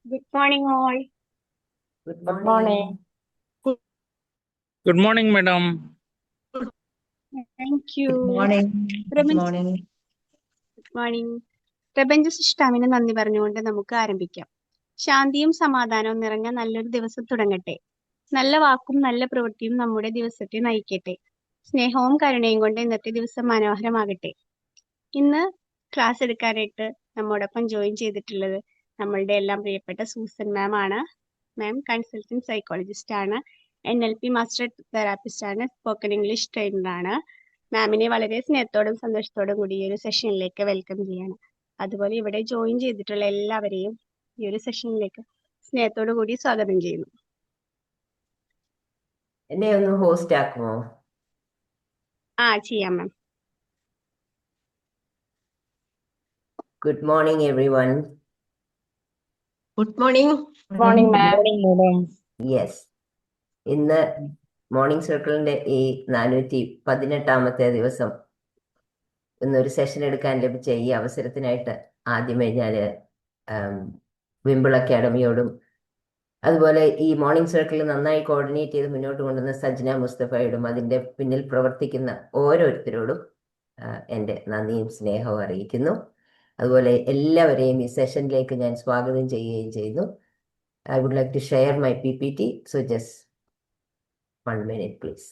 Good morning, all. Good Good morning. morning. Good morning, madam. Thank Good you. morning. Good പ്രപഞ്ച morning. Good morning. പ്രപഞ്ച സൃഷ്ടാവിന് നന്ദി പറഞ്ഞുകൊണ്ട് നമുക്ക് ആരംഭിക്കാം. ശാന്തിയും സമാധാനവും നിറഞ്ഞ നല്ലൊരു ദിവസം തുടങ്ങട്ടെ. നല്ല വാക്കും നല്ല പ്രവൃത്തിയും നമ്മുടെ ദിവസത്തെ നയിക്കട്ടെ. സ്നേഹവും കരുണയും കൊണ്ട് ഇന്നത്തെ ദിവസം മനോഹരമാകട്ടെ. ഇന്ന് ക്ലാസ് എടുക്കാനായിട്ട് നമ്മോടൊപ്പം ജോയിൻ ചെയ്തിട്ടുള്ളത് നമ്മളുടെ എല്ലാം പ്രിയപ്പെട്ട സൂസൻ മാം ആണ്. മാം കൺസൾട്ടന്റ് സൈക്കോളജിസ്റ്റ് ആണ്, NLP മാസ്റ്റർ തെറാപ്പിസ്റ്റ് ആണ്, സ്പോക്കൺ ഇംഗ്ലീഷ് ട്രെയിനർ ആണ്. മാമിനെ വളരെ സ്നേഹത്തോടും സന്തോഷത്തോടും കൂടി ഈ ഒരു സെഷനിലേക്ക് വെൽക്കം ചെയ്യാണ്. അതുപോലെ ഇവിടെ ജോയിൻ ചെയ്തിട്ടുള്ള എല്ലാവരെയും ഈ ഒരു സെഷനിലേക്ക് സ്നേഹത്തോടു കൂടി സ്വാഗതം ചെയ്യുന്നു. എന്നെ ഒന്ന് ഹോസ്റ്റ് ആക്കുമോ? ചെയ്യാം ma'am. Good morning everyone. Good morning. Morning, Good ma'am. morning, madam. Yes, ഇന്ന് മോർണിംഗ് സർക്കിളിന്റെ ഈ 418ാമത്തെ ദിവസം ഇന്നൊരു സെഷൻ എടുക്കാൻ ലഭിച്ച ഈ അവസരത്തിനായിട്ട് ആദ്യമേ ഞാൻ വിംബിൾ അക്കാഡമിയോടും അതുപോലെ ഈ മോർണിംഗ് സർക്കിൾ നന്നായി കോർഡിനേറ്റ് ചെയ്ത് മുന്നോട്ട് കൊണ്ടുവന്ന സജ്ന മുസ്തഫയോടും അതിൻ്റെ പിന്നിൽ പ്രവർത്തിക്കുന്ന ഓരോരുത്തരോടും എൻ്റെ നന്ദിയും സ്നേഹവും അറിയിക്കുന്നു. അതുപോലെ എല്ലാവരെയും ഈ സെഷനിലേക്ക് ഞാൻ സ്വാഗതം ചെയ്യുകയും ചെയ്യുന്നു. I would like to share my PPT, so just 1 minute, please.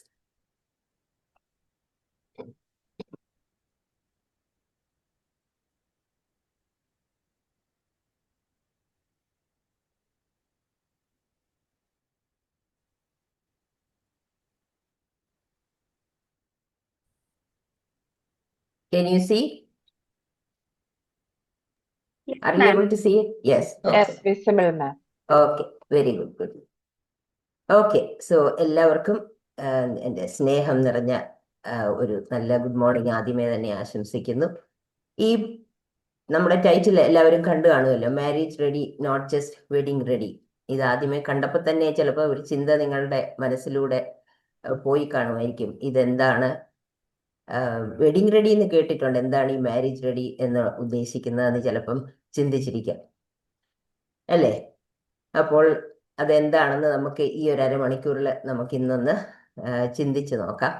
Can you see? Are you able to see it? Yes. Yes, visible, ma'am. Okay, very good, good. Okay, so എല്ലാവർക്കും എൻ്റെ സ്നേഹം നിറഞ്ഞ ഒരു നല്ല ഗുഡ് മോർണിംഗ് ആദ്യമേ തന്നെ ആശംസിക്കുന്നു. ഈ നമ്മുടെ ടൈറ്റിൽ എല്ലാവരും കണ്ടു കാണുമല്ലോ, marriage ready not just wedding ready. ഇത് ആദ്യമേ കണ്ടപ്പോൾ തന്നെ ചിലപ്പോൾ ഒരു ചിന്ത നിങ്ങളുടെ മനസ്സിലൂടെ പോയി കാണുമായിരിക്കും. ഇതെന്താണ് വെഡിങ് റെഡി എന്ന് കേട്ടിട്ടുണ്ട്, എന്താണ് ഈ മാരേജ് റെഡി എന്ന് ഉദ്ദേശിക്കുന്നതെന്ന് ചിലപ്പം ചിന്തിച്ചിരിക്കാം അല്ലേ? അപ്പോൾ അതെന്താണെന്ന് നമുക്ക് ഈ ഒരു അരമണിക്കൂറിൽ നമുക്ക് ഇന്നൊന്ന് ചിന്തിച്ച് നോക്കാം.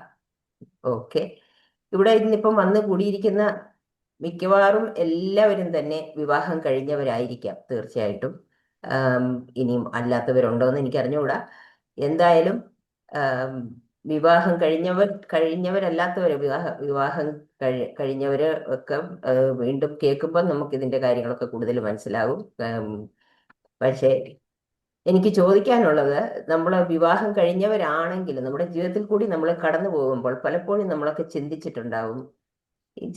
ഓക്കെ, ഇവിടെ ഇന്നിപ്പം വന്ന് കൂടിയിരിക്കുന്ന മിക്കവാറും എല്ലാവരും തന്നെ വിവാഹം കഴിഞ്ഞവരായിരിക്കാം തീർച്ചയായിട്ടും. ഇനിയും അല്ലാത്തവരുണ്ടോ എന്ന് എനിക്ക് അറിഞ്ഞുകൂടാ. എന്തായാലും വിവാഹം കഴിഞ്ഞവരല്ലാത്തവര് വിവാഹം കഴിഞ്ഞവര് ഒക്കെ വീണ്ടും കേൾക്കുമ്പോൾ നമുക്ക് ഇതിന്റെ കാര്യങ്ങളൊക്കെ കൂടുതൽ മനസ്സിലാകും. പക്ഷേ എനിക്ക് ചോദിക്കാനുള്ളത്, നമ്മൾ വിവാഹം കഴിഞ്ഞവരാണെങ്കിൽ നമ്മുടെ ജീവിതത്തിൽ കൂടി നമ്മൾ കടന്നു പോകുമ്പോൾ പലപ്പോഴും നമ്മളൊക്കെ ചിന്തിച്ചിട്ടുണ്ടാവും,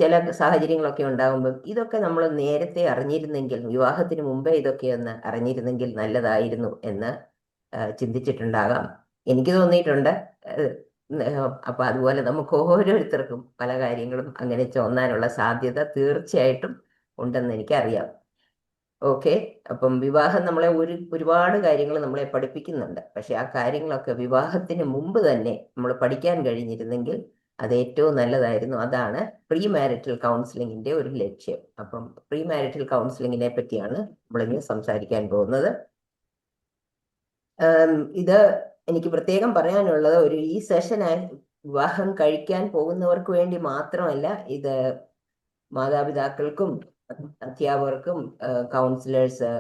ചില സാഹചര്യങ്ങളൊക്കെ ഉണ്ടാകുമ്പോൾ ഇതൊക്കെ നമ്മൾ നേരത്തെ അറിഞ്ഞിരുന്നെങ്കിൽ, വിവാഹത്തിന് മുമ്പേ ഇതൊക്കെ ഒന്ന് അറിഞ്ഞിരുന്നെങ്കിൽ നല്ലതായിരുന്നു എന്ന് ചിന്തിച്ചിട്ടുണ്ടാകാം. എനിക്ക് തോന്നിയിട്ടുണ്ട്. അപ്പൊ അതുപോലെ നമുക്ക് ഓരോരുത്തർക്കും പല കാര്യങ്ങളും അങ്ങനെ തോന്നാനുള്ള സാധ്യത തീർച്ചയായിട്ടും ഉണ്ടെന്ന് എനിക്കറിയാം. ഓക്കെ, അപ്പം വിവാഹം നമ്മളെ ഒരുപാട് കാര്യങ്ങൾ നമ്മളെ പഠിപ്പിക്കുന്നുണ്ട്. പക്ഷെ ആ കാര്യങ്ങളൊക്കെ വിവാഹത്തിന് മുമ്പ് തന്നെ നമ്മൾ പഠിക്കാൻ കഴിഞ്ഞിരുന്നെങ്കിൽ അത് ഏറ്റവും നല്ലതായിരുന്നു. അതാണ് പ്രീ മാരിറ്റൽ കൗൺസിലിങ്ങിന്റെ ഒരു ലക്ഷ്യം. അപ്പം പ്രീ മാരിറ്റൽ കൗൺസിലിങ്ങിനെ പറ്റിയാണ് നമ്മളിന്ന് സംസാരിക്കാൻ പോകുന്നത്. ഇത് എനിക്ക് പ്രത്യേകം പറയാനുള്ളത്, ഈ സെഷനായി വിവാഹം കഴിക്കാൻ പോകുന്നവർക്ക് വേണ്ടി മാത്രമല്ല, ഇത് മാതാപിതാക്കൾക്കും അധ്യാപകർക്കും കൗൺസിലേഴ്സ്,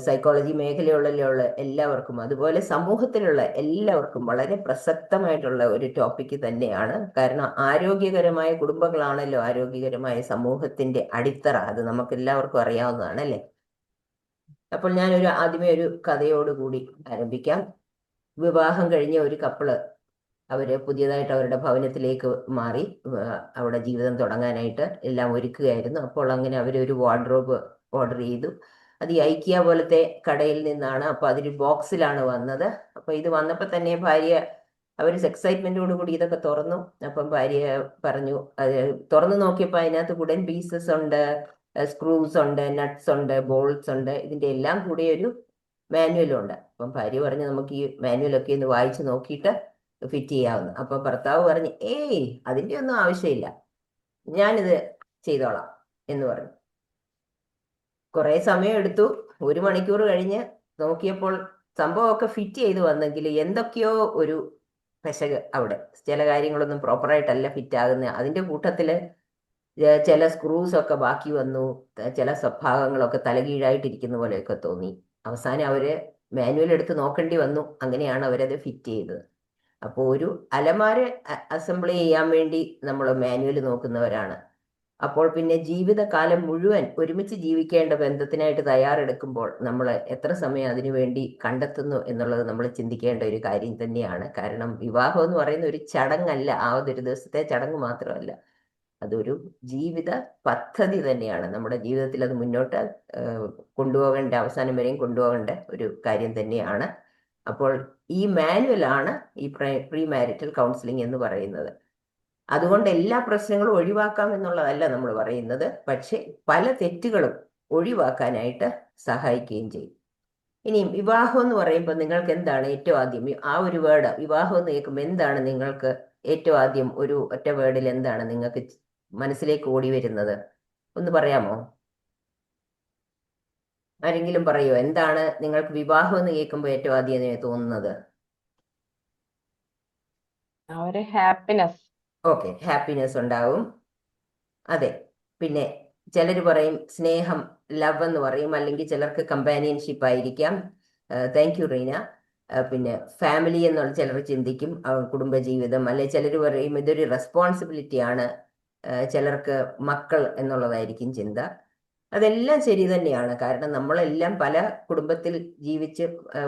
സൈക്കോളജി മേഖലയുള്ള എല്ലാവർക്കും, അതുപോലെ സമൂഹത്തിലുള്ള എല്ലാവർക്കും വളരെ പ്രസക്തമായിട്ടുള്ള ഒരു ടോപ്പിക്ക് തന്നെയാണ്. കാരണം ആരോഗ്യകരമായ കുടുംബങ്ങളാണല്ലോ ആരോഗ്യകരമായ സമൂഹത്തിന്റെ അടിത്തറ. അത് നമുക്ക് എല്ലാവർക്കും അറിയാവുന്നതാണ് അല്ലേ? അപ്പോൾ ഞാനൊരു ആദ്യമേ ഒരു കഥയോടുകൂടി ആരംഭിക്കാം. വിവാഹം കഴിഞ്ഞ ഒരു കപ്പിള് അവര് പുതിയതായിട്ട് അവരുടെ ഭവനത്തിലേക്ക് മാറി അവിടെ ജീവിതം തുടങ്ങാനായിട്ട് എല്ലാം ഒരുക്കുകയായിരുന്നു. അപ്പോൾ അങ്ങനെ അവരൊരു വാർഡ്രോബ് ഓർഡർ ചെയ്തു. അത് ഈ ഐക്കിയ പോലത്തെ കടയിൽ നിന്നാണ്. അപ്പൊ അതൊരു ബോക്സിലാണ് വന്നത്. അപ്പൊ ഇത് വന്നപ്പോ തന്നെ ഭാര്യ അവർ എക്സൈറ്റ്മെന്റോട് കൂടി ഇതൊക്കെ തുറന്നു. അപ്പം ഭാര്യ പറഞ്ഞു, അത് തുറന്നു നോക്കിയപ്പോ അതിനകത്ത് വുഡൻ പീസസ് ഉണ്ട്, സ്ക്രൂസ് ഉണ്ട്, നട്ട്സ് ഉണ്ട്, ബോൾസ് ഉണ്ട്, ഇതിന്റെ എല്ലാം കൂടി ഒരു മാനുവലും ഉണ്ട്. അപ്പം ഭാര്യ പറഞ്ഞു, നമുക്ക് ഈ മാനുവലൊക്കെ ഒന്ന് വായിച്ചു നോക്കിയിട്ട് ഫിറ്റ് ചെയ്യാവുന്ന. അപ്പൊ ഭർത്താവ് പറഞ്ഞു, ഏയ് അതിന്റെ ഒന്നും ആവശ്യമില്ല, ഞാനിത് ചെയ്തോളാം എന്ന് പറഞ്ഞു. കുറെ സമയം എടുത്തു. 1 മണിക്കൂർ കഴിഞ്ഞ് നോക്കിയപ്പോൾ സംഭവമൊക്കെ ഫിറ്റ് ചെയ്ത് വന്നെങ്കിൽ എന്തൊക്കെയോ ഒരു പെശക് അവിടെ, ചില കാര്യങ്ങളൊന്നും പ്രോപ്പറായിട്ടല്ല ഫിറ്റ് ആകുന്നത്. അതിന്റെ കൂട്ടത്തില് ചില സ്ക്രൂസ് ഒക്കെ ബാക്കി വന്നു, ചില ഭാഗങ്ങളൊക്കെ തലകീഴായിട്ടിരിക്കുന്ന പോലെയൊക്കെ തോന്നി. അവസാനം അവര് മാനുവൽ എടുത്ത് നോക്കേണ്ടി വന്നു. അങ്ങനെയാണ് അവരത് ഫിറ്റ് ചെയ്തത്. അപ്പോൾ ഒരു അലമാര അസംബിൾ ചെയ്യാൻ വേണ്ടി നമ്മൾ മാനുവൽ നോക്കുന്നവരാണ്. അപ്പോൾ പിന്നെ ജീവിതകാലം മുഴുവൻ ഒരുമിച്ച് ജീവിക്കേണ്ട ബന്ധത്തിനായിട്ട് തയ്യാറെടുക്കുമ്പോൾ നമ്മൾ എത്ര സമയം അതിനു വേണ്ടി കണ്ടെത്തുന്നു എന്നുള്ളത് നമ്മൾ ചിന്തിക്കേണ്ട ഒരു കാര്യം തന്നെയാണ്. കാരണം വിവാഹം എന്ന് പറയുന്ന ഒരു ചടങ്ങല്ല, ആ ഒരു ദിവസത്തെ ചടങ്ങ് മാത്രമല്ല, അതൊരു ജീവിത പദ്ധതി തന്നെയാണ്. നമ്മുടെ ജീവിതത്തിൽ അത് മുന്നോട്ട് കൊണ്ടുപോകേണ്ട, അവസാനം വരെയും കൊണ്ടുപോകേണ്ട ഒരു കാര്യം തന്നെയാണ്. അപ്പോൾ ഈ മാനുവലാണ് ഈ പ്രീ മാരിറ്റൽ കൗൺസിലിംഗ് എന്ന് പറയുന്നത്. അതുകൊണ്ട് എല്ലാ പ്രശ്നങ്ങളും ഒഴിവാക്കാം എന്നുള്ളതല്ല നമ്മൾ പറയുന്നത്, പക്ഷെ പല തെറ്റുകളും ഒഴിവാക്കാനായിട്ട് സഹായിക്കുകയും ചെയ്യും. ഇനിയും വിവാഹം എന്ന് പറയുമ്പോൾ നിങ്ങൾക്ക് എന്താണ് ഏറ്റവും ആദ്യം, ആ ഒരു വേർഡ് വിവാഹം എന്ന് കേൾക്കുമ്പോൾ എന്താണ് നിങ്ങൾക്ക് ഏറ്റവും ആദ്യം ഒരു ഒറ്റ വേർഡിൽ എന്താണ് നിങ്ങൾക്ക് മനസ്സിലേക്ക് ഓടി വരുന്നത്? ഒന്ന് പറയാമോ? ആരെങ്കിലും പറയോ, എന്താണ് നിങ്ങൾക്ക് വിവാഹം എന്ന് കേൾക്കുമ്പോൾ ഏറ്റവും ആദ്യം തോന്നുന്നത്? ഒരു ഹാപ്പിനെസ്. ഓക്കെ, ഹാപ്പിനെസ് ഉണ്ടാവും. അതെ. പിന്നെ ചിലർ പറയും സ്നേഹം, ലവ് എന്ന് പറയും, അല്ലെങ്കിൽ ചിലർക്ക് കമ്പാനിയൻഷിപ്പ് ആയിരിക്കാം. Thank you Reena. പിന്നെ ഫാമിലി എന്നുള്ള ചിലർ ചിന്തിക്കും, കുടുംബജീവിതം, അല്ലെ ചിലർ പറയും ഇതൊരു റെസ്പോൺസിബിലിറ്റി ആണ്. ചിലർക്ക് മക്കൾ എന്നുള്ളതായിരിക്കും ചിന്ത. അതെല്ലാം ശരി തന്നെയാണ്. കാരണം നമ്മളെല്ലാം പല കുടുംബത്തിൽ ജീവിച്ച്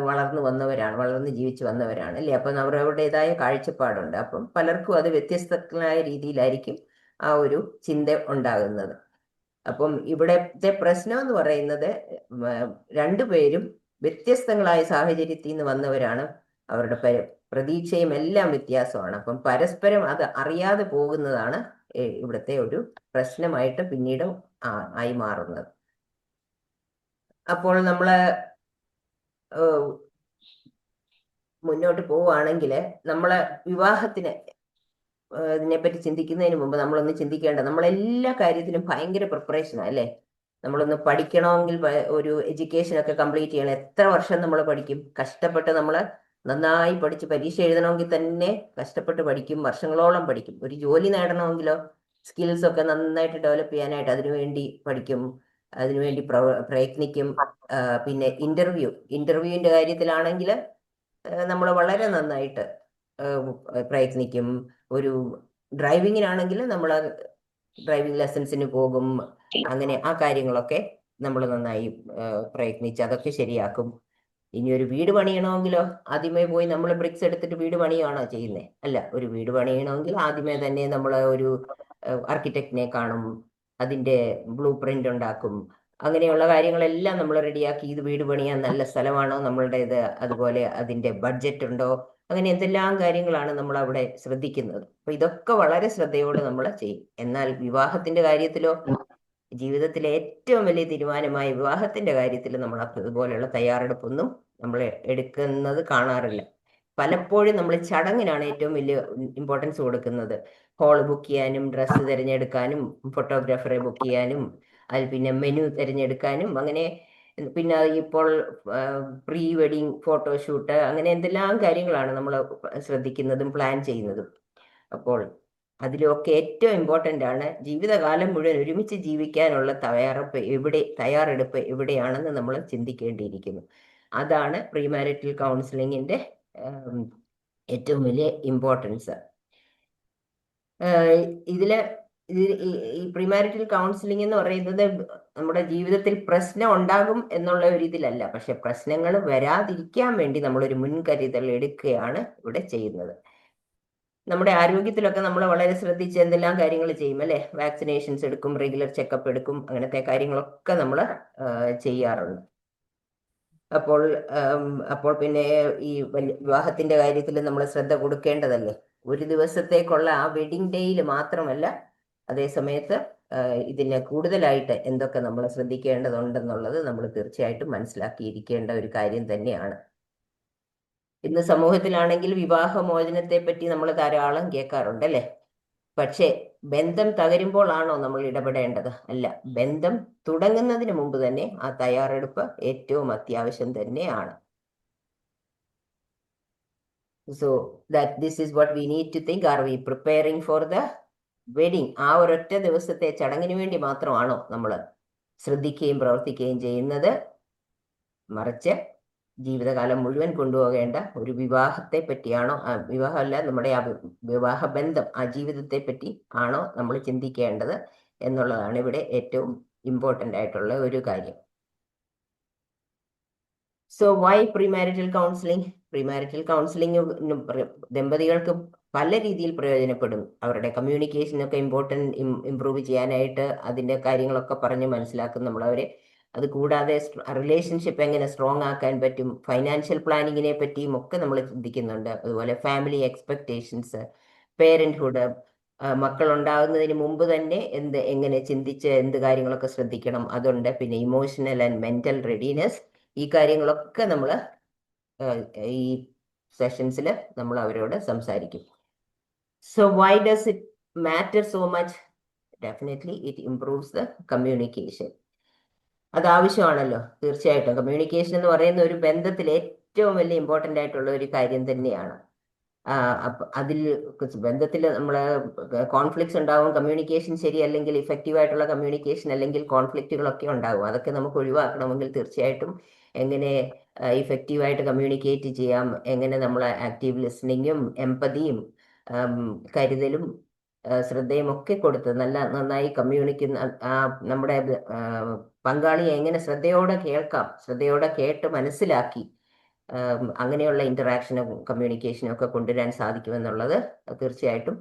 വളർന്ന് ജീവിച്ച് വന്നവരാണ് അല്ലേ. അപ്പം അവരവരുടേതായ കാഴ്ചപ്പാടുണ്ട്. അപ്പം പലർക്കും അത് വ്യത്യസ്തമായ രീതിയിലായിരിക്കും ആ ഒരു ചിന്ത ഉണ്ടാകുന്നത്. അപ്പം ഇവിടത്തെ പ്രശ്നം എന്ന് പറയുന്നത് രണ്ടുപേരും വ്യത്യസ്തങ്ങളായ സാഹചര്യത്തിൽ നിന്ന് വന്നവരാണ്. അവരുടെ പ്രതീക്ഷയും എല്ലാം വ്യത്യാസമാണ്. അപ്പം പരസ്പരം അത് അറിയാതെ പോകുന്നതാണ് ഇവിടുത്തെ ഒരു പ്രശ്നമായിട്ട് പിന്നീട് ആയി മാറുന്നത്. അപ്പോൾ നമ്മള് മുന്നോട്ട് പോവുകയാണെങ്കിൽ നമ്മളെ വിവാഹത്തിന് ഇതിനെപ്പറ്റി ചിന്തിക്കുന്നതിന് മുമ്പ് നമ്മളൊന്ന് ചിന്തിക്കേണ്ടത്, നമ്മളെല്ലാ കാര്യത്തിലും ഭയങ്കര പ്രിപ്പറേഷനാണ് അല്ലേ. നമ്മളൊന്ന് പഠിക്കണമെങ്കിൽ ഒരു എഡ്യൂക്കേഷൻ ഒക്കെ കംപ്ലീറ്റ് ചെയ്യണം. എത്ര വർഷം നമ്മൾ പഠിക്കും? കഷ്ടപ്പെട്ട് നമ്മൾ നന്നായി പഠിച്ച് പരീക്ഷ എഴുതണമെങ്കിൽ തന്നെ കഷ്ടപ്പെട്ട് പഠിക്കും, വർഷങ്ങളോളം പഠിക്കും. ഒരു ജോലി നേടണമെങ്കിലോ സ്കിൽസ് ഒക്കെ നന്നായിട്ട് ഡെവലപ്പ് ചെയ്യാനായിട്ട് അതിനുവേണ്ടി പഠിക്കും, അതിനുവേണ്ടി പ്രയത്നിക്കും. പിന്നെ ഇന്റർവ്യൂവിന്റെ കാര്യത്തിലാണെങ്കിൽ നമ്മൾ വളരെ നന്നായിട്ട് പ്രയത്നിക്കും. ഒരു ഡ്രൈവിങ്ങിനാണെങ്കിൽ നമ്മൾ ഡ്രൈവിംഗ് ലെസൺസിന് പോകും. അങ്ങനെ ആ കാര്യങ്ങളൊക്കെ നമ്മൾ നന്നായി പ്രയത്നിച്ച് അതൊക്കെ ശരിയാക്കും. ഇനി ഒരു വീട് പണിയണമെങ്കിലോ ആദ്യമേ പോയി നമ്മൾ ബ്രിക്സ് എടുത്തിട്ട് വീട് പണിയാണോ ചെയ്യുന്നത്? അല്ല. ഒരു വീട് പണിയണമെങ്കിൽ ആദ്യമേ തന്നെ നമ്മൾ ഒരു ആർക്കിടെക്റ്റിനെ കാണും, അതിന്റെ ബ്ലൂ പ്രിന്റ് ഉണ്ടാക്കും. അങ്ങനെയുള്ള കാര്യങ്ങളെല്ലാം നമ്മൾ റെഡിയാക്കി, ഇത് വീട് പണിയാൻ നല്ല സ്ഥലമാണോ നമ്മളുടേത്, അതുപോലെ അതിന്റെ ബഡ്ജറ്റ് ഉണ്ടോ, അങ്ങനെ എന്തെല്ലാം കാര്യങ്ങളാണ് നമ്മൾ അവിടെ ശ്രദ്ധിക്കുന്നത്. അപ്പൊ ഇതൊക്കെ വളരെ ശ്രദ്ധയോടെ നമ്മൾ ചെയ്യും. എന്നാൽ വിവാഹത്തിന്റെ കാര്യത്തിലോ, ജീവിതത്തിലെ ഏറ്റവും വലിയ തീരുമാനമായ വിവാഹത്തിന്റെ കാര്യത്തിൽ നമ്മൾ അതുപോലെയുള്ള തയ്യാറെടുപ്പൊന്നും നമ്മൾ എടുക്കുന്നത് കാണാറില്ല. പലപ്പോഴും നമ്മൾ ചടങ്ങിനാണ് ഏറ്റവും വലിയ ഇമ്പോർട്ടൻസ് കൊടുക്കുന്നത്. ഹോൾ ബുക്ക് ചെയ്യാനും, ഡ്രസ്സ് തിരഞ്ഞെടുക്കാനും, ഫോട്ടോഗ്രാഫറെ ബുക്ക് ചെയ്യാനും, അതിൽ പിന്നെ മെനു തിരഞ്ഞെടുക്കാനും, അങ്ങനെ പിന്നെ ഇപ്പോൾ പ്രീ വെഡിങ് ഫോട്ടോഷൂട്ട്, അങ്ങനെ എന്തെല്ലാം കാര്യങ്ങളാണ് നമ്മൾ ശ്രദ്ധിക്കുന്നതും പ്ലാൻ ചെയ്യുന്നതും. അപ്പോൾ അതിലൊക്കെ ഏറ്റവും ഇമ്പോർട്ടൻ്റ് ആണ് ജീവിതകാലം മുഴുവൻ ഒരുമിച്ച് ജീവിക്കാനുള്ള തയ്യാറെടുപ്പ് എവിടെയാണെന്ന് നമ്മൾ ചിന്തിക്കേണ്ടിയിരിക്കുന്നു. അതാണ് പ്രീ മാരിറ്റൽ കൗൺസിലിങ്ങിന്റെ ഏറ്റവും വലിയ ഇമ്പോർട്ടൻസ്. ഈ പ്രീ മാരിറ്റൽ കൗൺസിലിംഗ് എന്ന് പറയുന്നത് നമ്മുടെ ജീവിതത്തിൽ പ്രശ്നം ഉണ്ടാകും എന്നുള്ള ഒരു ഇതിലല്ല, പക്ഷെ പ്രശ്നങ്ങൾ വരാതിരിക്കാൻ വേണ്ടി നമ്മളൊരു മുൻകരുതൽ എടുക്കുകയാണ് ഇവിടെ ചെയ്യുന്നത്. നമ്മുടെ ആരോഗ്യത്തിലൊക്കെ നമ്മൾ വളരെ ശ്രദ്ധിച്ച് എന്തെല്ലാം കാര്യങ്ങൾ ചെയ്യും അല്ലെ. വാക്സിനേഷൻസ് എടുക്കും, റെഗുലർ ചെക്കപ്പ് എടുക്കും, അങ്ങനത്തെ കാര്യങ്ങളൊക്കെ നമ്മൾ ചെയ്യാറുണ്ട്. അപ്പോൾ പിന്നെ ഈ വിവാഹത്തിന്റെ കാര്യത്തിൽ നമ്മൾ ശ്രദ്ധ കൊടുക്കേണ്ടതല്ലേ. ഒരു ദിവസത്തേക്കുള്ള ആ വെഡിങ് ഡേയിൽ മാത്രമല്ല, അതേ സമയത്ത് ഇതിന് കൂടുതലായിട്ട് എന്തൊക്കെ നമ്മൾ ശ്രദ്ധിക്കേണ്ടതുണ്ടെന്നുള്ളത് നമ്മൾ തീർച്ചയായിട്ടും മനസ്സിലാക്കിയിരിക്കേണ്ട ഒരു കാര്യം തന്നെയാണ്. ഇന്ന് സമൂഹത്തിലാണെങ്കിൽ വിവാഹമോചനത്തെ പറ്റി നമ്മൾ ധാരാളം കേൾക്കാറുണ്ട് അല്ലേ. പക്ഷേ ബന്ധം തകരുമ്പോഴാണോ നമ്മൾ ഇടപെടേണ്ടത്? അല്ല, ബന്ധം തുടങ്ങുന്നതിന് മുമ്പ് തന്നെ ആ തയ്യാറെടുപ്പ് ഏറ്റവും അത്യാവശ്യം തന്നെയാണ്. So that this is what we need to think. Are we preparing for the wedding? ആ ഒരൊറ്റ ദിവസത്തെ ചടങ്ങിന് വേണ്ടി മാത്രമാണോ നമ്മൾ ശ്രദ്ധിക്കുകയും പ്രവർത്തിക്കുകയും ചെയ്യുന്നത്? മറിച്ച് ജീവിതകാലം മുഴുവൻ കൊണ്ടുപോകേണ്ട ഒരു വിവാഹത്തെ പറ്റിയാണോ, വിവാഹമല്ല, നമ്മുടെ ആ വിവാഹ ബന്ധം, ആ ജീവിതത്തെ പറ്റി ആണോ നമ്മൾ ചിന്തിക്കേണ്ടത് എന്നുള്ളതാണ് ഇവിടെ ഏറ്റവും ഇമ്പോർട്ടൻ്റ് ആയിട്ടുള്ള ഒരു കാര്യം. So why premarital counselling? Premarital counselling ദമ്പതികൾക്ക് പല രീതിയിൽ പ്രയോജനപ്പെടും. അവരുടെ കമ്മ്യൂണിക്കേഷനൊക്കെ ഇമ്പ്രൂവ് ചെയ്യാനായിട്ട് അതിൻ്റെ കാര്യങ്ങളൊക്കെ പറഞ്ഞ് മനസ്സിലാക്കും നമ്മളവരെ. അതുകൂടാതെ റിലേഷൻഷിപ്പ് എങ്ങനെ സ്ട്രോങ് ആക്കാൻ പറ്റും, ഫൈനാൻഷ്യൽ പ്ലാനിങ്ങിനെ പറ്റിയും ഒക്കെ നമ്മൾ ചിന്തിക്കുന്നുണ്ട്. അതുപോലെ ഫാമിലി എക്സ്പെക്ടേഷൻസ്, പേരൻറ്ഹുഡ്, മക്കളുണ്ടാകുന്നതിന് മുമ്പ് തന്നെ എങ്ങനെ ചിന്തിച്ച് എന്ത് കാര്യങ്ങളൊക്കെ ശ്രദ്ധിക്കണം അതുണ്ട്. പിന്നെ ഇമോഷണൽ ആൻഡ് മെൻ്റൽ റെഡിനെസ്, ഈ കാര്യങ്ങളൊക്കെ നമ്മൾ ഈ സെഷൻസിൽ നമ്മൾ അവരോട് സംസാരിക്കും. So why does it matter so much? Definitely it improves the communication. അത് ആവശ്യമാണല്ലോ, തീർച്ചയായിട്ടും. കമ്മ്യൂണിക്കേഷൻ എന്ന് പറയുന്ന ഒരു ബന്ധത്തിൽ ഏറ്റവും വലിയ ഇമ്പോർട്ടൻ്റ് ആയിട്ടുള്ള ഒരു കാര്യം തന്നെയാണ്. അതിൽ ബന്ധത്തിൽ നമ്മൾ കോൺഫ്ലിക്ട്സ് ഉണ്ടാവും. കമ്മ്യൂണിക്കേഷൻ ശരിയല്ലെങ്കിൽ, ഇഫക്റ്റീവ് ആയിട്ടുള്ള കമ്മ്യൂണിക്കേഷൻ അല്ലെങ്കിൽ കോൺഫ്ലിക്റ്റുകളൊക്കെ ഉണ്ടാകും. അതൊക്കെ നമുക്ക് ഒഴിവാക്കണമെങ്കിൽ തീർച്ചയായിട്ടും എങ്ങനെ ഇഫക്റ്റീവായിട്ട് കമ്മ്യൂണിക്കേറ്റ് ചെയ്യാം, എങ്ങനെ നമ്മൾ ആക്റ്റീവ് ലിസണിങ്ങും എംപതിയും കരുതലും ശ്രദ്ധയും ഒക്കെ കൊടുത്ത് നന്നായി നമ്മുടെ പങ്കാളിയെ എങ്ങനെ ശ്രദ്ധയോടെ കേൾക്കാം, ശ്രദ്ധയോടെ കേട്ട് മനസ്സിലാക്കി അങ്ങനെയുള്ള ഇന്ററാക്ഷനും കമ്മ്യൂണിക്കേഷനും ഒക്കെ കൊണ്ടുവരാൻ സാധിക്കുമെന്നുള്ളത് തീർച്ചയായിട്ടും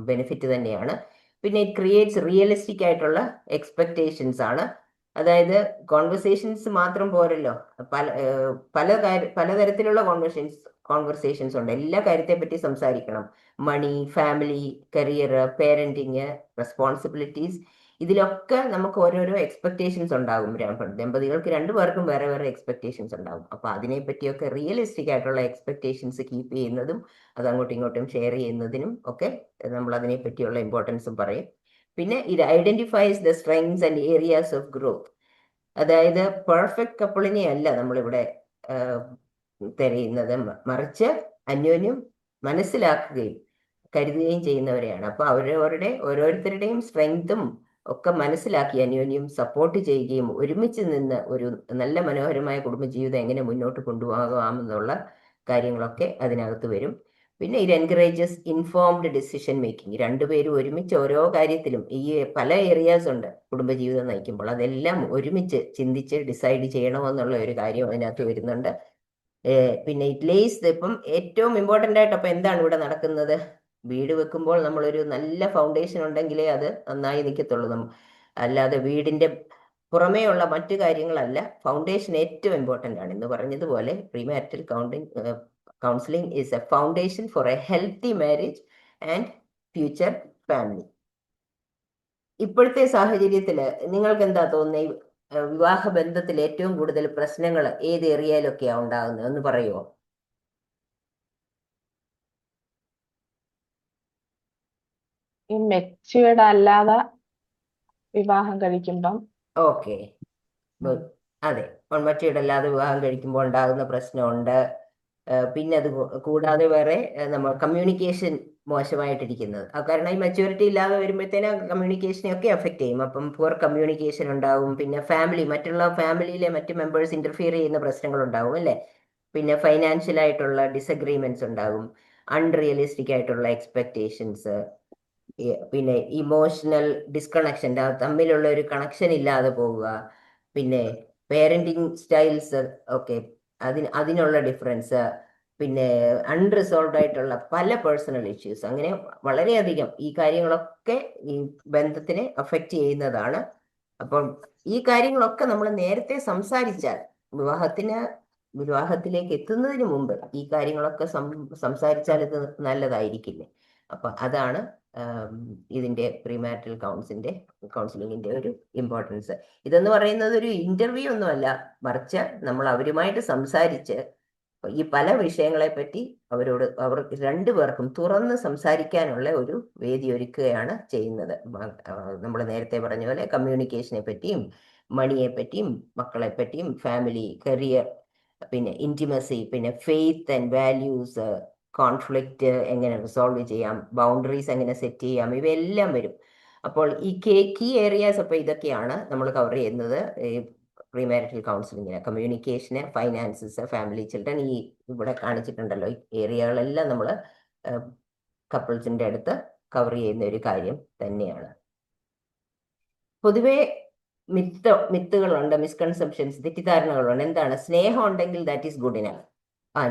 ബെനിഫിറ്റ് തന്നെയാണ്. പിന്നെ ഇറ്റ് ക്രിയേറ്റ്സ് റിയലിസ്റ്റിക് ആയിട്ടുള്ള എക്സ്പെക്ടേഷൻസ് ആണ്. അതായത് കോൺവെർസേഷൻസ് മാത്രം പോരല്ലോ, പലതരത്തിലുള്ള കോൺവെർസേഷൻസ് ഉണ്ട്. എല്ലാ കാര്യത്തെ പറ്റി സംസാരിക്കണം. മണി, ഫാമിലി, കരിയർ, പേരന്റിങ്, റെസ്പോൺസിബിലിറ്റീസ്, ഇതിലൊക്കെ നമുക്ക് ഓരോരോ എക്സ്പെക്ടേഷൻസ് ഉണ്ടാകും. ദമ്പതികൾക്ക് രണ്ടുപേർക്കും വേറെ വേറെ എക്സ്പെക്ടേഷൻസ് ഉണ്ടാകും. അപ്പൊ അതിനെ പറ്റിയൊക്കെ റിയലിസ്റ്റിക് ആയിട്ടുള്ള എക്സ്പെക്ടേഷൻസ് കീപ്പ് ചെയ്യുന്നതും അത് അങ്ങോട്ടും ഇങ്ങോട്ടും ഷെയർ ചെയ്യുന്നതിനും ഒക്കെ നമ്മൾ അതിനെ പറ്റിയുള്ള ഇമ്പോർട്ടൻസും പറയും. പിന്നെ ഇത് identifies the strengths and areas of growth. അതായത് പെർഫെക്റ്റ് കപ്പിളിനെ അല്ല നമ്മളിവിടെ തിരയുന്നത്, മറിച്ച് അന്യോന്യം മനസ്സിലാക്കുകയും കരുതുകയും ചെയ്യുന്നവരെയാണ്. അപ്പൊ ഓരോരുത്തരുടെയും സ്ട്രെങ്തും ഒക്കെ മനസ്സിലാക്കി അന്യോന്യം സപ്പോർട്ട് ചെയ്യുകയും ഒരുമിച്ച് നിന്ന് ഒരു നല്ല മനോഹരമായ കുടുംബജീവിതം എങ്ങനെ മുന്നോട്ട് കൊണ്ടുപോകാമെന്നുള്ള കാര്യങ്ങളൊക്കെ അതിനകത്ത് വരും. പിന്നെ ഇത് എൻകറേജസ് ഇൻഫോംഡ് ഡിസിഷൻ മേക്കിംഗ്. രണ്ടുപേരും ഒരുമിച്ച് ഓരോ കാര്യത്തിലും, ഈ പല ഏരിയാസ് ഉണ്ട് കുടുംബജീവിതം നയിക്കുമ്പോൾ, അതെല്ലാം ഒരുമിച്ച് ചിന്തിച്ച് ഡിസൈഡ് ചെയ്യണമെന്നുള്ള ഒരു കാര്യം അതിനകത്ത് വരുന്നുണ്ട്. പിന്നെ ഇറ്റ് ലേസ്, ഇപ്പം ഏറ്റവും ഇമ്പോർട്ടൻ്റ് ആയിട്ട് അപ്പം എന്താണ് ഇവിടെ നടക്കുന്നത്? വീട് വെക്കുമ്പോൾ നമ്മളൊരു നല്ല ഫൗണ്ടേഷൻ ഉണ്ടെങ്കിലേ അത് നന്നായി നിൽക്കത്തുള്ളൂ. അല്ലാതെ വീടിന്റെ പുറമേയുള്ള മറ്റു കാര്യങ്ങളല്ല, ഫൗണ്ടേഷൻ ഏറ്റവും ഇമ്പോർട്ടൻ്റ് ആണ്. എന്ന് പറഞ്ഞതുപോലെ premarital counselling is A foundation four A healthy marriage and future family. ഇപ്പോഴത്തെ സാഹചര്യത്തിൽ നിങ്ങൾക്ക് എന്താ തോന്നുന്നത്? വിവാഹ ബന്ധത്തിൽ ഏറ്റവും കൂടുതൽ പ്രശ്നങ്ങൾ ഏത് ഏരിയയിലൊക്കെയാണ് ഉണ്ടാകുന്നത് എന്ന് പറയുമോ? ഈ മെച്യൂർഡ് അല്ലാതെ വിവാഹം കഴിക്കുമ്പം ഓക്കെ, അതെ, മെച്യൂർഡ് അല്ലാതെ വിവാഹം കഴിക്കുമ്പോൾ ഉണ്ടാകുന്ന പ്രശ്നമുണ്ട്. പിന്നെ അത് കൂടാതെ വേറെ നമ്മൾ കമ്മ്യൂണിക്കേഷൻ മോശമായിട്ടിരിക്കുന്നത്, കാരണം ഈ മെച്യൂരിറ്റി ഇല്ലാതെ വരുമ്പോഴത്തേനും കമ്മ്യൂണിക്കേഷനെയൊക്കെ എഫക്ട് ചെയ്യും. അപ്പം പുവർ കമ്മ്യൂണിക്കേഷൻ ഉണ്ടാവും. പിന്നെ മറ്റുള്ള ഫാമിലിയിലെ മറ്റ് മെമ്പേഴ്സ് ഇന്റർഫിയർ ചെയ്യുന്ന പ്രശ്നങ്ങൾ ഉണ്ടാവും, അല്ലേ? പിന്നെ ഫൈനാൻഷ്യൽ ആയിട്ടുള്ള ഡിസഗ്രീമെന്റ്സ് ഉണ്ടാകും, അൺറിയലിസ്റ്റിക് ആയിട്ടുള്ള എക്സ്പെക്ടേഷൻസ്, പിന്നെ ഇമോഷണൽ ഡിസ്കണക്ഷൻ, തമ്മിലുള്ള ഒരു കണക്ഷൻ ഇല്ലാതെ പോവുക, പിന്നെ പേരന്റിങ് സ്റ്റൈൽസ് ഒക്കെ അതിനുള്ള ഡിഫറൻസ്, പിന്നെ അൺറിസോൾവ് ആയിട്ടുള്ള പല പേഴ്സണൽ ഇഷ്യൂസ്, അങ്ങനെ വളരെയധികം ഈ കാര്യങ്ങളൊക്കെ ഈ ബന്ധത്തിനെ അഫക്റ്റ് ചെയ്യുന്നതാണ്. അപ്പം ഈ കാര്യങ്ങളൊക്കെ നമ്മൾ നേരത്തെ സംസാരിച്ചാൽ, വിവാഹത്തിലേക്ക് എത്തുന്നതിന് മുമ്പ് ഈ കാര്യങ്ങളൊക്കെ സംസാരിച്ചാൽ ഇത് നല്ലതായിരിക്കില്ലേ? അപ്പൊ അതാണ് ഇതിന്റെ പ്രീമാരിറ്റൽ കൗൺസിലിംഗിന്റെ ഒരു ഇമ്പോർട്ടൻസ്. ഇതെന്ന് പറയുന്നത് ഒരു ഇന്റർവ്യൂ ഒന്നുമല്ല, മറിച്ച് നമ്മൾ അവരുമായിട്ട് സംസാരിച്ച് ഈ പല വിഷയങ്ങളെ പറ്റി അവർ രണ്ടുപേർക്കും തുറന്ന് സംസാരിക്കാനുള്ള ഒരു വേദി ഒരുക്കുകയാണ് ചെയ്യുന്നത്. നമ്മൾ നേരത്തെ പറഞ്ഞ പോലെ കമ്മ്യൂണിക്കേഷനെ പറ്റിയും മണിയെ പറ്റിയും മക്കളെ പറ്റിയും ഫാമിലി, കരിയർ, പിന്നെ ഇൻറ്റിമസി, പിന്നെ ഫെയ്ത്ത് ആൻഡ് വാല്യൂസ്, കോൺഫ്ലിക്റ്റ് എങ്ങനെ റിസോൾവ് ചെയ്യാം, ബൗണ്ടറീസ് എങ്ങനെ സെറ്റ് ചെയ്യാം, ഇവയെല്ലാം വരും. അപ്പോൾ ഈ കീ ഏരിയാസ് അപ്പോൾ ഇതൊക്കെയാണ് നമ്മൾ കവർ ചെയ്യുന്നത് ഈ പ്രീ മാരിറ്റൽ കൗൺസിലിങ്ങിന്. കമ്മ്യൂണിക്കേഷന്, ഫൈനാൻസസ്, ഫാമിലി, ചിൽഡ്രൻ, ഈ ഇവിടെ കാണിച്ചിട്ടുണ്ടല്ലോ ഈ ഏരിയകളെല്ലാം നമ്മൾ കപ്പിൾസിന്റെ അടുത്ത് കവർ ചെയ്യുന്ന ഒരു കാര്യം തന്നെയാണ്. പൊതുവെ മിത്തുകളുണ്ട്, മിസ്കൺസെപ്ഷൻസ്, തെറ്റിദ്ധാരണകളുണ്ട്. എന്താണ്? സ്നേഹം ഉണ്ടെങ്കിൽ ദാറ്റ് ഈസ് ഗുഡ് ഇനഫ്.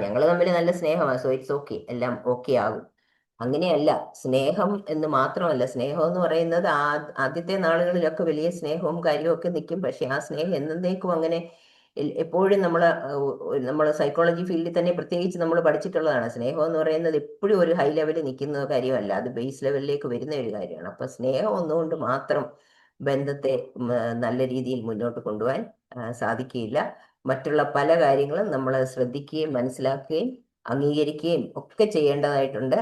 ഞങ്ങൾ തമ്മിൽ നല്ല സ്നേഹമാണ്, സോ ഇറ്റ്സ് ഓക്കെ, എല്ലാം ഓക്കെ ആകും. അങ്ങനെയല്ല. സ്നേഹം എന്ന് മാത്രമല്ല, സ്നേഹം എന്ന് പറയുന്നത് ആദ്യത്തെ നാളുകളിലൊക്കെ വലിയ സ്നേഹവും കാര്യവും ഒക്കെ നിൽക്കും. പക്ഷെ ആ സ്നേഹം എന്നേക്കും അങ്ങനെ എപ്പോഴും നമ്മൾ സൈക്കോളജി ഫീൽഡിൽ തന്നെ പ്രത്യേകിച്ച് നമ്മൾ പഠിച്ചിട്ടുള്ളതാണ്. സ്നേഹം എന്ന് പറയുന്നത് എപ്പോഴും ഒരു ഹൈ ലെവലിൽ നിൽക്കുന്ന കാര്യമല്ല, അത് ബേസ് ലെവലിലേക്ക് വരുന്ന ഒരു കാര്യമാണ്. അപ്പൊ സ്നേഹം ഒന്നുകൊണ്ട് മാത്രം ബന്ധത്തെ നല്ല രീതിയിൽ മുന്നോട്ട് കൊണ്ടുപോകാൻ സാധിക്കുകയില്ല. മറ്റുള്ള പല കാര്യങ്ങളും നമ്മൾ ശ്രദ്ധിക്കുകയും മനസ്സിലാക്കുകയും അംഗീകരിക്കുകയും ഒക്കെ ചെയ്യേണ്ടതായിട്ടുണ്ട്,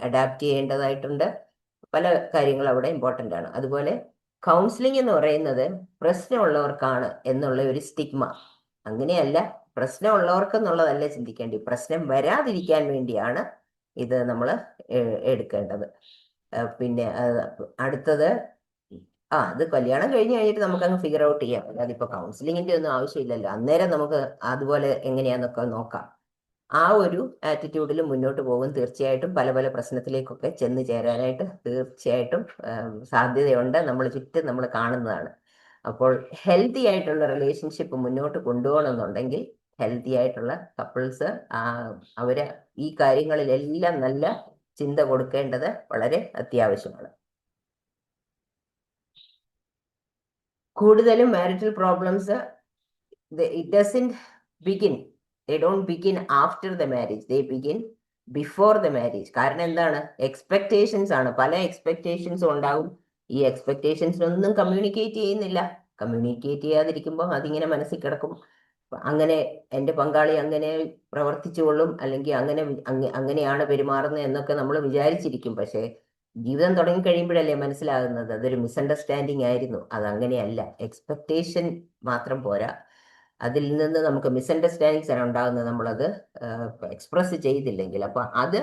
അഡാപ്റ്റ് ചെയ്യേണ്ടതായിട്ടുണ്ട്. പല കാര്യങ്ങളും അവിടെ ഇമ്പോർട്ടൻ്റ് ആണ്. അതുപോലെ കൗൺസിലിംഗ് എന്ന് പറയുന്നത് പ്രശ്നമുള്ളവർക്കാണ് എന്നുള്ള ഒരു സ്റ്റിഗ്മ. അങ്ങനെയല്ല, പ്രശ്നമുള്ളവർക്കെന്നുള്ളതല്ല ചിന്തിക്കേണ്ടി, പ്രശ്നം വരാതിരിക്കാൻ വേണ്ടിയാണ് ഇത് നമ്മൾ എടുക്കേണ്ടത്. പിന്നെ അടുത്തത് അത് കല്യാണം കഴിഞ്ഞിട്ട് നമുക്ക് അങ്ങ് ഫിഗർ ഔട്ട് ചെയ്യാം. അല്ലാതെ ഇപ്പൊ കൗൺസിലിങ്ങിന്റെ ഒന്നും ആവശ്യമില്ലല്ലോ. അന്നേരം നമുക്ക് അതുപോലെ എങ്ങനെയാന്നൊക്കെ നോക്കാം. ആ ഒരു ആറ്റിറ്റ്യൂഡിൽ മുന്നോട്ട് പോകും. തീർച്ചയായിട്ടും പല പല പ്രശ്നത്തിലേക്കൊക്കെ ചെന്ന് ചേരാനായിട്ട് തീർച്ചയായിട്ടും സാധ്യതയുണ്ട്. നമ്മൾ ചുറ്റും നമ്മൾ കാണുന്നതാണ്. അപ്പോൾ ഹെൽത്തി ആയിട്ടുള്ള റിലേഷൻഷിപ്പ് മുന്നോട്ട് കൊണ്ടുപോകണമെന്നുണ്ടെങ്കിൽ ഹെൽത്തി ആയിട്ടുള്ള കപ്പിൾസ് അവര് ഈ കാര്യങ്ങളിലെല്ലാം നല്ല ചിന്ത കൊടുക്കേണ്ടത് വളരെ അത്യാവശ്യമാണ്. കൂടുതലും marital problems it doesn't begin, they don't begin after the marriage, they begin before the marriage. കാരണം എന്താണ്? എക്സ്പെക്ടേഷൻസ് ആണ്. പല എക്സ്പെക്ടേഷൻസും ഉണ്ടാകും. ഈ എക്സ്പെക്ടേഷൻസിനൊന്നും കമ്മ്യൂണിക്കേറ്റ് ചെയ്യുന്നില്ല. കമ്മ്യൂണിക്കേറ്റ് ചെയ്യാതിരിക്കുമ്പോൾ അതിങ്ങനെ മനസ്സിൽ കിടക്കും. അങ്ങനെ എൻ്റെ പങ്കാളി അങ്ങനെ പ്രവർത്തിച്ചുകൊള്ളും, അല്ലെങ്കിൽ അങ്ങനെയാണ് പെരുമാറുന്നത് എന്നൊക്കെ നമ്മൾ വിചാരിച്ചിരിക്കും. പക്ഷേ ജീവിതം തുടങ്ങി കഴിയുമ്പോഴല്ലേ മനസ്സിലാകുന്നത് അതൊരു മിസ്അണ്ടർസ്റ്റാൻഡിങ് ആയിരുന്നു. അതങ്ങനെയല്ല. എക്സ്പെക്ടേഷൻ മാത്രം പോരാ, അതിൽ നിന്ന് നമുക്ക് മിസ്അണ്ടർസ്റ്റാൻഡിങ്സ് ആണ് ഉണ്ടാകുന്നത് നമ്മളത് എക്സ്പ്രസ് ചെയ്തില്ലെങ്കിൽ. അപ്പൊ അത്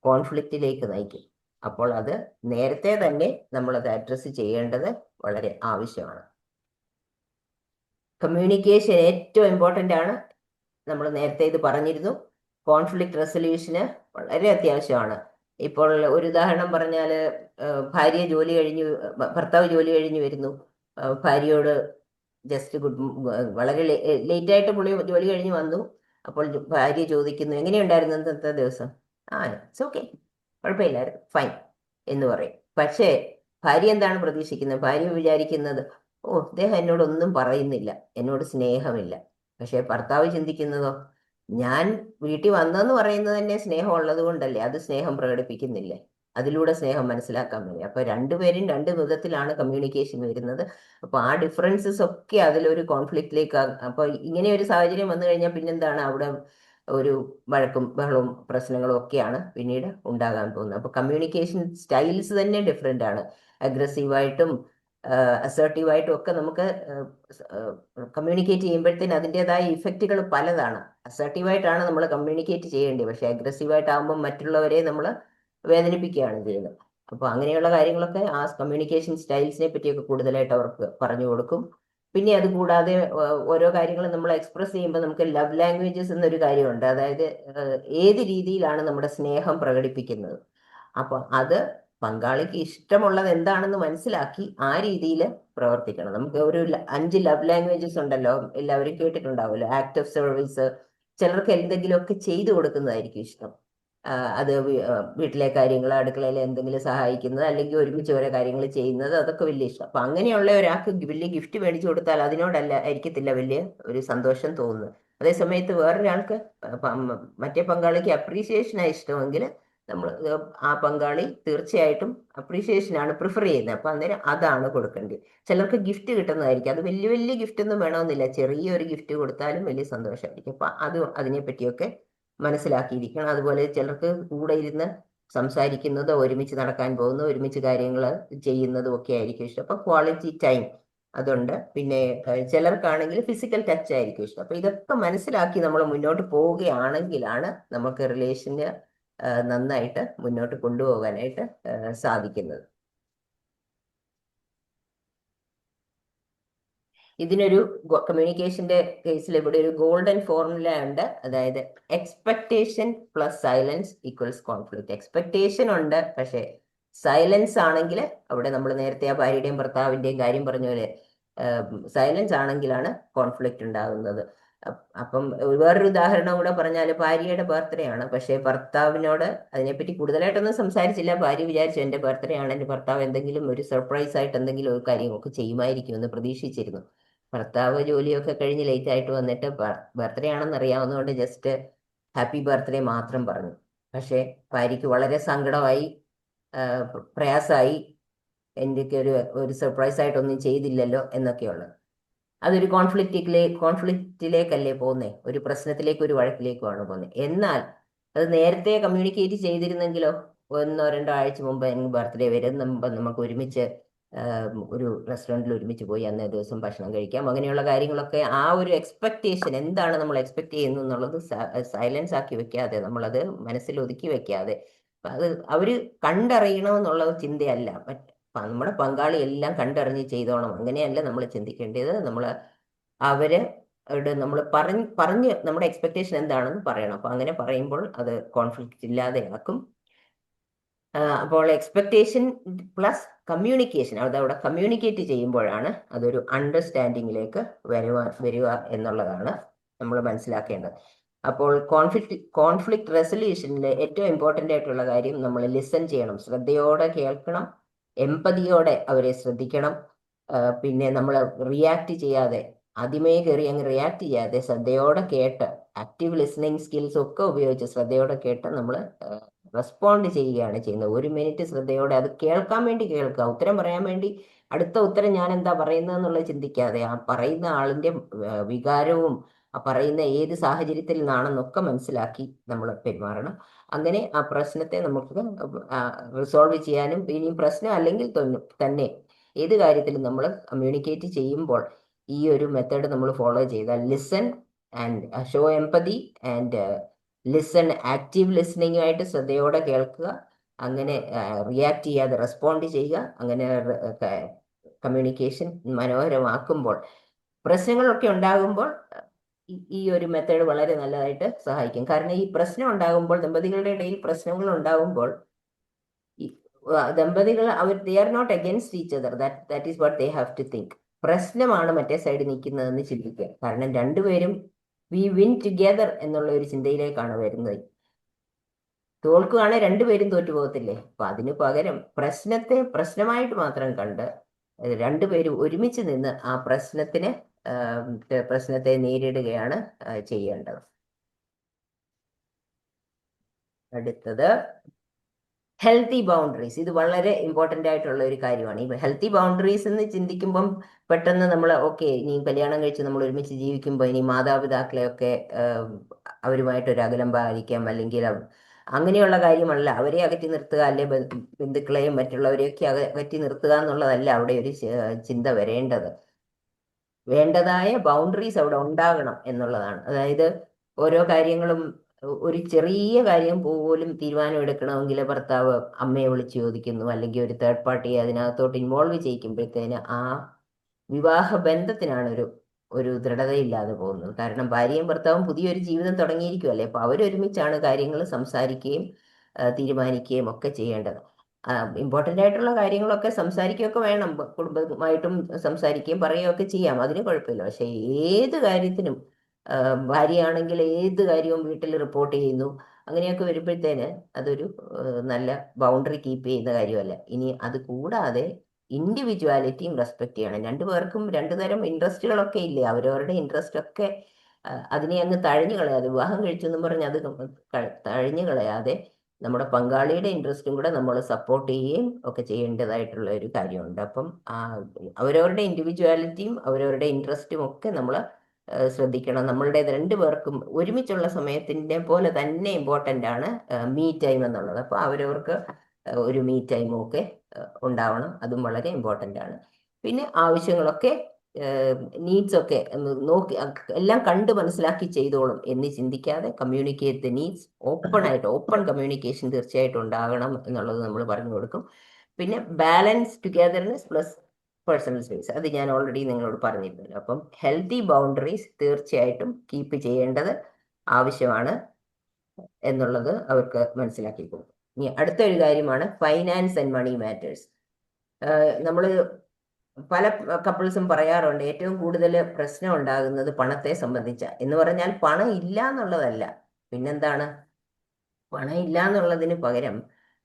കോൺഫ്ലിക്റ്റിലേക്ക് നയിക്കും. അപ്പോൾ അത് നേരത്തെ തന്നെ നമ്മളത് അഡ്രസ്സ് ചെയ്യേണ്ടത് വളരെ ആവശ്യമാണ്. കമ്മ്യൂണിക്കേഷൻ ഏറ്റവും ഇമ്പോർട്ടൻ്റ് ആണ്. നമ്മൾ നേരത്തെ ഇത് പറഞ്ഞിരുന്നു. കോൺഫ്ലിക്റ്റ് റെസൊല്യൂഷന് വളരെ അത്യാവശ്യമാണ്. ഇപ്പോൾ ഒരു ഉദാഹരണം പറഞ്ഞാൽ, ഭർത്താവ് ജോലി കഴിഞ്ഞ് വരുന്നു, ഭാര്യയോട് ജസ്റ്റ് വളരെ ലേറ്റായിട്ട് പുള്ളി ജോലി കഴിഞ്ഞ് വന്നു. അപ്പോൾ ഭാര്യ ചോദിക്കുന്നു, എങ്ങനെയുണ്ടായിരുന്നു ഇന്നത്തെ ദിവസം? ഇറ്റ്സ് ഓക്കെ, കുഴപ്പമില്ലായിരുന്നു, ഫൈൻ എന്ന് പറയും. പക്ഷേ ഭാര്യ എന്താണ് പ്രതീക്ഷിക്കുന്നത്? ഭാര്യ വിചാരിക്കുന്നത്, അദ്ദേഹം എന്നോടൊന്നും പറയുന്നില്ല, എന്നോട് സ്നേഹമില്ല. പക്ഷെ ഭർത്താവ് ചിന്തിക്കുന്നതോ, ഞാൻ വീട്ടിൽ വന്നെന്ന് പറയുന്നത് തന്നെ സ്നേഹം ഉള്ളത് കൊണ്ടല്ലേ, അത് സ്നേഹം പ്രകടിപ്പിക്കുന്നില്ലേ, അതിലൂടെ സ്നേഹം മനസ്സിലാക്കാൻ വരും. അപ്പൊ രണ്ടുപേരും രണ്ട് വിധത്തിലാണ് കമ്മ്യൂണിക്കേഷൻ വരുന്നത്. അപ്പൊ ആ ഡിഫറൻസസ് ഒക്കെ അതിലൊരു കോൺഫ്ലിക്റ്റിലേക്ക്. അപ്പൊ ഇങ്ങനെ ഒരു സാഹചര്യം വന്നു കഴിഞ്ഞാൽ പിന്നെന്താണ്? അവിടെ ഒരു വഴക്കും ബഹളവും പ്രശ്നങ്ങളും ഒക്കെയാണ് പിന്നീട് ഉണ്ടാകാൻ പോകുന്നത്. അപ്പൊ കമ്മ്യൂണിക്കേഷൻ സ്റ്റൈൽസ് തന്നെ ഡിഫറെന്റ് ആണ്. അഗ്രസീവായിട്ടും അസേർട്ടീവായിട്ടും ഒക്കെ നമുക്ക് കമ്മ്യൂണിക്കേറ്റ് ചെയ്യുമ്പോഴത്തേന് അതിൻ്റെതായ ഇഫക്റ്റുകൾ പലതാണ്. അസേർട്ടീവായിട്ടാണ് നമ്മൾ കമ്മ്യൂണിക്കേറ്റ് ചെയ്യേണ്ടത്, പക്ഷെ അഗ്രസീവായിട്ടാകുമ്പോൾ മറ്റുള്ളവരെ നമ്മൾ വേദനിപ്പിക്കുകയാണ് ചെയ്യുന്നത്. അപ്പോൾ അങ്ങനെയുള്ള കാര്യങ്ങളൊക്കെ ആ കമ്മ്യൂണിക്കേഷൻ സ്റ്റൈൽസിനെ പറ്റിയൊക്കെ കൂടുതലായിട്ട് അവർക്ക് പറഞ്ഞു കൊടുക്കും. പിന്നെ അത് കൂടാതെ ഓരോ കാര്യങ്ങളും നമ്മൾ എക്സ്പ്രസ് ചെയ്യുമ്പോൾ നമുക്ക് ലവ് ലാംഗ്വേജസ് എന്നൊരു കാര്യമുണ്ട്. അതായത് ഏത് രീതിയിലാണ് നമ്മുടെ സ്നേഹം പ്രകടിപ്പിക്കുന്നത്. അപ്പോൾ അത് പങ്കാളിക്ക് ഇഷ്ടമുള്ളത് എന്താണെന്ന് മനസ്സിലാക്കി ആ രീതിയിൽ പ്രവർത്തിക്കണം. നമുക്ക് ഒരു 5 ലവ് ലാംഗ്വേജസ് ഉണ്ടല്ലോ, എല്ലാവരും കേട്ടിട്ടുണ്ടാവുമല്ലോ. ആക്ട് ഓഫ് സർവീസ്, ചിലർക്ക് എന്തെങ്കിലുമൊക്കെ ചെയ്തു കൊടുക്കുന്നതായിരിക്കും ഇഷ്ടം. അത് വീട്ടിലെ കാര്യങ്ങൾ, അടുക്കളയിൽ എന്തെങ്കിലും സഹായിക്കുന്നത്, അല്ലെങ്കിൽ ഒരുമിച്ച് ഓരോ കാര്യങ്ങൾ ചെയ്യുന്നത്, അതൊക്കെ വലിയ ഇഷ്ടം. അപ്പൊ അങ്ങനെയുള്ള ഒരാൾക്ക് വലിയ ഗിഫ്റ്റ് മേടിച്ചു കൊടുത്താൽ ആയിരിക്കത്തില്ല വലിയ ഒരു സന്തോഷം തോന്നുന്നത്. അതേസമയത്ത് വേറൊരാൾക്ക് മറ്റേ പങ്കാളിക്ക് അപ്രീസിയേഷനാണ് ഇഷ്ടമെങ്കിൽ നമ്മൾ ആ പങ്കാളി തീർച്ചയായിട്ടും അപ്രീസിയേഷനാണ് പ്രിഫർ ചെയ്യുന്നത്. അപ്പൊ അന്നേരം അതാണ് കൊടുക്കേണ്ടത്. ചിലർക്ക് ഗിഫ്റ്റ് കിട്ടുന്നതായിരിക്കും, അത് വലിയ വലിയ ഗിഫ്റ്റ് ഒന്നും വേണമെന്നില്ല, ചെറിയൊരു ഗിഫ്റ്റ് കൊടുത്താലും വലിയ സന്തോഷമായിരിക്കും. അപ്പൊ അതിനെ പറ്റിയൊക്കെ മനസ്സിലാക്കിയിരിക്കണം. അതുപോലെ ചിലർക്ക് കൂടെ ഇരുന്ന് സംസാരിക്കുന്നത്, ഒരുമിച്ച് നടക്കാൻ പോകുന്നത്, ഒരുമിച്ച് കാര്യങ്ങൾ ചെയ്യുന്നതും ഒക്കെ ആയിരിക്കും ഇഷ്ടം. അപ്പൊ ക്വാളിറ്റി ടൈം അതുണ്ട്. പിന്നെ ചിലർക്കാണെങ്കിൽ ഫിസിക്കൽ ടച്ച് ആയിരിക്കും ഇഷ്ടം. അപ്പൊ ഇതൊക്കെ മനസ്സിലാക്കി നമ്മൾ മുന്നോട്ട് പോവുകയാണെങ്കിലാണ് നമുക്ക് റിലേഷന് നന്നായിട്ട് മുന്നോട്ട് കൊണ്ടുപോകാനായിട്ട് സാധിക്കുന്നത്. ഇതിനൊരു കമ്മ്യൂണിക്കേഷന്റെ കേസിൽ ഇവിടെ ഒരു ഗോൾഡൻ ഫോർമുല ഉണ്ട്. അതായത് expectation plus silence equals conflict. Expectation ഉണ്ട്, പക്ഷെ സൈലൻസ് ആണെങ്കിൽ അവിടെ നമ്മൾ നേരത്തെ ആ ഭാര്യയുടെയും ഭർത്താവിന്റെയും കാര്യം പറഞ്ഞ പോലെ സൈലൻസ് ആണെങ്കിലാണ് കോൺഫ്ലിക്റ്റ് ഉണ്ടാകുന്നത്. അപ്പം വേറൊരു ഉദാഹരണം കൂടെ പറഞ്ഞാൽ, ഭാര്യയുടെ ബർത്ത്ഡേ ആണ്, പക്ഷെ ഭർത്താവിനോട് അതിനെപ്പറ്റി കൂടുതലായിട്ടൊന്നും സംസാരിച്ചില്ല. ഭാര്യ വിചാരിച്ചു എന്റെ ബർത്ത്ഡേ ആണ്, എന്റെ ഭർത്താവ് എന്തെങ്കിലും ഒരു സർപ്രൈസ് ആയിട്ട് എന്തെങ്കിലും ഒരു കാര്യമൊക്കെ ചെയ്യുമായിരിക്കുമെന്ന് പ്രതീക്ഷിച്ചിരുന്നു. ഭർത്താവ് ജോലിയൊക്കെ കഴിഞ്ഞ് ലേറ്റ് ആയിട്ട് വന്നിട്ട് ബർത്ത്ഡേ ആണെന്ന് അറിയാവുന്നതുകൊണ്ട് ജസ്റ്റ് ഹാപ്പി ബർത്ത്ഡേ മാത്രം പറഞ്ഞു. പക്ഷെ ഭാര്യയ്ക്ക് വളരെ സങ്കടമായി, പ്രയാസമായി, എനിക്ക് ഒരു സർപ്രൈസ് ആയിട്ടൊന്നും ചെയ്തില്ലല്ലോ എന്നൊക്കെയുള്ളത്. അതൊരു കോൺഫ്ലിക്റ്റിലേക്കല്ലേ പോകുന്നത്, ഒരു പ്രശ്നത്തിലേക്ക്, ഒരു വഴക്കിലേക്കുമാണ് പോകുന്നത്. എന്നാൽ അത് നേരത്തെ കമ്മ്യൂണിക്കേറ്റ് ചെയ്തിരുന്നെങ്കിലോ, 1-2 ആഴ്ച മുമ്പ് എനിക്ക് ബർത്ത്ഡേ വരും, നമുക്ക് ഒരുമിച്ച് ഒരു റെസ്റ്റോറൻറ്റിൽ ഒരുമിച്ച് പോയി അന്നേ ദിവസം ഭക്ഷണം കഴിക്കാം, അങ്ങനെയുള്ള കാര്യങ്ങളൊക്കെ. ആ ഒരു എക്സ്പെക്ടേഷൻ, എന്താണ് നമ്മൾ എക്സ്പെക്ട് ചെയ്യുന്നു എന്നുള്ളത് സൈലൻസ് ആക്കി വെക്കാതെ, നമ്മളത് മനസ്സിൽ ഒതുക്കി വെക്കാതെ, അത് അവര് കണ്ടറിയണമെന്നുള്ള ചിന്തയല്ല, നമ്മുടെ പങ്കാളി എല്ലാം കണ്ടറിഞ്ഞ് ചെയ്തോണം, അങ്ങനെയല്ല നമ്മൾ ചിന്തിക്കേണ്ടത്. നമ്മൾ പറഞ്ഞ് നമ്മുടെ എക്സ്പെക്ടേഷൻ എന്താണെന്ന് പറയണം. അപ്പൊ അങ്ങനെ പറയുമ്പോൾ അത് കോൺഫ്ലിക്റ്റ് ഇല്ലാതെയാക്കും. അപ്പോൾ എക്സ്പെക്ടേഷൻ പ്ലസ് കമ്മ്യൂണിക്കേഷൻ, അതവിടെ കമ്മ്യൂണിക്കേറ്റ് ചെയ്യുമ്പോഴാണ് അതൊരു അണ്ടർസ്റ്റാൻഡിങ്ങിലേക്ക് വരിക എന്നുള്ളതാണ് നമ്മൾ മനസ്സിലാക്കേണ്ടത്. അപ്പോൾ കോൺഫ്ലിക്റ്റ് റെസൊല്യൂഷനിൽ ഏറ്റവും ഇമ്പോർട്ടൻ്റ് ആയിട്ടുള്ള കാര്യം, നമ്മൾ ലിസൺ ചെയ്യണം, ശ്രദ്ധയോടെ കേൾക്കണം, എമ്പതിയോടെ അവരെ ശ്രദ്ധിക്കണം. പിന്നെ നമ്മൾ റിയാക്ട് ചെയ്യാതെ, ആദ്യമേ കയറി അങ്ങ് റിയാക്ട് ചെയ്യാതെ ശ്രദ്ധയോടെ കേട്ട്, ആക്റ്റീവ് ലിസണിങ് സ്കിൽസ് ഒക്കെ ഉപയോഗിച്ച് ശ്രദ്ധയോടെ കേട്ട് നമ്മൾ റെസ്പോണ്ട് ചെയ്യുകയാണ് ചെയ്യുന്നത്. 1 മിനിറ്റ് ശ്രദ്ധയോടെ അത് കേൾക്കാൻ വേണ്ടി കേൾക്കുക, ഉത്തരം പറയാൻ വേണ്ടി അടുത്ത ഉത്തരം ഞാൻ എന്താ പറയുന്നത് എന്നുള്ളത് ചിന്തിക്കാതെ, ആ പറയുന്ന ആളിന്റെ വികാരവും ആ പറയുന്ന ഏത് സാഹചര്യത്തിൽ നിന്നാണെന്നൊക്കെ മനസ്സിലാക്കി നമ്മൾ പെരുമാറണം. അങ്ങനെ ആ പ്രശ്നത്തെ നമുക്ക് റിസോൾവ് ചെയ്യാനും, ഇനിയും പ്രശ്നം അല്ലെങ്കിൽ തന്നെ ഏത് കാര്യത്തിലും നമ്മൾ കമ്മ്യൂണിക്കേറ്റ് ചെയ്യുമ്പോൾ ഈ ഒരു മെത്തേഡ് നമ്മൾ ഫോളോ ചെയ്താൽ, listen and show empathy and listen, active ലിസണിങ്ങുമായിട്ട് ശ്രദ്ധയോടെ കേൾക്കുക, അങ്ങനെ റിയാക്ട് ചെയ്യാതെ റെസ്പോണ്ട് ചെയ്യുക, അങ്ങനെ കമ്മ്യൂണിക്കേഷൻ മനോഹരമാക്കുമ്പോൾ, പ്രശ്നങ്ങളൊക്കെ ഉണ്ടാകുമ്പോൾ ഈ ഒരു മെത്തേഡ് വളരെ നല്ലതായിട്ട് സഹായിക്കും. കാരണം ഈ പ്രശ്നം ഉണ്ടാകുമ്പോൾ, ദമ്പതികളുടെ ഇടയിൽ പ്രശ്നങ്ങൾ ഉണ്ടാകുമ്പോൾ, ദമ്പതികൾ they are not against each other, that is what they have to think. പ്രശ്നമാണ് മറ്റേ സൈഡിൽ നിൽക്കുന്നതെന്ന് ചിന്തിക്കുക. കാരണം രണ്ടുപേരും വി വിൻ ടുഗെദർ എന്നുള്ള ഒരു ചിന്തയിലേക്കാണ് വരുന്നത്. തോൽക്കുകയാണെങ്കിൽ രണ്ടുപേരും തോറ്റു പോകത്തില്ലേ? അപ്പൊ അതിനു പകരം പ്രശ്നത്തെ പ്രശ്നമായിട്ട് മാത്രം കണ്ട് രണ്ടുപേരും ഒരുമിച്ച് നിന്ന് ആ പ്രശ്നത്തെ നേരിടുകയാണ് ചെയ്യേണ്ടത്. അടുത്തത് ഹെൽത്തി ബൗണ്ടറീസ്. ഇത് വളരെ ഇമ്പോർട്ടൻ്റ് ആയിട്ടുള്ള ഒരു കാര്യമാണ്. ഈ ഹെൽത്തി ബൗണ്ടറീസ് എന്ന് ചിന്തിക്കുമ്പം പെട്ടെന്ന് നമ്മൾ ഇനി കല്യാണം കഴിച്ച് നമ്മൾ ഒരുമിച്ച് ജീവിക്കുമ്പോൾ ഇനി മാതാപിതാക്കളെയൊക്കെ അവരുമായിട്ടൊരു അകലം പാലിക്കാം, അല്ലെങ്കിൽ അങ്ങനെയുള്ള കാര്യമല്ല. അവരെ അകറ്റി നിർത്തുക, അല്ലെ ബന്ധുക്കളെയും മറ്റുള്ളവരെയൊക്കെ അകറ്റി നിർത്തുക എന്നുള്ളതല്ല അവിടെ ഒരു ചിന്ത വരേണ്ടത്. വേണ്ടതായ ബൗണ്ടറീസ് അവിടെ ഉണ്ടാകണം എന്നുള്ളതാണ്. അതായത് ഓരോ കാര്യങ്ങളും, ഒരു ചെറിയ കാര്യം പോലും തീരുമാനം എടുക്കണമെങ്കിൽ ഭർത്താവ് അമ്മയെ വിളിച്ച് ചോദിക്കുന്നു, അല്ലെങ്കിൽ ഒരു തേർഡ് പാർട്ടിയെ അതിനകത്തോട്ട് ഇൻവോൾവ് ചെയ്യിക്കുമ്പോഴത്തേന് ആ വിവാഹ ബന്ധത്തിനാണ് ഒരു ദൃഢതയില്ലാതെ പോകുന്നത്. കാരണം ഭാര്യയും ഭർത്താവും പുതിയൊരു ജീവിതം തുടങ്ങിയിരിക്കുമല്ലേ, അപ്പൊ അവരൊരുമിച്ചാണ് കാര്യങ്ങൾ സംസാരിക്കുകയും തീരുമാനിക്കുകയും ഒക്കെ ചെയ്യേണ്ടത്. ഇമ്പോർട്ടൻ്റ് ആയിട്ടുള്ള കാര്യങ്ങളൊക്കെ സംസാരിക്കുകയൊക്കെ വേണം, കുടുംബമായിട്ടും സംസാരിക്കുകയും പറയുകയൊക്കെ ചെയ്യാം, അതിന് കുഴപ്പമില്ല. പക്ഷെ ഏത് കാര്യത്തിനും, ഭാര്യയാണെങ്കിൽ ഏത് കാര്യവും വീട്ടിൽ റിപ്പോർട്ട് ചെയ്യുന്നു, അങ്ങനെയൊക്കെ വരുമ്പോഴത്തേന് അതൊരു നല്ല ബൗണ്ടറി കീപ്പ് ചെയ്യുന്ന കാര്യമല്ല. ഇനി അത് കൂടാതെ ഇൻഡിവിജ്വാലിറ്റിയും റെസ്പെക്ട് ചെയ്യണം. രണ്ടുപേർക്കും രണ്ടു തരം ഇൻട്രസ്റ്റുകളൊക്കെ ഇല്ലേ, അവരവരുടെ ഇൻട്രസ്റ്റ് ഒക്കെ അതിനെ അങ്ങ് തഴഞ്ഞു കളയാതെ, വിവാഹം കഴിച്ചു എന്നും പറഞ്ഞ് അത് തഴഞ്ഞു കളയാതെ നമ്മുടെ പങ്കാളിയുടെ ഇൻട്രസ്റ്റും കൂടെ നമ്മൾ സപ്പോർട്ട് ചെയ്യുകയും ഒക്കെ ചെയ്യേണ്ടതായിട്ടുള്ള ഒരു കാര്യമുണ്ട്. അപ്പം അവരവരുടെ ഇൻഡിവിജ്വാലിറ്റിയും അവരവരുടെ ഇൻട്രസ്റ്റും ഒക്കെ നമ്മൾ ശ്രദ്ധിക്കണം. നമ്മളുടെ രണ്ടുപേർക്കും ഒരുമിച്ചുള്ള സമയത്തിൻ്റെ പോലെ തന്നെ ഇമ്പോർട്ടൻ്റ് ആണ് മീ ടൈം എന്നുള്ളത്. അപ്പോൾ അവരവർക്ക് ഒരു മീ ടൈമും ഒക്കെ ഉണ്ടാവണം. അതും വളരെ ഇമ്പോർട്ടൻ്റ് ആണ്. പിന്നെ ആവശ്യങ്ങളൊക്കെ നീഡ്സ് ഒക്കെ നോക്കി എല്ലാം കണ്ട് മനസ്സിലാക്കി ചെയ്തോളും എന്ന് ചിന്തിക്കാതെ communicate the needs open communication തീർച്ചയായിട്ടും ഉണ്ടാകണം എന്നുള്ളത് നമ്മൾ പറഞ്ഞു കൊടുക്കും. പിന്നെ balance togetherness plus personal space, അത് ഞാൻ ഓൾറെഡി നിങ്ങളോട് പറഞ്ഞിരുന്നല്ലോ. അപ്പം ഹെൽത്തി ബൗണ്ടറീസ് തീർച്ചയായിട്ടും കീപ്പ് ചെയ്യേണ്ടത് ആവശ്യമാണ് എന്നുള്ളത് അവർക്ക് മനസ്സിലാക്കി കൊടുക്കും. ഇനി അടുത്തൊരു കാര്യമാണ് ഫൈനാൻസ് ആൻഡ് മണി മാറ്റേഴ്സ്. നമ്മൾ പല കപ്പിൾസും പറയാറുണ്ട് ഏറ്റവും കൂടുതൽ പ്രശ്നം ഉണ്ടാകുന്നത് പണത്തെ സംബന്ധിച്ച. എന്ന് പറഞ്ഞാൽ പണം ഇല്ല എന്നുള്ളതല്ല, പിന്നെന്താണ്? പണം ഇല്ല എന്നുള്ളതിന് പകരം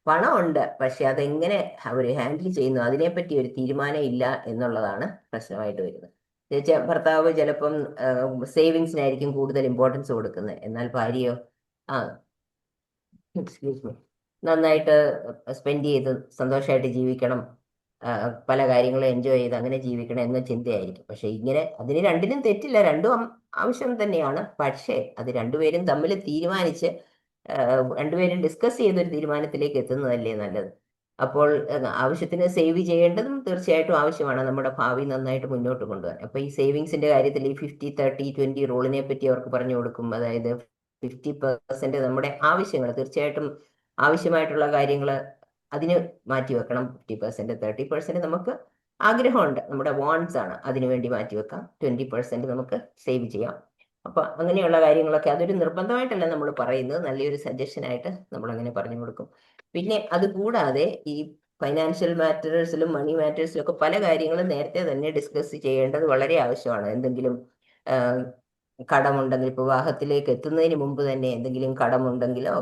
പണമുണ്ട്, പക്ഷെ അതെങ്ങനെ അവർ ഹാൻഡിൽ ചെയ്യുന്നു അതിനെപ്പറ്റി ഒരു തീരുമാനം ഇല്ല എന്നുള്ളതാണ് പ്രശ്നമായിട്ട് വരുന്നത്. ഭർത്താവ് ചിലപ്പം സേവിങ്സിനായിരിക്കും കൂടുതൽ ഇമ്പോർട്ടൻസ് കൊടുക്കുന്നത്, എന്നാൽ ഭാര്യയോ എക്സ്ക്യൂസ് മീ നന്നായിട്ട് സ്പെൻഡ് ചെയ്ത് സന്തോഷമായിട്ട് ജീവിക്കണം, പല കാര്യങ്ങളും എൻജോയ് ചെയ്ത് അങ്ങനെ ജീവിക്കണം എന്ന ചിന്തയായിരിക്കും. പക്ഷെ ഇങ്ങനെ അതിന് രണ്ടിനും തെറ്റില്ല, രണ്ടും ആവശ്യം തന്നെയാണ്. പക്ഷേ അത് രണ്ടുപേരും തമ്മിൽ തീരുമാനിച്ച് രണ്ടുപേരും ഡിസ്കസ് ചെയ്തൊരു തീരുമാനത്തിലേക്ക് എത്തുന്നതല്ലേ നല്ലത്. അപ്പോൾ ആവശ്യത്തിന് സേവ് ചെയ്യേണ്ടതും തീർച്ചയായിട്ടും ആവശ്യമാണ് നമ്മുടെ ഭാവി നന്നായിട്ട് മുന്നോട്ട് കൊണ്ടുപോകാൻ. അപ്പോൾ ഈ സേവിങ്സിന്റെ കാര്യത്തിൽ ഈ 50-30-20 റൂളിനെ പറ്റി അവർക്ക് പറഞ്ഞു കൊടുക്കും. അതായത് 50% നമ്മുടെ ആവശ്യങ്ങൾ, തീർച്ചയായിട്ടും ആവശ്യമായിട്ടുള്ള കാര്യങ്ങൾ അതിന് മാറ്റി വെക്കണം. 50%, 30% നമുക്ക് ആഗ്രഹമുണ്ട്, നമ്മുടെ വാണ്ട്സ് ആണ്, അതിനുവേണ്ടി മാറ്റി വെക്കാം. 20% നമുക്ക് സേവ് ചെയ്യാം. അപ്പൊ അങ്ങനെയുള്ള കാര്യങ്ങളൊക്കെ അതൊരു നിർബന്ധമായിട്ടല്ല നമ്മൾ പറയുന്നത്, നല്ലൊരു സജഷൻ ആയിട്ട് നമ്മൾ അങ്ങനെ പറഞ്ഞു കൊടുക്കും. പിന്നെ അതുകൂടാതെ ഈ ഫൈനാൻഷ്യൽ മാറ്റേഴ്സിലും മണി മാറ്റേഴ്സിലും ഒക്കെ പല കാര്യങ്ങളും നേരത്തെ തന്നെ ഡിസ്കസ് ചെയ്യേണ്ടത് വളരെ ആവശ്യമാണ്. എന്തെങ്കിലും കടമുണ്ടെങ്കിൽ, വിവാഹത്തിലേക്ക് എത്തുന്നതിന് മുമ്പ് തന്നെ എന്തെങ്കിലും കടമുണ്ടെങ്കിലോ,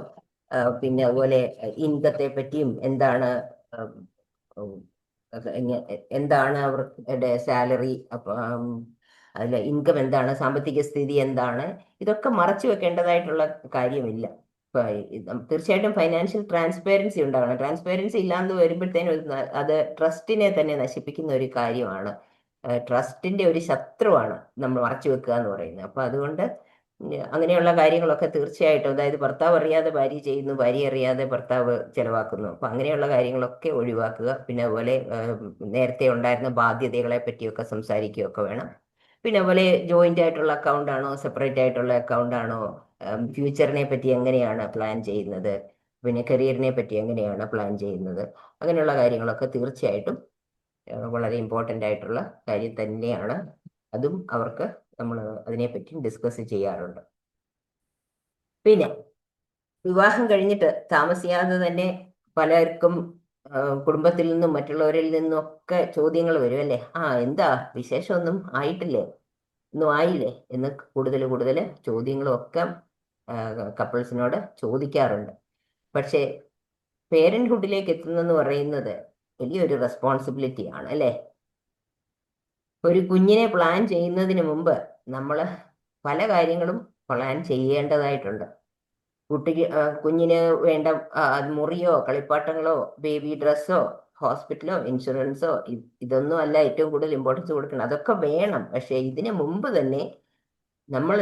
പിന്നെ അതുപോലെ ഇൻകത്തെ പറ്റിയും എന്താണ് അവരുടെ സാലറി, അപ്പം അതിൽ ഇൻകം എന്താണ്, സാമ്പത്തിക സ്ഥിതി എന്താണ്, ഇതൊക്കെ മറച്ചു വെക്കേണ്ടതായിട്ടുള്ള കാര്യമില്ല. തീർച്ചയായിട്ടും ഫൈനാൻഷ്യൽ ട്രാൻസ്പെറൻസി ഉണ്ടാകണം. ട്രാൻസ്പെറൻസി ഇല്ലാന്ന് വരുമ്പോഴത്തേനും അത് ട്രസ്റ്റിനെ തന്നെ നശിപ്പിക്കുന്ന ഒരു കാര്യമാണ്. ട്രസ്റ്റിന്റെ ഒരു ശത്രുവാണ് നമ്മൾ മറച്ചു വെക്കുക എന്ന് പറയുന്നത്. അപ്പൊ അതുകൊണ്ട് അങ്ങനെയുള്ള കാര്യങ്ങളൊക്കെ തീർച്ചയായിട്ടും, അതായത് ഭർത്താവ് അറിയാതെ ഭാര്യ ചെയ്യുന്നു, ഭാര്യ അറിയാതെ ഭർത്താവ് ചെലവാക്കുന്നു, അപ്പൊ അങ്ങനെയുള്ള കാര്യങ്ങളൊക്കെ ഒഴിവാക്കുക. പിന്നെ അതുപോലെ നേരത്തെ ഉണ്ടായിരുന്ന ബാധ്യതകളെ പറ്റിയൊക്കെ സംസാരിക്കുകയൊക്കെ വേണം. പിന്നെ അതുപോലെ ജോയിന്റ് ആയിട്ടുള്ള അക്കൗണ്ട് ആണോ, സെപ്പറേറ്റ് ആയിട്ടുള്ള അക്കൗണ്ട് ആണോ, ഫ്യൂച്ചറിനെ പറ്റി എങ്ങനെയാണ് പ്ലാൻ ചെയ്യുന്നത്, പിന്നെ കരിയറിനെ പറ്റി എങ്ങനെയാണ് പ്ലാൻ ചെയ്യുന്നത്, അങ്ങനെയുള്ള കാര്യങ്ങളൊക്കെ തീർച്ചയായിട്ടും വളരെ ഇമ്പോർട്ടൻ്റ് ആയിട്ടുള്ള കാര്യം തന്നെയാണ്. അതും അവർക്ക് നമ്മൾ അതിനെപ്പറ്റി ഡിസ്കസ് ചെയ്യാറുണ്ട്. പിന്നെ വിവാഹം കഴിഞ്ഞിട്ട് താമസിയാതെ തന്നെ പലർക്കും കുടുംബത്തിൽ നിന്നും മറ്റുള്ളവരിൽ നിന്നും ഒക്കെ ചോദ്യങ്ങൾ വരും അല്ലേ. എന്താ വിശേഷമൊന്നും ആയിട്ടില്ലേ, ഒന്നും ആയില്ലേ എന്ന് കൂടുതൽ ചോദ്യങ്ങളും ഒക്കെ കപ്പിൾസിനോട് ചോദിക്കാറുണ്ട്. പക്ഷേ പേരൻറ്ഹുഡിലേക്ക് എത്തുന്നെന്ന് പറയുന്നത് വലിയൊരു റെസ്പോൺസിബിലിറ്റി ആണ് അല്ലേ. ഒരു കുഞ്ഞിനെ പ്ലാൻ ചെയ്യുന്നതിന് മുമ്പ് നമ്മൾ പല കാര്യങ്ങളും പ്ലാൻ ചെയ്യേണ്ടതായിട്ടുണ്ട്. കുഞ്ഞിന് വേണ്ട മുറിയോ കളിപ്പാട്ടങ്ങളോ ബേബി ഡ്രസ്സോ ഹോസ്പിറ്റലോ ഇൻഷുറൻസോ ഇതൊന്നും അല്ല ഏറ്റവും കൂടുതൽ ഇമ്പോർട്ടൻസ് കൊടുക്കണം. അതൊക്കെ വേണം. പക്ഷെ ഇതിനു മുമ്പ് തന്നെ നമ്മൾ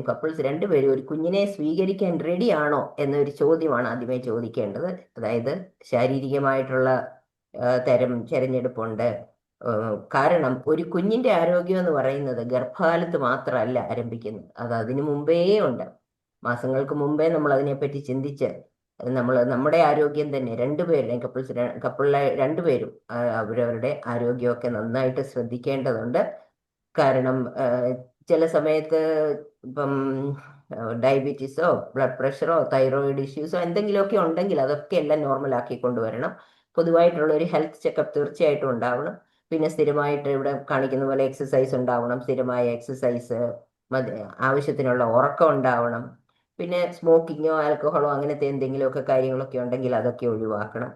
കപ്പിൾസ് രണ്ടുപേരും ഒരു കുഞ്ഞിനെ സ്വീകരിക്കാൻ റെഡിയാണോ എന്നൊരു ചോദ്യമാണ് ആദ്യമേ ചോദിക്കേണ്ടത്. അതായത് ശാരീരികമായിട്ടുള്ള തിരഞ്ഞെടുപ്പുണ്ട്. കാരണം ഒരു കുഞ്ഞിന്റെ ആരോഗ്യം എന്ന് പറയുന്നത് ഗർഭകാലത്ത് മാത്രമല്ല ആരംഭിക്കുന്നത്, അത് അതിനു മുമ്പേ ഉണ്ട്. മാസങ്ങൾക്ക് മുമ്പേ നമ്മൾ അതിനെപ്പറ്റി ചിന്തിച്ച് നമ്മുടെ ആരോഗ്യം തന്നെ കപ്പിളിലെ രണ്ടുപേരും അവരവരുടെ ആരോഗ്യമൊക്കെ നന്നായിട്ട് ശ്രദ്ധിക്കേണ്ടതുണ്ട്. കാരണം ചില സമയത്ത് ഇപ്പം ഡയബറ്റീസോ ബ്ലഡ് പ്രഷറോ തൈറോയിഡ് ഇഷ്യൂസോ എന്തെങ്കിലുമൊക്കെ ഉണ്ടെങ്കിൽ അതൊക്കെ എല്ലാം നോർമൽ ആക്കി കൊണ്ടുവരണം. പൊതുവായിട്ടുള്ള ഒരു ഹെൽത്ത് ചെക്കപ്പ് തീർച്ചയായിട്ടും ഉണ്ടാവണം. പിന്നെ സ്ഥിരമായിട്ട് ഇവിടെ കാണിക്കുന്ന പോലെ എക്സസൈസ് ഉണ്ടാവണം, സ്ഥിരമായ എക്സസൈസ്, ആവശ്യത്തിനുള്ള ഉറക്കം ഉണ്ടാവണം. പിന്നെ സ്മോക്കിങ്ങോ ആൽക്കഹോളോ അങ്ങനത്തെ എന്തെങ്കിലുമൊക്കെ കാര്യങ്ങളൊക്കെ ഉണ്ടെങ്കിൽ അതൊക്കെ ഒഴിവാക്കണം.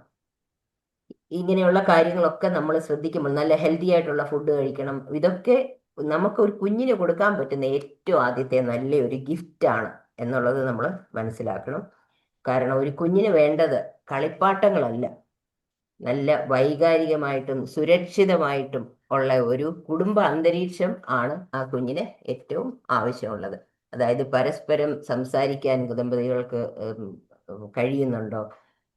ഇങ്ങനെയുള്ള കാര്യങ്ങളൊക്കെ നമ്മൾ ശ്രദ്ധിക്കുമ്പോൾ നല്ല ഹെൽത്തി ആയിട്ടുള്ള ഫുഡ് കഴിക്കണം. ഇതൊക്കെ നമുക്ക് ഒരു കുഞ്ഞിന് കൊടുക്കാൻ പറ്റുന്ന ഏറ്റവും ആദ്യത്തെ നല്ലൊരു ഗിഫ്റ്റാണ് എന്നുള്ളത് നമ്മൾ മനസ്സിലാക്കണം. കാരണം ഒരു കുഞ്ഞിന് വേണ്ടത് കളിപ്പാട്ടങ്ങളല്ല, നല്ല വൈകാരികമായിട്ടും സുരക്ഷിതമായിട്ടും ഉള്ള ഒരു കുടുംബ അന്തരീക്ഷം ആണ് ആ കുഞ്ഞിന് ഏറ്റവും ആവശ്യമുള്ളത്. അതായത് പരസ്പരം സംസാരിക്കാൻ ദമ്പതികൾക്ക് കഴിയുന്നുണ്ടോ,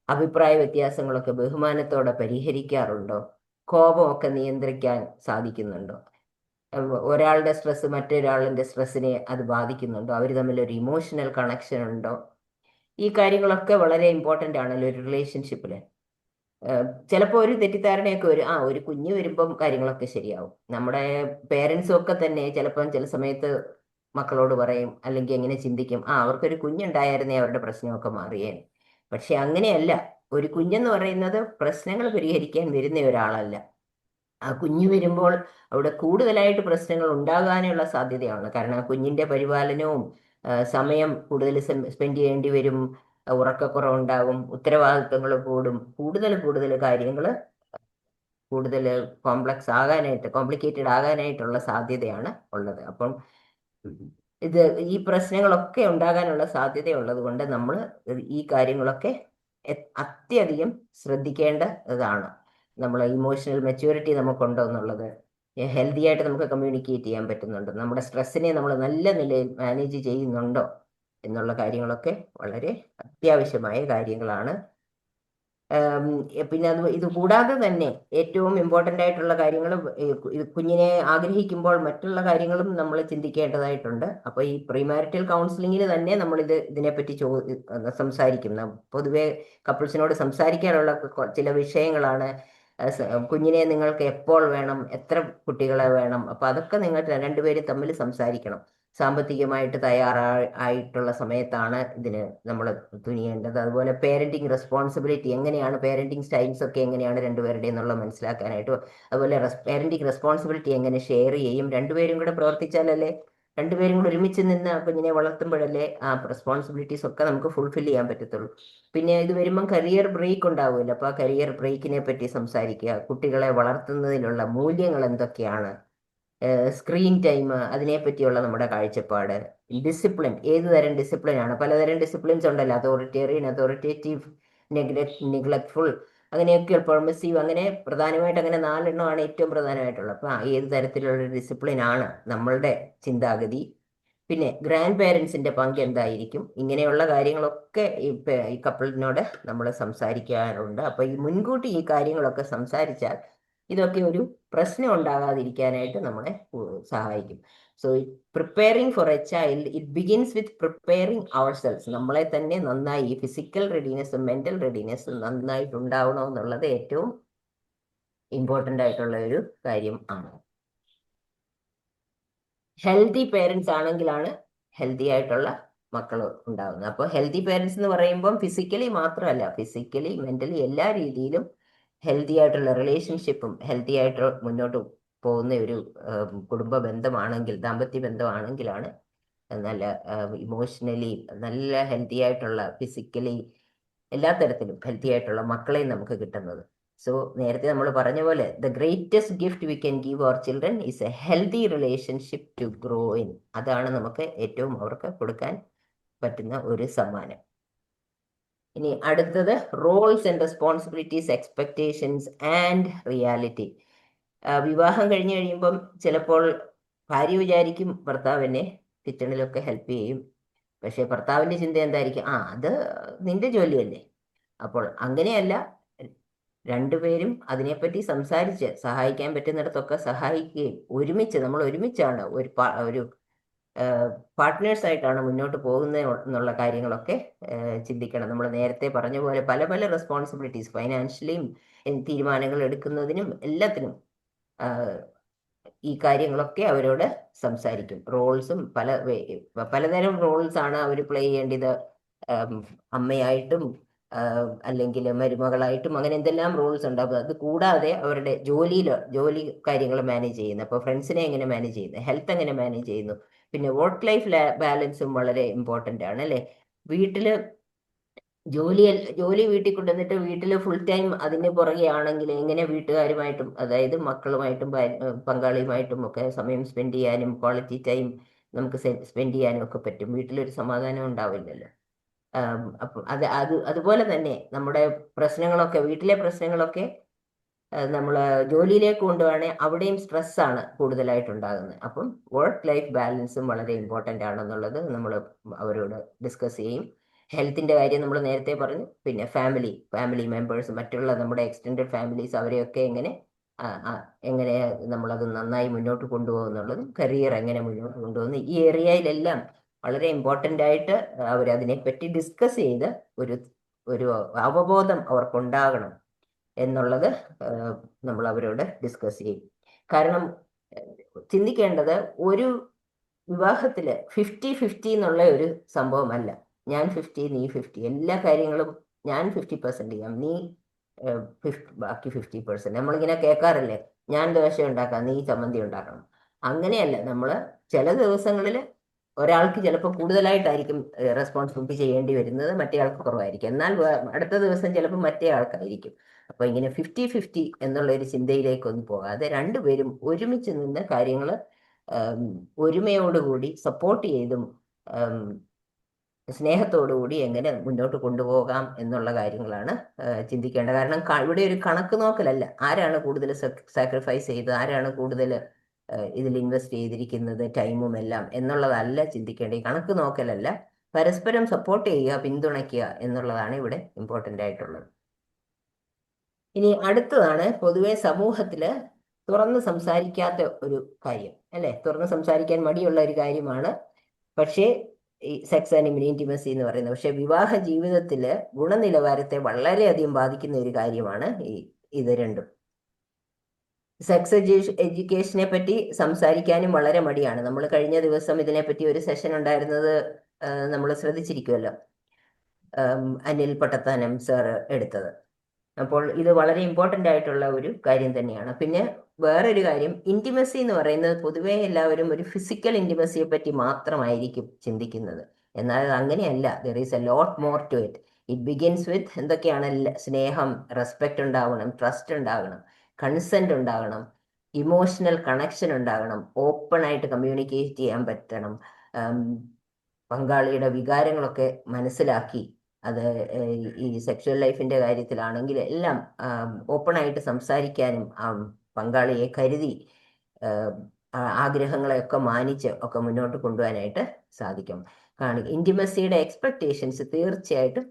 അഭിപ്രായ വ്യത്യാസങ്ങളൊക്കെ ബഹുമാനത്തോടെ പരിഹരിക്കാറുണ്ടോ, കോപമൊക്കെ നിയന്ത്രിക്കാൻ സാധിക്കുന്നുണ്ടോ, ഒരാളുടെ സ്ട്രെസ് മറ്റൊരാളുടെ സ്ട്രെസ്സിനെ അത് ബാധിക്കുന്നുണ്ടോ, അവർ തമ്മിൽ ഒരു ഇമോഷണൽ കണക്ഷൻ ഉണ്ടോ, ഈ കാര്യങ്ങളൊക്കെ വളരെ ഇമ്പോർട്ടൻ്റ് ആണല്ലോ ഒരു റിലേഷൻഷിപ്പിൽ. ചിലപ്പോൾ ഒരു തെറ്റിദ്ധാരണയൊക്കെ വരും, ഒരു കുഞ്ഞ് വരുമ്പം കാര്യങ്ങളൊക്കെ ശരിയാവും. നമ്മുടെ പേരൻസും ഒക്കെ തന്നെ ചിലപ്പം ചില സമയത്ത് മക്കളോട് പറയും, അല്ലെങ്കിൽ എങ്ങനെ ചിന്തിക്കും, അവർക്കൊരു കുഞ്ഞുണ്ടായിരുന്നേ അവരുടെ പ്രശ്നമൊക്കെ മാറിയേനെ. പക്ഷെ അങ്ങനെയല്ല. ഒരു കുഞ്ഞെന്ന് പറയുന്നത് പ്രശ്നങ്ങൾ പരിഹരിക്കാൻ വരുന്ന ഒരാളല്ല. ആ കുഞ്ഞ് വരുമ്പോൾ അവിടെ കൂടുതലായിട്ട് പ്രശ്നങ്ങൾ ഉണ്ടാകാനുള്ള സാധ്യതയാണ്. കാരണം ആ കുഞ്ഞിന്റെ പരിപാലനവും സമയം കൂടുതൽ സ്പെൻഡ് ചെയ്യേണ്ടി വരും, ഉറക്കക്കുറവുണ്ടാകും, ഉത്തരവാദിത്തങ്ങൾ കൂടും, കൂടുതൽ കാര്യങ്ങൾ കൂടുതൽ കോംപ്ലിക്കേറ്റഡ് ആകാനായിട്ടുള്ള സാധ്യതയാണ് ഉള്ളത്. അപ്പം ഈ പ്രശ്നങ്ങളൊക്കെ ഉണ്ടാകാനുള്ള സാധ്യതയുള്ളത് കൊണ്ട് നമ്മൾ ഈ കാര്യങ്ങളൊക്കെ അത്യധികം ശ്രദ്ധിക്കേണ്ടതാണ്. നമ്മൾ ഇമോഷണൽ മെച്യൂരിറ്റി നമുക്കുണ്ടോ എന്നുള്ളത്, ഹെൽത്തി ആയിട്ട് നമുക്ക് കമ്മ്യൂണിക്കേറ്റ് ചെയ്യാൻ പറ്റുന്നുണ്ടോ, നമ്മുടെ സ്ട്രെസ്സിനെ നമ്മൾ നല്ല നിലയിൽ മാനേജ് ചെയ്യുന്നുണ്ടോ എന്നുള്ള കാര്യങ്ങളൊക്കെ വളരെ അത്യാവശ്യമായ കാര്യങ്ങളാണ്. പിന്നെ ഇത് കൂടാതെ തന്നെ ഏറ്റവും ഇമ്പോർട്ടൻ്റ് ആയിട്ടുള്ള കാര്യങ്ങൾ, കുഞ്ഞിനെ ആഗ്രഹിക്കുമ്പോൾ മറ്റുള്ള കാര്യങ്ങളും നമ്മൾ ചിന്തിക്കേണ്ടതായിട്ടുണ്ട്. അപ്പോൾ ഈ പ്രീമാരിറ്റൽ കൗൺസിലിങ്ങിൽ തന്നെ നമ്മൾ ഇതിനെപ്പറ്റി സംസാരിക്കും. പൊതുവെ കപ്പിൾസിനോട് സംസാരിക്കാനുള്ള ചില വിഷയങ്ങളാണ്, കുഞ്ഞിനെ നിങ്ങൾക്ക് എപ്പോൾ വേണം, എത്ര കുട്ടികളെ വേണം, അപ്പോൾ അതൊക്കെ നിങ്ങൾ രണ്ടുപേരും തമ്മിൽ സംസാരിക്കണം. സാമ്പത്തികമായിട്ട് തയ്യാറായിട്ടുള്ള സമയത്താണ് ഇതിന് നമ്മൾ തുനിയേണ്ടത്. അതുപോലെ പേരന്റിങ് റെസ്പോൺസിബിലിറ്റി എങ്ങനെയാണ്, പേരന്റിങ് സ്റ്റൈൽസ് ഒക്കെ എങ്ങനെയാണ് രണ്ടുപേരുടെ എന്നുള്ളത് മനസ്സിലാക്കാനായിട്ട്. അതുപോലെ പേരന്റിങ് റെസ്പോൺസിബിലിറ്റി എങ്ങനെ ഷെയർ ചെയ്യും, രണ്ടുപേരും കൂടെ പ്രവർത്തിച്ചാലല്ലേ, രണ്ടുപേരും കൂടെ ഒരുമിച്ച് നിന്ന് കുഞ്ഞിനെ വളർത്തുമ്പോഴല്ലേ ആ റെസ്പോൺസിബിലിറ്റീസ് ഒക്കെ നമുക്ക് ഫുൾഫിൽ ചെയ്യാൻ പറ്റത്തുള്ളൂ. പിന്നെ ഇത് വരുമ്പം കരിയർ ബ്രേക്ക് ഉണ്ടാവുമല്ലോ, അപ്പോൾ ആ കരിയർ ബ്രേക്കിനെ പറ്റി സംസാരിക്കുക, കുട്ടികളെ വളർത്തുന്നതിലുള്ള മൂല്യങ്ങൾ എന്തൊക്കെയാണ്, സ്ക്രീൻ ടൈം, അതിനെപ്പറ്റിയുള്ള നമ്മുടെ കാഴ്ചപ്പാട്, ഡിസിപ്ലിൻ, ഏത് തരം ഡിസിപ്ലിൻ ആണ്, പലതരം ഡിസിപ്ലിൻസ് ഉണ്ടല്ലോ, അതോറിറ്റേറിയൻ, അതോറിറ്റേറ്റീവ്, നിഗ്ലക്ട്ഫുൾ, അങ്ങനെയൊക്കെ പെർമിസീവ്, അങ്ങനെ പ്രധാനമായിട്ട് അങ്ങനെ 4 എണ്ണമാണ് ഏറ്റവും പ്രധാനമായിട്ടുള്ളത്. അപ്പം ഏത് തരത്തിലുള്ള ഡിസിപ്ലിൻ ആണ് നമ്മളുടെ ചിന്താഗതി, പിന്നെ ഗ്രാൻഡ് പേരൻസിന്റെ പങ്ക് എന്തായിരിക്കും, ഇങ്ങനെയുള്ള കാര്യങ്ങളൊക്കെ ഈ കപ്പിളിനോട് നമ്മൾ സംസാരിക്കാറുണ്ട്. അപ്പൊ ഈ മുൻകൂട്ടി ഈ കാര്യങ്ങളൊക്കെ സംസാരിച്ചാൽ ഇതൊക്കെ ഒരു പ്രശ്നം ഉണ്ടാകാതിരിക്കാനായിട്ട് നമ്മളെ സഹായിക്കും. So preparing for a child, it begins with preparing ourselves. നമ്മളെ തന്നെ നന്നായി ഫിസിക്കൽ റെഡിനെസ്സും മെന്റൽ റെഡിനെസ്സും നന്നായിട്ട് ഉണ്ടാവണമെന്നുള്ളത് ഏറ്റവും ഇമ്പോർട്ടൻ്റ് ആയിട്ടുള്ള ഒരു കാര്യം ആണ്. ഹെൽത്തി പേരൻസ് ആണെങ്കിലാണ് ഹെൽത്തി ആയിട്ടുള്ള മക്കൾ ഉണ്ടാകുന്നത്. അപ്പോൾ ഹെൽത്തി പേരൻസ് എന്ന് പറയുമ്പം ഫിസിക്കലി മാത്രമല്ല, ഫിസിക്കലി മെന്റലി എല്ലാ രീതിയിലും ഹെൽത്തി ആയിട്ടുള്ള റിലേഷൻഷിപ്പും ഹെൽത്തി ആയിട്ട് മുന്നോട്ട് പോകുന്ന ഒരു കുടുംബ ബന്ധമാണെങ്കിൽ, ദാമ്പത്യ ബന്ധമാണെങ്കിലാണ് നല്ല ഇമോഷണലി നല്ല ഹെൽത്തി ആയിട്ടുള്ള, ഫിസിക്കലി എല്ലാ തരത്തിലും ഹെൽത്തി ആയിട്ടുള്ള മക്കളെയും നമുക്ക് കിട്ടുന്നത്. സോ നേരത്തെ നമ്മൾ പറഞ്ഞ പോലെ the greatest gift we can give our children is a healthy relationship to grow in. അതാണ് നമുക്ക് ഏറ്റവും അവർക്ക് കൊടുക്കാൻ പറ്റുന്ന ഒരു സമ്മാനം. ഇനി അടുത്തത് roles and responsibilities, expectations and reality. വിവാഹം കഴിഞ്ഞ് കഴിയുമ്പം ചിലപ്പോൾ ഭാര്യ വിചാരിക്കും ഭർത്താവിനെ കിച്ചണിലൊക്കെ ഹെൽപ്പ് ചെയ്യും, പക്ഷെ ഭർത്താവിന്റെ ചിന്ത എന്തായിരിക്കും, അത് നിന്റെ ജോലിയല്ലേ. അപ്പോൾ അങ്ങനെയല്ല, രണ്ടുപേരും അതിനെപ്പറ്റി സംസാരിച്ച് സഹായിക്കാൻ പറ്റുന്നിടത്തൊക്കെ സഹായിക്കുകയും നമ്മൾ ഒരുമിച്ചാണ് ഒരു പാർട്ട്നേഴ്സ് ആയിട്ടാണ് മുന്നോട്ട് പോകുന്നത് എന്നുള്ള കാര്യങ്ങളൊക്കെ ചിന്തിക്കണം. നമ്മൾ നേരത്തെ പറഞ്ഞ പോലെ പല പല റെസ്പോൺസിബിലിറ്റീസ്, ഫൈനാൻഷ്യലിയും തീരുമാനങ്ങൾ എടുക്കുന്നതിനും എല്ലാത്തിനും ഈ കാര്യങ്ങളൊക്കെ അവരോട് സംസാരിക്കും. റോൾസും പലതരം റോൾസ് ആണ് അവർ പ്ലേ ചെയ്യേണ്ടത്. അമ്മയായിട്ടും അല്ലെങ്കിൽ മരുമകളായിട്ടും അങ്ങനെ എന്തെല്ലാം റോൾസ് ഉണ്ടാവും. അത് കൂടാതെ അവരുടെ ജോലി കാര്യങ്ങൾ മാനേജ് ചെയ്യുന്നത്, അപ്പോൾ ഫ്രണ്ട്സിനെ എങ്ങനെ മാനേജ് ചെയ്യുന്നത്, ഹെൽത്ത് എങ്ങനെ മാനേജ് ചെയ്യുന്നു, പിന്നെ വർക്ക് ലൈഫ് ബാലൻസും വളരെ ഇമ്പോർട്ടൻ്റ് ആണ് അല്ലേ. ജോലി വീട്ടിൽ കൊണ്ടുവന്നിട്ട് വീട്ടിൽ ഫുൾ ടൈം അതിന് പുറകെ ആണെങ്കിൽ എങ്ങനെ വീട്ടുകാരുമായിട്ടും, അതായത് മക്കളുമായിട്ടും പങ്കാളിയുമായിട്ടും ഒക്കെ സമയം സ്പെൻഡ് ചെയ്യാനും ക്വാളിറ്റി ടൈം നമുക്ക് സ്പെൻഡ് ചെയ്യാനും ഒക്കെ പറ്റും. വീട്ടിലൊരു സമാധാനം ഉണ്ടാവില്ലല്ലോ. അപ്പം അതുപോലെ തന്നെ നമ്മുടെ വീട്ടിലെ പ്രശ്നങ്ങളൊക്കെ നമ്മൾ ജോലിയിലേക്ക് കൊണ്ടുപോവുകയാണെങ്കിൽ അവിടെയും സ്ട്രെസ്സാണ് കൂടുതലായിട്ടുണ്ടാകുന്നത്. അപ്പം വർക്ക് ലൈഫ് ബാലൻസും വളരെ ഇമ്പോർട്ടൻ്റ് ആണെന്നുള്ളത് നമ്മൾ അവരോട് ഡിസ്കസ് ചെയ്യും. ഹെൽത്തിൻ്റെ കാര്യം നമ്മൾ നേരത്തെ പറഞ്ഞു. പിന്നെ ഫാമിലി മെമ്പേഴ്സ്, മറ്റുള്ള നമ്മുടെ എക്സ്റ്റെൻഡഡ് ഫാമിലീസ്, അവരെയൊക്കെ എങ്ങനെ നമ്മളത് നന്നായി മുന്നോട്ട് കൊണ്ടുപോകുന്നുള്ളതും കരിയർ എങ്ങനെ മുന്നോട്ട് കൊണ്ടുപോകുന്നു, ഈ ഏരിയയിലെല്ലാം വളരെ ഇമ്പോർട്ടൻ്റ് ആയിട്ട് അവരതിനെപ്പറ്റി ഡിസ്കസ് ചെയ്ത് ഒരു അവബോധം അവർക്കുണ്ടാകണം എന്നുള്ളത് നമ്മൾ അവരോട് ഡിസ്കസ് ചെയ്യും. കാരണം ചിന്തിക്കേണ്ടത് ഒരു വിവാഹത്തിൽ 50-50 എന്നുള്ള ഒരു സംഭവമല്ല. ഞാൻ 50, നീ 50, എല്ലാ കാര്യങ്ങളും ഞാൻ 50% ചെയ്യാം, നീ ബാക്കി 50%. നമ്മളിങ്ങനെ കേൾക്കാറില്ലേ, ഞാൻ ദോശ ഉണ്ടാക്കാം, നീ ചമ്മന്തി ഉണ്ടാക്കണം. അങ്ങനെയല്ല. നമ്മൾ ചില ദിവസങ്ങളിൽ ഒരാൾക്ക് ചിലപ്പോൾ കൂടുതലായിട്ടായിരിക്കും റെസ്പോൺസിബിലിറ്റി ചെയ്യേണ്ടി വരുന്നത്, മറ്റേ ആൾക്ക് കുറവായിരിക്കും. എന്നാൽ അടുത്ത ദിവസം ചിലപ്പോൾ മറ്റേ ആൾക്കായിരിക്കും. അപ്പോൾ ഇങ്ങനെ 50-50 എന്നുള്ള ഒരു ചിന്തയിലേക്കൊന്നും പോകാതെ രണ്ടുപേരും ഒരുമിച്ച് നിന്ന് കാര്യങ്ങൾ ഒരുമയോടുകൂടി സപ്പോർട്ട് ചെയ്തും സ്നേഹത്തോടുകൂടി എങ്ങനെ മുന്നോട്ട് കൊണ്ടുപോകാം എന്നുള്ള കാര്യങ്ങളാണ് ചിന്തിക്കേണ്ടത്. കാരണം ഇവിടെ ഒരു കണക്ക് നോക്കലല്ല, ആരാണ് കൂടുതൽ സാക്രിഫൈസ് ചെയ്ത്, ആരാണ് കൂടുതൽ ഇതിൽ ഇൻവെസ്റ്റ് ചെയ്തിരിക്കുന്നത്, ടൈമും എല്ലാം എന്നുള്ളതല്ല ചിന്തിക്കേണ്ടത്. ഈ കണക്ക് നോക്കലല്ല, പരസ്പരം സപ്പോർട്ട് ചെയ്യുക, പിന്തുണയ്ക്കുക എന്നുള്ളതാണ് ഇവിടെ ഇമ്പോർട്ടൻ്റ് ആയിട്ടുള്ളത്. ഇനി അടുത്തതാണ് പൊതുവെ സമൂഹത്തിൽ തുറന്ന് സംസാരിക്കാത്ത ഒരു കാര്യം, അല്ലെ? തുറന്ന് സംസാരിക്കാൻ മടിയുള്ള ഒരു കാര്യമാണ് പക്ഷേ ഈ സെക്സ് ആൻഡ് ഇന്റിമസി എന്ന് പറയുന്നത്. പക്ഷെ വിവാഹ ജീവിതത്തില് ഗുണനിലവാരത്തെ വളരെയധികം ബാധിക്കുന്ന ഒരു കാര്യമാണ് ഇത് രണ്ടും. സെക്സ് എഡ്യൂക്കേഷനെ പറ്റി സംസാരിക്കാനും വളരെ മടിയാണ്. നമ്മൾ കഴിഞ്ഞ ദിവസം ഇതിനെപ്പറ്റി ഒരു സെഷൻ ഉണ്ടായിരുന്നത് നമ്മൾ ശ്രദ്ധിച്ചിരിക്കുമല്ലോ, അനിൽ പട്ടത്താനം സാർ എടുത്തത്. അപ്പോൾ ഇത് വളരെ ഇമ്പോർട്ടൻ്റ് ആയിട്ടുള്ള ഒരു കാര്യം തന്നെയാണ്. പിന്നെ വേറൊരു കാര്യം, ഇന്റിമസി എന്ന് പറയുന്നത് പൊതുവേ എല്ലാവരും ഒരു ഫിസിക്കൽ ഇന്റിമസിയെ പറ്റി മാത്രമായിരിക്കും ചിന്തിക്കുന്നത്. എന്നാൽ അങ്ങനെയല്ല. There is a lot more to it. It begins with എന്തൊക്കെയാണ്? സ്നേഹം, റെസ്പെക്റ്റ് ഉണ്ടാവണം, ട്രസ്റ്റ് ഉണ്ടാകണം, കൺസെന്റ് ഉണ്ടാകണം, ഇമോഷണൽ കണക്ഷൻ ഉണ്ടാകണം, ഓപ്പൺ ആയിട്ട് കമ്മ്യൂണിക്കേറ്റ് ചെയ്യാൻ പറ്റണം, പങ്കാളിയുടെ വികാരങ്ങളൊക്കെ മനസ്സിലാക്കി, അത് ഈ സെക്ഷൽ ലൈഫിന്റെ കാര്യത്തിലാണെങ്കിൽ എല്ലാം ഓപ്പൺ ആയിട്ട് സംസാരിക്കാനും പങ്കാളിയെ കരുതി ആഗ്രഹങ്ങളെയൊക്കെ മാനിച്ച് ഒക്കെ മുന്നോട്ട് കൊണ്ടുപോകാനായിട്ട് സാധിക്കും. ഇന്റിമസിയുടെ എക്സ്പെക്ടേഷൻസ് തീർച്ചയായിട്ടും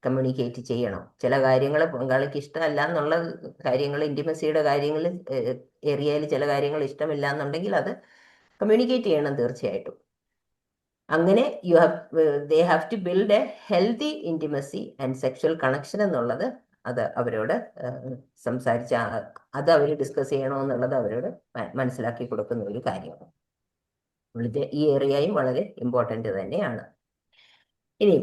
കമ്മ്യൂണിക്കേറ്റ് ചെയ്യണം. ചില കാര്യങ്ങൾ പങ്കാളിക്ക് ഇഷ്ടമല്ല എന്നുള്ള കാര്യങ്ങൾ, ഇന്റിമസിയുടെ കാര്യങ്ങൾ ഏരിയയിൽ ചില കാര്യങ്ങൾ ഇഷ്ടമില്ല എന്നുണ്ടെങ്കിൽ അത് കമ്മ്യൂണിക്കേറ്റ് ചെയ്യണം തീർച്ചയായിട്ടും. അങ്ങനെ they have to build a healthy intimacy and sexual connection എന്നുള്ളത് അത് അവരോട് സംസാരിച്ച അത് അവർ ഡിസ്കസ് ചെയ്യണമെന്നുള്ളത് അവരോട് മനസ്സിലാക്കി കൊടുക്കുന്ന ഒരു കാര്യമാണ്. ഈ ഏരിയയും വളരെ ഇമ്പോർട്ടൻ്റ് തന്നെയാണ്. ഇനി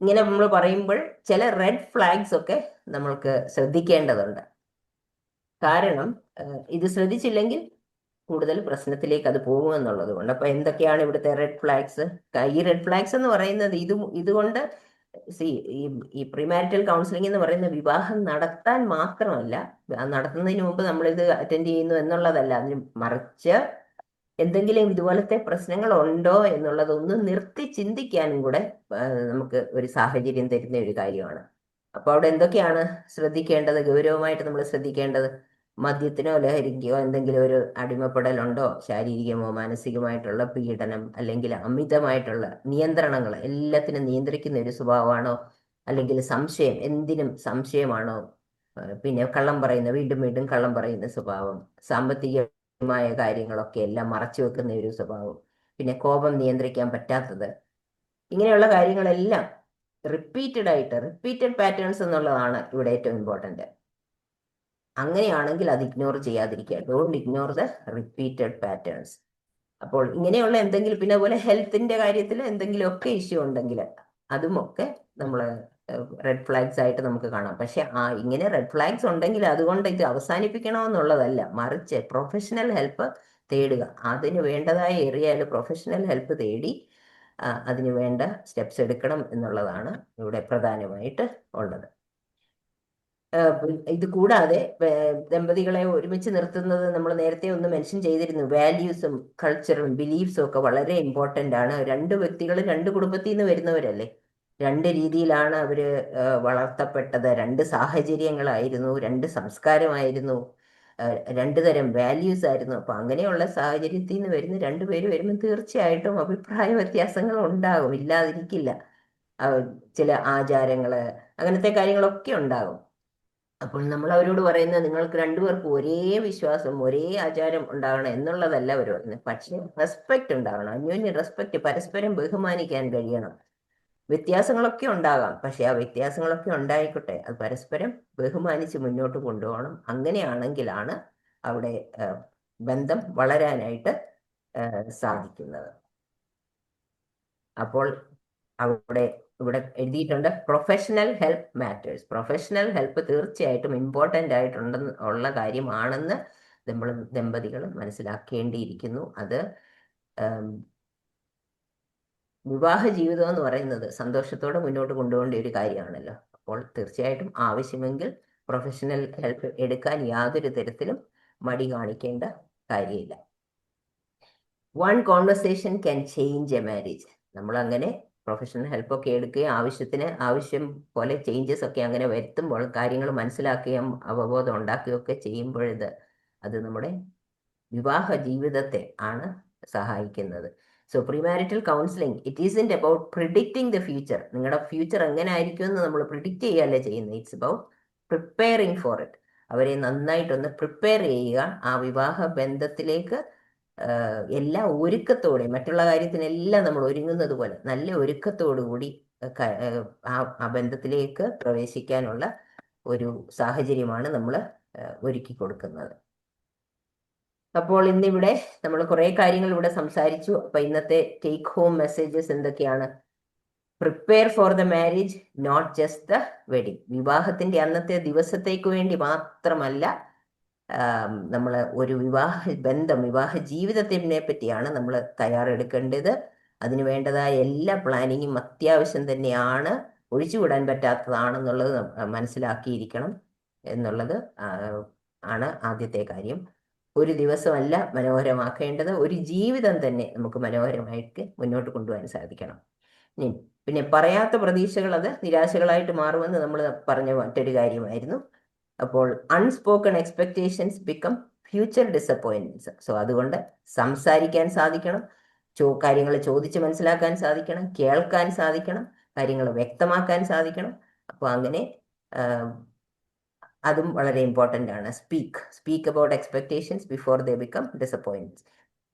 ഇങ്ങനെ നമ്മൾ പറയുമ്പോൾ ചില റെഡ് ഫ്ലാഗ്സ് ഒക്കെ നമ്മൾക്ക് ശ്രദ്ധിക്കേണ്ടതുണ്ട്. കാരണം ഇത് ശ്രദ്ധിച്ചില്ലെങ്കിൽ കൂടുതൽ പ്രശ്നത്തിലേക്ക് അത് പോകുമെന്നുള്ളത് കൊണ്ട്. അപ്പൊ എന്തൊക്കെയാണ് ഇവിടുത്തെ റെഡ് ഫ്ലാഗ്സ്? ഈ റെഡ് ഫ്ലാഗ്സ് എന്ന് പറയുന്നത് ഇതുകൊണ്ട് ഈ പ്രീമാരിറ്റൽ കൗൺസിലിംഗ് എന്ന് പറയുന്ന വിവാഹം നടത്താൻ മാത്രമല്ല, നടത്തുന്നതിന് മുമ്പ് നമ്മളിത് അറ്റൻഡ് ചെയ്യുന്നു എന്നുള്ളതല്ല, അതിന് മറിച്ച് എന്തെങ്കിലും ഇതുപോലത്തെ പ്രശ്നങ്ങൾ ഉണ്ടോ എന്നുള്ളതൊന്ന് നിർത്തി ചിന്തിക്കാനും കൂടെ നമുക്ക് ഒരു സാഹചര്യം തരുന്ന ഒരു കാര്യമാണ്. അപ്പൊ അവിടെ എന്തൊക്കെയാണ് ശ്രദ്ധിക്കേണ്ടത്, ഗൗരവമായിട്ട് നമ്മൾ ശ്രദ്ധിക്കേണ്ടത്? മദ്യത്തിനോ ലഹരിക്കോ എന്തെങ്കിലും ഒരു അടിമപ്പെടലുണ്ടോ, ശാരീരികമോ മാനസികമായിട്ടുള്ള പീഡനം, അല്ലെങ്കിൽ അമിതമായിട്ടുള്ള നിയന്ത്രണങ്ങൾ, എല്ലാത്തിനും നിയന്ത്രിക്കുന്ന ഒരു സ്വഭാവമാണോ, അല്ലെങ്കിൽ സംശയം, എന്തിനും സംശയമാണോ, പിന്നെ കള്ളം പറയുന്ന, വീണ്ടും വീണ്ടും കള്ളം പറയുന്ന സ്വഭാവം, സാമ്പത്തികമായ കാര്യങ്ങളൊക്കെ എല്ലാം മറച്ചു വെക്കുന്ന ഒരു സ്വഭാവം, പിന്നെ കോപം നിയന്ത്രിക്കാൻ പറ്റാത്തത്, ഇങ്ങനെയുള്ള കാര്യങ്ങളെല്ലാം റിപ്പീറ്റഡ് പാറ്റേൺസ് എന്നുള്ളതാണ് ഇവിടെ ഏറ്റവും ഇമ്പോർട്ടൻ്റ്. അങ്ങനെയാണെങ്കിൽ അത് ഇഗ്നോർ ചെയ്യാതിരിക്കുക. Don't ignore the repeated patterns. അപ്പോൾ ഇങ്ങനെയുള്ള എന്തെങ്കിലും, പിന്നെ അതുപോലെ ഹെൽത്തിന്റെ കാര്യത്തിൽ എന്തെങ്കിലുമൊക്കെ ഇഷ്യൂ ഉണ്ടെങ്കിൽ അതുമൊക്കെ നമ്മൾ റെഡ് ഫ്ലാഗ്സ് ആയിട്ട് നമുക്ക് കാണാം. പക്ഷെ ഇങ്ങനെ റെഡ് ഫ്ലാഗ്സ് ഉണ്ടെങ്കിൽ അതുകൊണ്ട് ഇത് അവസാനിപ്പിക്കണമെന്നുള്ളതല്ല, മറിച്ച് പ്രൊഫഷണൽ ഹെൽപ്പ് തേടുക. അതിന് വേണ്ടതായ ഏരിയയിൽ പ്രൊഫഷണൽ ഹെൽപ്പ് തേടി അതിന് വേണ്ട സ്റ്റെപ്സ് എടുക്കണം എന്നുള്ളതാണ് ഇവിടെ പ്രധാനമായിട്ട് ഉള്ളത്. ഇത് കൂടാതെ ദമ്പതികളെ ഒരുമിച്ച് നിർത്തുന്നത് നമ്മൾ നേരത്തെ ഒന്ന് മെൻഷൻ ചെയ്തിരുന്നു. വാല്യൂസും കൾച്ചറും ബിലീഫ്സും ഒക്കെ വളരെ ഇമ്പോർട്ടൻ്റ് ആണ്. രണ്ട് വ്യക്തികൾ രണ്ട് കുടുംബത്തിൽ നിന്ന് വരുന്നവരല്ലേ. രണ്ട് രീതിയിലാണ് അവര് വളർത്തപ്പെട്ടത്, രണ്ട് സാഹചര്യങ്ങളായിരുന്നു, രണ്ട് സംസ്കാരമായിരുന്നു, രണ്ടു തരം വാല്യൂസ് ആയിരുന്നു. അപ്പൊ അങ്ങനെയുള്ള സാഹചര്യത്തിൽ നിന്ന് വരുന്ന രണ്ടുപേര് വരുമ്പോൾ തീർച്ചയായിട്ടും അഭിപ്രായ വ്യത്യാസങ്ങൾ ഉണ്ടാകും, ഇല്ലാതിരിക്കില്ല. ചില ആചാരങ്ങള് അങ്ങനത്തെ കാര്യങ്ങളൊക്കെ ഉണ്ടാകും. അപ്പോൾ നമ്മൾ അവരോട് പറയുന്നത് നിങ്ങൾക്ക് രണ്ടുപേർക്കും ഒരേ വിശ്വാസം, ഒരേ ആചാരം ഉണ്ടാകണം എന്നുള്ളതല്ല അവർ പറയുന്നത്. പക്ഷേ റെസ്പെക്ട് ഉണ്ടാകണം, അന്യോന്യ റെസ്പെക്ട്, പരസ്പരം ബഹുമാനിക്കാൻ കഴിയണം. വ്യത്യാസങ്ങളൊക്കെ ഉണ്ടാകാം, പക്ഷെ ആ വ്യത്യാസങ്ങളൊക്കെ ഉണ്ടായിക്കോട്ടെ, അത് പരസ്പരം ബഹുമാനിച്ച് മുന്നോട്ട് കൊണ്ടുപോകണം. അങ്ങനെയാണെങ്കിലാണ് അവിടെ ബന്ധം വളരാനായിട്ട് സാധിക്കുന്നത്. അപ്പോൾ ഇവിടെ എഴുതിയിട്ടുണ്ട് professional help matters. Professional help തീർച്ചയായിട്ടും ഇമ്പോർട്ടൻ്റ് ഉള്ള കാര്യമാണെന്ന് ദമ്പതികൾ മനസ്സിലാക്കേണ്ടിയിരിക്കുന്നു. അത് വിവാഹ ജീവിതം എന്ന് പറയുന്നത് സന്തോഷത്തോടെ മുന്നോട്ട് കൊണ്ടുപോകേണ്ട ഒരു കാര്യമാണല്ലോ. അപ്പോൾ തീർച്ചയായിട്ടും ആവശ്യമെങ്കിൽ പ്രൊഫഷണൽ ഹെൽപ്പ് എടുക്കാൻ യാതൊരു തരത്തിലും മടി കാണിക്കേണ്ട കാര്യമില്ല. One conversation can change A marriage. നമ്മൾ അങ്ങനെ പ്രൊഫഷണൽ ഹെൽപ്പൊക്കെ എടുക്കുകയും ആവശ്യം പോലെ ചേഞ്ചസ് ഒക്കെ അങ്ങനെ വരുത്തുമ്പോൾ, കാര്യങ്ങൾ മനസ്സിലാക്കുകയും അവബോധം ഉണ്ടാക്കുകയും ഒക്കെ ചെയ്യുമ്പോഴത് അത് നമ്മുടെ വിവാഹ ജീവിതത്തെ ആണ് സഹായിക്കുന്നത്. So premarital counselling it isn't about predicting the future. നിങ്ങളുടെ ഫ്യൂച്ചർ എങ്ങനെ ആയിരിക്കും എന്ന് നമ്മൾ പ്രിഡിക്റ്റ് ചെയ്യുകയല്ല ചെയ്യുന്നത്. It's about preparing for it. അവരെ നന്നായിട്ടൊന്ന് പ്രിപ്പയർ ചെയ്യുക ആ വിവാഹ ബന്ധത്തിലേക്ക്. എല്ലാ ഒരുക്കത്തോടെ, മറ്റുള്ള കാര്യത്തിനെല്ലാം നമ്മൾ ഒരുങ്ങുന്നത് പോലെ നല്ല ഒരുക്കത്തോടുകൂടി ആ ബന്ധത്തിലേക്ക് പ്രവേശിക്കാനുള്ള ഒരു സാഹചര്യമാണ് നമ്മൾ ഒരുക്കി കൊടുക്കുന്നത്. അപ്പോൾ ഇന്നിവിടെ നമ്മൾ കുറെ കാര്യങ്ങൾ ഇവിടെ സംസാരിച്ചു. അപ്പൊ ഇന്നത്തെ ടേക്ക് ഹോം മെസ്സേജസ് എന്തൊക്കെയാണ്? Prepare for the marriage, not just the wedding. വിവാഹത്തിന്റെ അന്നത്തെ ദിവസത്തേക്ക് വേണ്ടി മാത്രമല്ല നമ്മൾ ഒരു വിവാഹ ജീവിതത്തിനെ പറ്റിയാണ് നമ്മൾ തയ്യാറെടുക്കേണ്ടത്. അതിന് വേണ്ടതായ എല്ലാ പ്ലാനിങ്ങും അത്യാവശ്യം തന്നെയാണ്, ഒഴിച്ചുവിടാൻ പറ്റാത്തതാണെന്നുള്ളത് മനസ്സിലാക്കിയിരിക്കണം എന്നുള്ളത് ആണ് ആദ്യത്തെ കാര്യം. ഒരു ദിവസമല്ല മനോഹരമാക്കേണ്ടത്, ഒരു ജീവിതം തന്നെ നമുക്ക് മനോഹരമായിട്ട് മുന്നോട്ട് കൊണ്ടുപോകാൻ സാധിക്കണം. പിന്നെ പറയാത്ത പ്രതീക്ഷകൾ അത് നിരാശകളായിട്ട് മാറുമെന്ന് നമ്മൾ പറഞ്ഞ മറ്റൊരു കാര്യമായിരുന്നു. അപ്പോൾ unspoken expectations become future disappointments. So അതുകൊണ്ട് സംസാരിക്കാൻ സാധിക്കണം, കാര്യങ്ങൾ ചോദിച്ച് മനസ്സിലാക്കാൻ സാധിക്കണം, കേൾക്കാൻ സാധിക്കണം, കാര്യങ്ങൾ വ്യക്തമാക്കാൻ സാധിക്കണം. അപ്പോൾ അങ്ങനെ അതും വളരെ ഇമ്പോർട്ടൻ്റ് ആണ്. Speak about expectations before they become disappointments.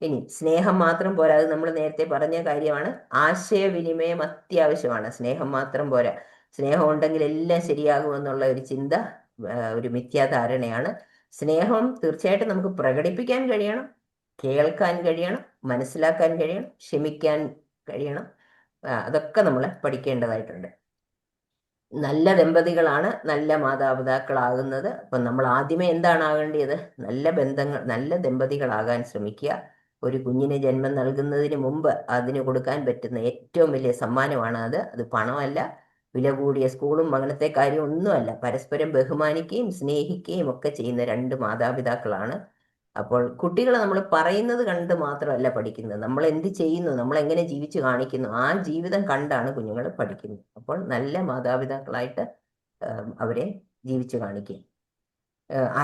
ഇനി സ്നേഹം മാത്രം പോരാ, അത് നമ്മൾ നേരത്തെ പറഞ്ഞ കാര്യമാണ്. ആശയവിനിമയം അത്യാവശ്യമാണ്. സ്നേഹം മാത്രം പോരാ. സ്നേഹം ഉണ്ടെങ്കിൽ എല്ലാം ശരിയാകുമെന്നുള്ള ഒരു ചിന്ത ഒരു മിഥ്യാധാരണയാണ്. സ്നേഹം തീർച്ചയായിട്ടും നമുക്ക് പ്രകടിപ്പിക്കാൻ കഴിയണം, കേൾക്കാൻ കഴിയണം, മനസ്സിലാക്കാൻ കഴിയണം, ക്ഷമിക്കാൻ കഴിയണം. അതൊക്കെ നമ്മൾ പഠിക്കേണ്ടതായിട്ടുണ്ട്. നല്ല ദമ്പതികളാണ് നല്ല മാതാപിതാക്കളാകുന്നത്. അപ്പം നമ്മൾ ആദ്യമേ എന്താണ് ആകേണ്ടത്? നല്ല ദമ്പതികളാകാൻ ശ്രമിക്കുക. ഒരു കുഞ്ഞിന് ജന്മം നൽകുന്നതിന് മുമ്പ് അതിന് കൊടുക്കാൻ പറ്റുന്ന ഏറ്റവും വലിയ സമ്മാനമാണ് അത് പണമല്ല, വില കൂടിയ സ്കൂളും അങ്ങനത്തെ കാര്യം ഒന്നുമല്ല. പരസ്പരം ബഹുമാനിക്കുകയും സ്നേഹിക്കുകയും ഒക്കെ ചെയ്യുന്ന രണ്ട് മാതാപിതാക്കളാണ്. അപ്പോൾ കുട്ടികൾ നമ്മൾ പറയുന്നത് കണ്ട് മാത്രമല്ല പഠിക്കുന്നത്, നമ്മൾ എന്ത് ചെയ്യുന്നു, നമ്മൾ എങ്ങനെ ജീവിച്ചു കാണിക്കുന്നു, ആ ജീവിതം കണ്ടാണ് കുഞ്ഞുങ്ങൾ പഠിക്കുന്നത്. അപ്പോൾ നല്ല മാതാപിതാക്കളായിട്ട് അവരെ ജീവിച്ചു കാണിക്കുക.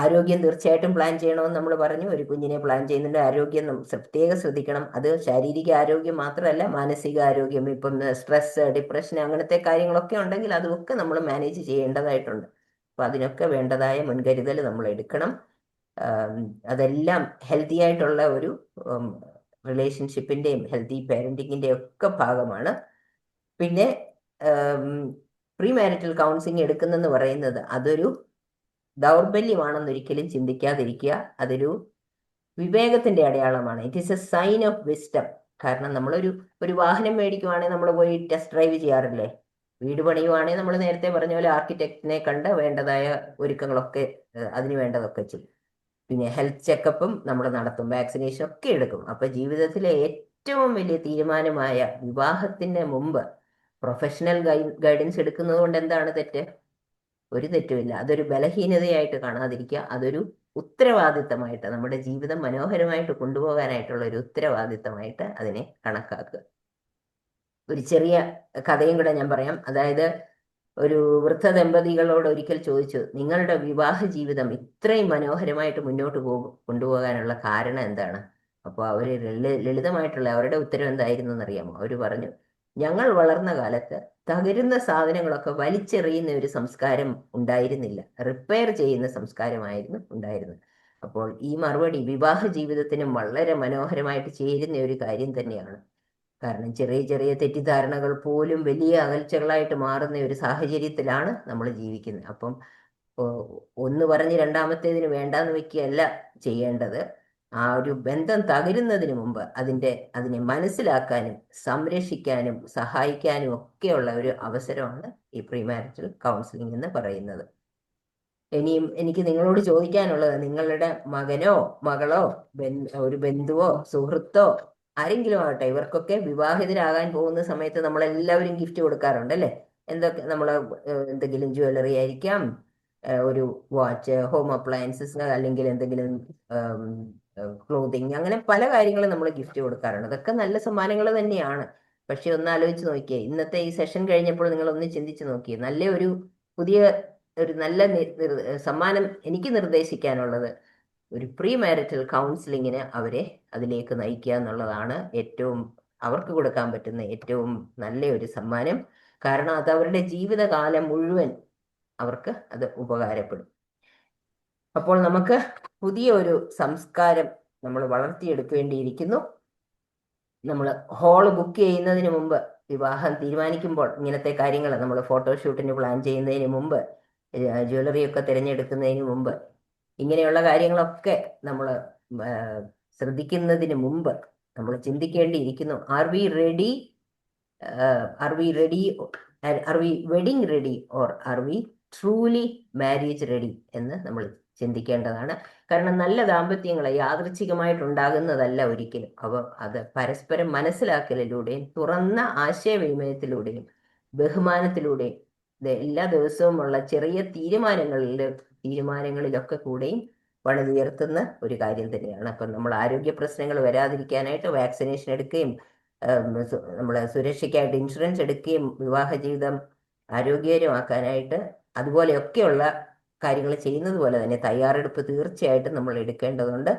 ആരോഗ്യം തീർച്ചയായിട്ടും പ്ലാൻ ചെയ്യണമെന്ന് നമ്മൾ പറഞ്ഞു. ഒരു കുഞ്ഞിനെ പ്ലാൻ ചെയ്യുന്നുണ്ട്, ആരോഗ്യം പ്രത്യേകം ശ്രദ്ധിക്കണം. അത് ശാരീരിക ആരോഗ്യം മാത്രമല്ല, മാനസിക ആരോഗ്യം. ഇപ്പം സ്ട്രെസ്, ഡിപ്രഷൻ അങ്ങനത്തെ കാര്യങ്ങളൊക്കെ ഉണ്ടെങ്കിൽ അതൊക്കെ നമ്മൾ മാനേജ് ചെയ്യേണ്ടതായിട്ടുണ്ട്. അപ്പൊ അതിനൊക്കെ വേണ്ടതായ മുൻകരുതൽ നമ്മൾ എടുക്കണം. അതെല്ലാം ഹെൽത്തി ആയിട്ടുള്ള ഒരു റിലേഷൻഷിപ്പിന്റെയും ഹെൽത്തി പാരന്റിങ്ങിന്റെയും ഒക്കെ ഭാഗമാണ്. പിന്നെ പ്രീ മാരിറ്റൽ കൗൺസിലിംഗ് എടുക്കുന്നെന്ന് പറയുന്നത് അതൊരു ദൗർബല്യമാണെന്ന് ഒരിക്കലും ചിന്തിക്കാതിരിക്കുക. അതൊരു വിവേകത്തിന്റെ അടയാളമാണ്. It is a sign of wisdom. കാരണം ഒരു വാഹനം മേടിക്കുവാണെങ്കിൽ നമ്മൾ പോയി ടെസ്റ്റ് ഡ്രൈവ് ചെയ്യാറില്ലേ? വീട് പണിയുവാണെങ്കിൽ നമ്മൾ നേരത്തെ പറഞ്ഞ പോലെ ആർക്കിടെക്റ്റിനെ കണ്ട് വേണ്ടതായ ഒരുക്കങ്ങളൊക്കെ അതിന് വേണ്ടതൊക്കെ ചെയ്യും. പിന്നെ ഹെൽത്ത് ചെക്കപ്പും നമ്മൾ നടത്തും, വാക്സിനേഷൻ ഒക്കെ എടുക്കും. അപ്പൊ ജീവിതത്തിലെ ഏറ്റവും വലിയ തീരുമാനമായ വിവാഹത്തിന് മുമ്പ് പ്രൊഫഷണൽ ഗൈഡൻസ് എടുക്കുന്നത് കൊണ്ട് എന്താണ് തെറ്റ്? ഒരു തെറ്റുമില്ല. അതൊരു ബലഹീനതയായിട്ട് കാണാതിരിക്കുക, അതൊരു ഉത്തരവാദിത്തമായിട്ട്, നമ്മുടെ ജീവിതം മനോഹരമായിട്ട് കൊണ്ടുപോകാനായിട്ടുള്ള ഒരു ഉത്തരവാദിത്തമായിട്ട് അതിനെ കണക്കാക്കുക. ഒരു ചെറിയ കഥയും കൂടെ ഞാൻ പറയാം. അതായത് ഒരു വൃദ്ധ ദമ്പതികളോട് ഒരിക്കൽ ചോദിച്ചു, നിങ്ങളുടെ വിവാഹ ജീവിതം ഇത്രയും മനോഹരമായിട്ട് മുന്നോട്ട് കൊണ്ടുപോകാനുള്ള കാരണം എന്താണ്? അപ്പോൾ അവര് ലളിതമായിട്ടുള്ള അവരുടെ ഉത്തരം എന്തായിരുന്നു എന്നറിയാമോ? അവര് പറഞ്ഞു, ഞങ്ങൾ വളർന്ന കാലത്ത് തകരുന്ന സാധനങ്ങളൊക്കെ വലിച്ചെറിയുന്ന ഒരു സംസ്കാരം ഉണ്ടായിരുന്നില്ല, റിപ്പയർ ചെയ്യുന്ന സംസ്കാരമായിരുന്നു ഉണ്ടായിരുന്നത്. അപ്പോൾ ഈ മറുപടി വിവാഹ ജീവിതത്തിനും വളരെ മനോഹരമായിട്ട് ചേരുന്ന ഒരു കാര്യം തന്നെയാണ്. കാരണം ചെറിയ ചെറിയ തെറ്റിദ്ധാരണകൾ പോലും വലിയ അകൽച്ചകളായിട്ട് മാറുന്ന ഒരു സാഹചര്യത്തിലാണ് നമ്മൾ ജീവിക്കുന്നത്. അപ്പം ഒന്ന് പറഞ്ഞ് രണ്ടാമത്തേതിന് വേണ്ടാന്ന് വെക്കുകയല്ല ചെയ്യേണ്ടത്. ആ ഒരു ബന്ധം തകരുന്നതിന് മുമ്പ് അതിനെ മനസ്സിലാക്കാനും സംരക്ഷിക്കാനും സഹായിക്കാനും ഒക്കെയുള്ള ഒരു അവസരമാണ് ഈ പ്രീമാരിറ്റൽ കൗൺസിലിംഗ് എന്ന് പറയുന്നത്. ഇനിയും എനിക്ക് നിങ്ങളോട് ചോദിക്കാനുള്ളത്, നിങ്ങളുടെ മകനോ മകളോ ഒരു ബന്ധുവോ സുഹൃത്തോ ആരെങ്കിലും ആവട്ടെ, ഇവർക്കൊക്കെ വിവാഹിതരാകാൻ പോകുന്ന സമയത്ത് നമ്മളെല്ലാവരും ഗിഫ്റ്റ് കൊടുക്കാറുണ്ട് അല്ലേ? എന്തെങ്കിലും ജ്വല്ലറി ആയിരിക്കാം, ഒരു വാച്ച്, ഹോം അപ്ലയൻസസ്, അല്ലെങ്കിൽ എന്തെങ്കിലും ക്ലോത്തിങ്, അങ്ങനെ പല കാര്യങ്ങളും നമ്മൾ ഗിഫ്റ്റ് കൊടുക്കാറുണ്ട്. അതൊക്കെ നല്ല സമ്മാനങ്ങൾ തന്നെയാണ്. പക്ഷെ ഒന്ന് ആലോചിച്ച് നോക്കിയേ, ഇന്നത്തെ ഈ സെഷൻ കഴിഞ്ഞപ്പോൾ നിങ്ങൾ ഒന്ന് ചിന്തിച്ച് നോക്കിയേ, ഒരു നല്ല സമ്മാനം എനിക്ക് നിർദ്ദേശിക്കാനുള്ളത് ഒരു പ്രീ മാരിറ്റൽ കൗൺസിലിങ്ങിന് അവരെ അതിലേക്ക് നയിക്കുക എന്നുള്ളതാണ് അവർക്ക് കൊടുക്കാൻ പറ്റുന്ന ഏറ്റവും നല്ല ഒരു സമ്മാനം. കാരണം അത് അവരുടെ ജീവിതകാലം മുഴുവൻ അവർക്ക് അത് ഉപകാരപ്പെടും. അപ്പോൾ നമുക്ക് പുതിയ ഒരു സംസ്കാരം നമ്മൾ വളർത്തിയെടുക്കേണ്ടിയിരിക്കുന്നു. നമ്മൾ ഹോള് ബുക്ക് ചെയ്യുന്നതിന് മുമ്പ്, വിവാഹം തീരുമാനിക്കുമ്പോൾ ഇങ്ങനത്തെ കാര്യങ്ങൾ നമ്മൾ ഫോട്ടോഷൂട്ടിന് പ്ലാൻ ചെയ്യുന്നതിന് മുമ്പ്, ജ്വല്ലറി ഒക്കെ തിരഞ്ഞെടുക്കുന്നതിന് മുമ്പ്, ഇങ്ങനെയുള്ള കാര്യങ്ങളൊക്കെ നമ്മൾ ശ്രദ്ധിക്കുന്നതിന് മുമ്പ് നമ്മൾ ചിന്തിക്കേണ്ടിയിരിക്കുന്നു, are we wedding ready or are we truly marriage ready എന്ന് നമ്മൾ ചിന്തിക്കേണ്ടതാണ്. കാരണം നല്ല ദാമ്പത്യങ്ങളെ യാദൃച്ഛികമായിട്ടുണ്ടാകുന്നതല്ല ഒരിക്കലും. അത് പരസ്പരം മനസ്സിലാക്കലിലൂടെയും തുറന്ന ആശയവിനിമയത്തിലൂടെയും ബഹുമാനത്തിലൂടെയും എല്ലാ ദിവസവും ഉള്ള ചെറിയ തീരുമാനങ്ങളിലൊക്കെ കൂടെയും പണിതുയർത്തുന്ന ഒരു കാര്യം തന്നെയാണ്. അപ്പം നമ്മൾ ആരോഗ്യ പ്രശ്നങ്ങൾ വരാതിരിക്കാനായിട്ട് വാക്സിനേഷൻ എടുക്കുകയും നമ്മളെ സുരക്ഷയ്ക്കായിട്ട് ഇൻഷുറൻസ് എടുക്കുകയും വിവാഹ ജീവിതം ആരോഗ്യകരമാക്കാനായിട്ട് അതുപോലെയൊക്കെയുള്ള കാര്യങ്ങൾ ചെയ്യുന്നത് പോലെ തന്നെ തയ്യാറെടുപ്പ് തീർച്ചയായിട്ടും നമ്മൾ എടുക്കേണ്ടതുണ്ട്.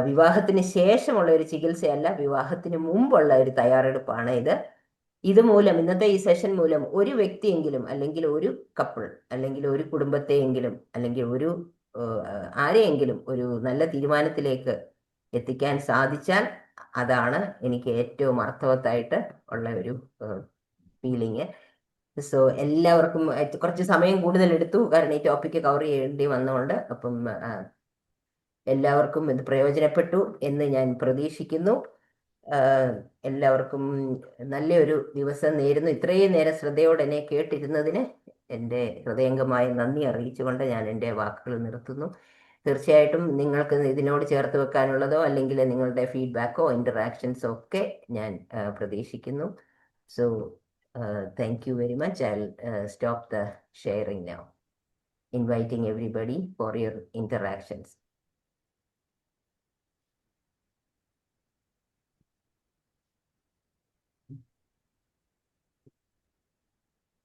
വിവാഹത്തിന് ശേഷമുള്ള ഒരു ചികിത്സയല്ല, വിവാഹത്തിന് മുമ്പുള്ള ഒരു തയ്യാറെടുപ്പാണ് ഇത്. ഇതുമൂലം, ഇന്നത്തെ ഈ സെഷൻ മൂലം ഒരു വ്യക്തിയെങ്കിലും, അല്ലെങ്കിൽ ഒരു കപ്പിൾ, അല്ലെങ്കിൽ ഒരു കുടുംബത്തെയെങ്കിലും, അല്ലെങ്കിൽ ആരെയെങ്കിലും ഒരു നല്ല തീരുമാനത്തിലേക്ക് എത്തിക്കാൻ സാധിച്ചാൽ അതാണ് എനിക്ക് ഏറ്റവും അർത്ഥവത്തായിട്ട് ഉള്ള ഒരു ഫീലിങ്. സോ എല്ലാവർക്കും കുറച്ച് സമയം കൂടുതൽ എടുത്തു, കാരണം ഈ ടോപ്പിക്ക് കവർ ചെയ്യേണ്ടി വന്നതുകൊണ്ട്. അപ്പം എല്ലാവർക്കും ഇത് പ്രയോജനപ്പെട്ടു എന്ന് ഞാൻ പ്രതീക്ഷിക്കുന്നു. എല്ലാവർക്കും നല്ലൊരു ദിവസം നേരുന്നു. ഇത്രയും നേരം ശ്രദ്ധയോടെ എന്നെ കേട്ടിരുന്നതിന് എൻ്റെ ഹൃദയംഗമായ നന്ദി അറിയിച്ചുകൊണ്ട് ഞാൻ എൻ്റെ വാക്കുകൾ നിർത്തുന്നു. തീർച്ചയായിട്ടും നിങ്ങൾക്ക് ഇതിനോട് ചേർത്ത് വെക്കാനുള്ളതോ അല്ലെങ്കിൽ നിങ്ങളുടെ ഫീഡ്ബാക്കോ ഇന്ററാക്ഷൻസോ ഒക്കെ ഞാൻ പ്രതീക്ഷിക്കുന്നു. So thank you very much. I will stop the sharing now, inviting everybody for your interactions.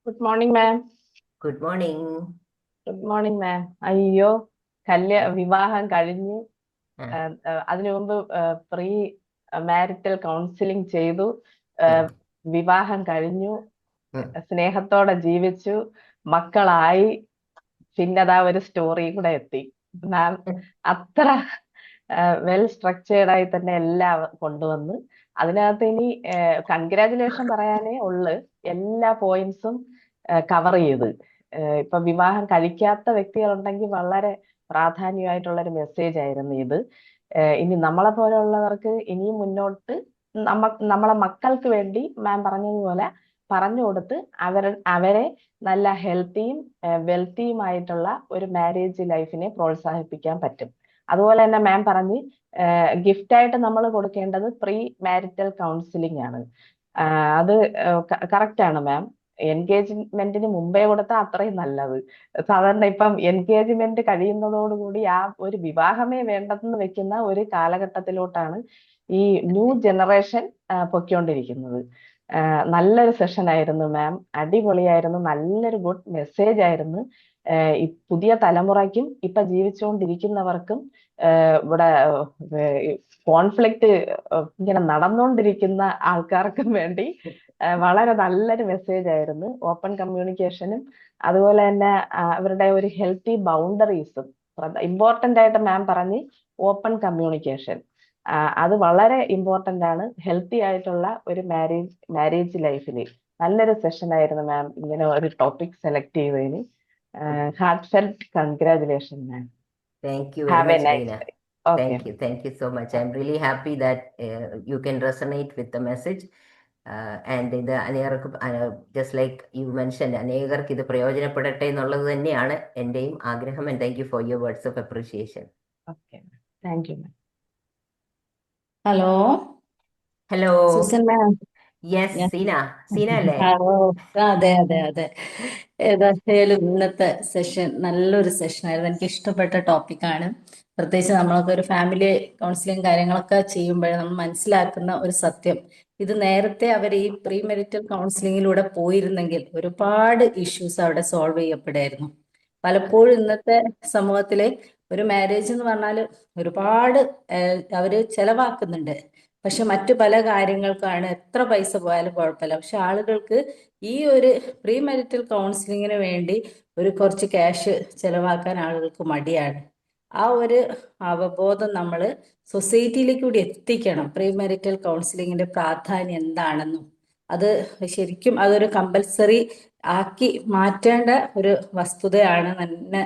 Good morning ma'am. Good morning. Good morning ma'am. അയ്യോ, വിവാഹം കഴിഞ്ഞു, അതിനു മുമ്പ് പ്രീ മാരിറ്റൽ കൗൺസിലിംഗ് ചെയ്തു, വിവാഹം കഴിഞ്ഞു, സ്നേഹത്തോടെ ജീവിച്ചു, മക്കളായി, പിന്നതാ ഒരു സ്റ്റോറി കൂടെ എത്തി. മാം അത്ര വെൽ സ്ട്രക്ചേർഡ് ആയി തന്നെ എല്ലാം കൊണ്ടുവന്ന് അതിനകത്ത് ഇനി കൺഗ്രാജുലേഷൻ പറയാനേ ഉള്ളു. എല്ലാ പോയിന്റ്സും കവർ ചെയ്ത്. ഇപ്പൊ വിവാഹം കഴിക്കാത്ത വ്യക്തികളുണ്ടെങ്കിൽ വളരെ പ്രാധാന്യമായിട്ടുള്ള ഒരു മെസ്സേജ് ആയിരുന്നു ഇത്. ഇനി നമ്മളെ പോലെയുള്ളവർക്ക് ഇനിയും മുന്നോട്ട് നമ്മളെ മക്കൾക്ക് വേണ്ടി മാം പറഞ്ഞതുപോലെ പറഞ്ഞു കൊടുത്ത് അവരെ നല്ല ഹെൽത്തിയും വെൽത്തിയുമായിട്ടുള്ള ഒരു മാരേജ് ലൈഫിനെ പ്രോത്സാഹിപ്പിക്കാൻ പറ്റും. അതുപോലെ തന്നെ മാം പറഞ്ഞ് ഗിഫ്റ്റായിട്ട് നമ്മൾ കൊടുക്കേണ്ടത് പ്രീ മാരിറ്റൽ കൗൺസിലിംഗ് ആണ്. അത് കറക്റ്റ് ആണ് മാം. എൻഗേജ്മെന്റിന് മുമ്പേ കൊടുത്താൽ അത്രയും നല്ലത്. സാധാരണ ഇപ്പം എൻഗേജ്മെന്റ് കഴിയുന്നതോടുകൂടി ആ ഒരു വിവാഹമേ വേണ്ടെന്ന് വെക്കുന്ന ഒരു കാലഘട്ടത്തിലോട്ടാണ് ഈ ന്യൂ ജനറേഷൻ പൊയ്ക്കൊണ്ടിരിക്കുന്നത്. നല്ലൊരു സെഷൻ ആയിരുന്നു മാം, അടിപൊളിയായിരുന്നു, നല്ലൊരു ഗുഡ് മെസ്സേജ് ആയിരുന്നു. ഈ പുതിയ തലമുറയ്ക്കും ഇപ്പൊ ജീവിച്ചുകൊണ്ടിരിക്കുന്നവർക്കും ഇവിടെ കോൺഫ്ലിക്റ്റ് ഇങ്ങനെ നടന്നുകൊണ്ടിരിക്കുന്ന ആൾക്കാർക്കും വേണ്ടി വളരെ നല്ലൊരു മെസ്സേജ് ആയിരുന്നു. ഓപ്പൺ കമ്മ്യൂണിക്കേഷനും അതുപോലെ തന്നെ അവരുടെ ഒരു ഹെൽത്തി ബൗണ്ടറീസും ഇമ്പോർട്ടന്റ് ആയിട്ട് മാം പറഞ്ഞ് ഓപ്പൺ കമ്മ്യൂണിക്കേഷൻ അത് വളരെ ഇമ്പോർട്ടന്റ് ആണ് ഹെൽത്തി ആയിട്ടുള്ള ഒരു മാരേജ് ലൈഫിൽ. നല്ലൊരു സെഷൻ ആയിരുന്നു മാം, ഇങ്ങനെ ഒരു ടോപ്പിക് സെലക്ട് ചെയ്തതിന്. Heart felt congratulation ma'am. Thank you very have A much, nice Reena. Day. Okay. Thank you so much. I'm really happy that you can resonate with the message. And ഇത് അനേകർക്കും just like you mentioned, അനേകർക്ക് ഇത് പ്രയോജനപ്പെടട്ടെ എന്നുള്ളത് തന്നെയാണ് എന്റെയും ആഗ്രഹം. And thank you for your words of appreciation. Okay, thank you ma'am. Hello Hello. Susan ma'am. Yes, Seena അല്ലേ? അതെ അതെ അതെ. ഏതായാലും ഇന്നത്തെ സെഷൻ നല്ലൊരു സെഷനായിരുന്നു. എനിക്ക് ഇഷ്ടപ്പെട്ട ടോപ്പിക്കാണ്. പ്രത്യേകിച്ച് നമ്മളൊക്കെ ഒരു ഫാമിലി കൗൺസിലിംഗ് കാര്യങ്ങളൊക്കെ ചെയ്യുമ്പോൾ നമ്മൾ മനസ്സിലാക്കുന്ന ഒരു സത്യം, ഇത് നേരത്തെ അവർ ഈ പ്രീ മെരിറ്റൽ കൗൺസിലിങ്ങിലൂടെ പോയിരുന്നെങ്കിൽ ഒരുപാട് ഇഷ്യൂസ് അവിടെ സോൾവ് ചെയ്യപ്പെടായിരുന്നു. പലപ്പോഴും ഇന്നത്തെ സമൂഹത്തിലെ ഒരു മാരേജ് എന്ന് പറഞ്ഞാൽ ഒരുപാട് അവര് ചെലവാക്കുന്നുണ്ട്. പക്ഷെ മറ്റു പല കാര്യങ്ങൾക്കാണ് എത്ര പൈസ പോയാലും കുഴപ്പമില്ല. പക്ഷെ ആളുകൾക്ക് ഈ ഒരു പ്രീ മാരിറ്റൽ കൗൺസിലിങ്ങിന് വേണ്ടി ഒരു കുറച്ച് ക്യാഷ് ചെലവാക്കാൻ ആളുകൾക്ക് മടിയാണ്. ആ ഒരു അവബോധം നമ്മൾ സൊസൈറ്റിയിലേക്ക് കൂടി എത്തിക്കണം. പ്രീ മാരിറ്റൽ കൗൺസിലിങ്ങിന്റെ പ്രാധാന്യം എന്താണെന്നും അത് ശരിക്കും അതൊരു കമ്പൽസറി ആക്കി മാറ്റേണ്ട ഒരു വസ്തുതയാണ് തന്നെ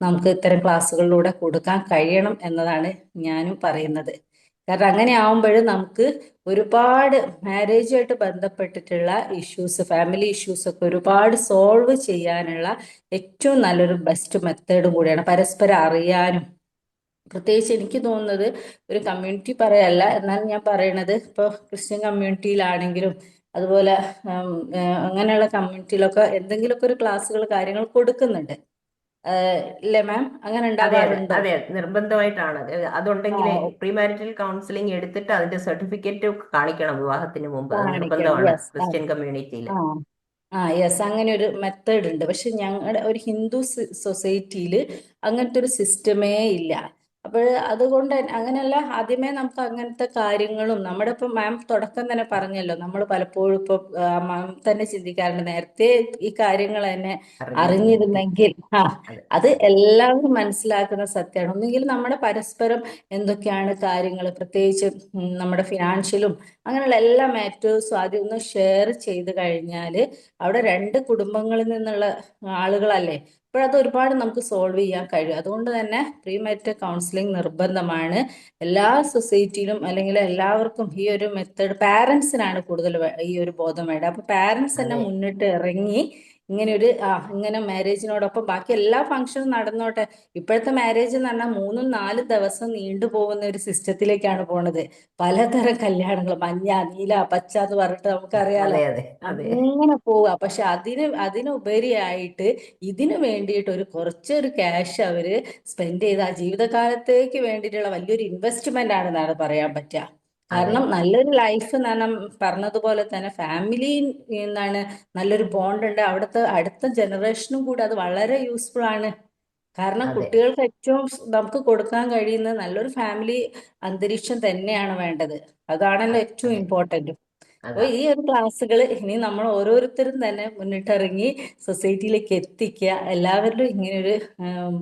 നമുക്ക് ഇത്തരം ക്ലാസ്സുകളിലൂടെ കൊടുക്കാൻ കഴിയണം എന്നതാണ് ഞാനും പറയുന്നത്. കാരണം അങ്ങനെ ആവുമ്പോൾ നമുക്ക് ഒരുപാട് മാരേജുമായിട്ട് ബന്ധപ്പെട്ടിട്ടുള്ള ഇഷ്യൂസ്, ഫാമിലി ഇഷ്യൂസ് ഒക്കെ ഒരുപാട് സോൾവ് ചെയ്യാനുള്ള ഏറ്റവും നല്ലൊരു ബെസ്റ്റ് മെത്തേഡും കൂടിയാണ്. പരസ്പരം അറിയാനും, പ്രത്യേകിച്ച് എനിക്ക് തോന്നുന്നത് ഒരു കമ്മ്യൂണിറ്റി പറയല്ല, എന്നാലും ഞാൻ പറയണത് ഇപ്പോൾ ക്രിസ്ത്യൻ കമ്മ്യൂണിറ്റിയിലാണെങ്കിലും അതുപോലെ അങ്ങനെയുള്ള കമ്മ്യൂണിറ്റിയിലൊക്കെ എന്തെങ്കിലുമൊക്കെ ഒരു ക്ലാസ്സുകൾ കാര്യങ്ങൾ കൊടുക്കുന്നുണ്ട്. ഇല്ലേ മാം? അങ്ങനെ ഉണ്ടാവാറുണ്ടോ? അതെ, നിർബന്ധമായിട്ടാണ്. അതുണ്ടെങ്കിൽ പ്രീ മാരിറ്റൽ കൗൺസിലിംഗ് എടുത്തിട്ട് അതിന്റെ സർട്ടിഫിക്കറ്റ് കാണിക്കണം വിവാഹത്തിന് മുമ്പ്. അത് നിർബന്ധമാണ് ക്രിസ്ത്യൻ കമ്മ്യൂണിറ്റിയിൽ. യെസ്, അങ്ങനെ ഒരു മെത്തേഡ് ഉണ്ട്. പക്ഷെ ഞങ്ങളുടെ ഒരു ഹിന്ദു സൊസൈറ്റിയിൽ അങ്ങനത്തെ ഒരു സിസ്റ്റമേ ഇല്ല. അപ്പോൾ അതുകൊണ്ട് അങ്ങനെയല്ല, ആദ്യമേ നമുക്ക് അങ്ങനത്തെ കാര്യങ്ങളും നമ്മുടെ ഇപ്പം മാം തുടക്കം തന്നെ പറഞ്ഞല്ലോ, നമ്മൾ പലപ്പോഴും ഇപ്പൊ മാം തന്നെ ചിന്തിക്കാറുണ്ട് നേരത്തെ ഈ കാര്യങ്ങൾ തന്നെ അറിഞ്ഞിരുന്നെങ്കിൽ അത് എല്ലാവരും മനസ്സിലാക്കുന്ന സത്യമാണ്. ഒന്നുകിൽ നമ്മുടെ പരസ്പരം എന്തൊക്കെയാണ് കാര്യങ്ങൾ, പ്രത്യേകിച്ച് നമ്മുടെ ഫിനാൻഷ്യലും അങ്ങനെയുള്ള എല്ലാ മാറ്റേഴ്സും ആദ്യം ഒന്ന് ഷെയർ ചെയ്ത് കഴിഞ്ഞാൽ അവിടെ രണ്ട് കുടുംബങ്ങളിൽ നിന്നുള്ള ആളുകളല്ലേ, അപ്പോഴത് ഒരുപാട് നമുക്ക് സോൾവ് ചെയ്യാൻ കഴിയും. അതുകൊണ്ട് തന്നെ പ്രീ മാരിറ്റൽ കൗൺസിലിംഗ് നിർബന്ധമാണ് എല്ലാ സൊസൈറ്റിയിലും, അല്ലെങ്കിൽ എല്ലാവർക്കും ഈ ഒരു മെത്തേഡ്. പാരന്റ്സിനാണ് കൂടുതൽ ഈ ഒരു ബോധം വേണ്ടത്. അപ്പൊ പാരന്റ്സ് തന്നെ മുന്നിട്ട് ഇറങ്ങി ഇങ്ങനെ ഒരു ഇങ്ങനെ മാരേജിനോടൊപ്പം ബാക്കി എല്ലാ ഫംഗ്ഷനും നടന്നോട്ടെ. ഇപ്പോഴത്തെ മാരേജ് എന്ന് പറഞ്ഞാൽ 3-4 ദിവസം നീണ്ടുപോകുന്ന ഒരു സിസ്റ്റത്തിലേക്കാണ് പോണത്. പലതരം കല്യാണങ്ങൾ, മഞ്ഞ, നീല, പച്ച എന്ന് പറഞ്ഞിട്ട് നമുക്കറിയാലോ, അങ്ങനെ പോവുക. പക്ഷെ അതിനുപരിയായിട്ട് ഇതിനു വേണ്ടിയിട്ട് കുറച്ചൊരു ക്യാഷ് അവര് സ്പെൻഡ് ചെയ്ത് ആ ജീവിതകാലത്തേക്ക് വേണ്ടിയിട്ടുള്ള വലിയൊരു ഇൻവെസ്റ്റ്മെന്റ് ആണെന്നാണ് പറയാൻ പറ്റുക. കാരണം നല്ലൊരു ലൈഫ് എന്ന് പറഞ്ഞാൽ പറഞ്ഞതുപോലെ തന്നെ ഫാമിലി എന്താണ് നല്ലൊരു ബോണ്ട് ഉണ്ട്. അവിടുത്തെ അടുത്ത ജനറേഷനും കൂടി അത് വളരെ യൂസ്ഫുൾ ആണ്. കാരണം കുട്ടികൾക്ക് ഏറ്റവും നമുക്ക് കൊടുക്കാൻ കഴിയുന്നത് നല്ലൊരു ഫാമിലി അന്തരീക്ഷം തന്നെയാണ് വേണ്ടത്. അതാണല്ലോ ഏറ്റവും ഇമ്പോർട്ടന്റ്. അപ്പോൾ ഈ ഒരു ക്ലാസ്സുകൾ ഇനി നമ്മൾ ഓരോരുത്തരും തന്നെ മുന്നിട്ടിറങ്ങി സൊസൈറ്റിയിലേക്ക് എത്തിക്കുക, എല്ലാവരിലും ഇങ്ങനൊരു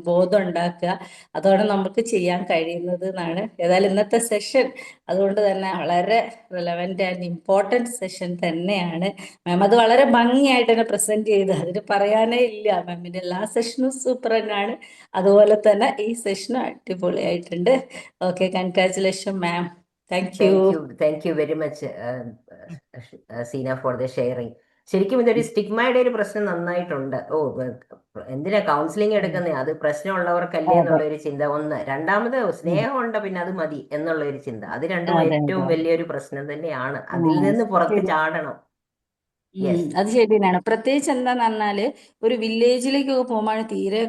ബോധം ഉണ്ടാക്കുക. അതോടെ നമുക്ക് ചെയ്യാൻ കഴിയുന്നത് എന്നാണ്. ഏതായാലും ഇന്നത്തെ സെഷൻ അതുകൊണ്ട് തന്നെ വളരെ റിലവൻ്റ് ആൻഡ് ഇമ്പോർട്ടൻറ്റ് സെഷൻ തന്നെയാണ്. മാം അത് വളരെ ഭംഗിയായിട്ട് തന്നെ പ്രസന്റ് ചെയ്ത്, അതിന് പറയാനേ ഇല്ല. മാമിൻ്റെ എല്ലാ സെഷനും സൂപ്പർ തന്നെയാണ്. അതുപോലെ തന്നെ ഈ സെഷനും അടിപൊളിയായിട്ടുണ്ട്. Okay, congratulation ma'am. Thank you very much, Seena, for the sharing. ശരിക്കും ഇതൊരു സ്റ്റിഗ്മയുടെ ഒരു പ്രശ്നം നന്നായിട്ടുണ്ട്. എന്തിനാ കൗൺസിലിംഗ് എടുക്കുന്നത്, അത് പ്രശ്നമുള്ളവർക്കല്ലേ എന്നുള്ള ഒരു ചിന്ത ഒന്ന്. രണ്ടാമത് സ്നേഹമുണ്ട്, പിന്നെ അത് മതി എന്നുള്ള ഒരു ചിന്ത. അത് രണ്ടും ഏറ്റവും വലിയൊരു പ്രശ്നം തന്നെയാണ്. അതിൽ നിന്ന് പുറത്ത് ചാടണം. അത് ശരി തന്നെയാണ്. പ്രത്യേകിച്ച് എന്താന്ന് പറഞ്ഞാല് ഒരു വില്ലേജിലേക്ക് പോകുമ്പോഴാണ് തീരെ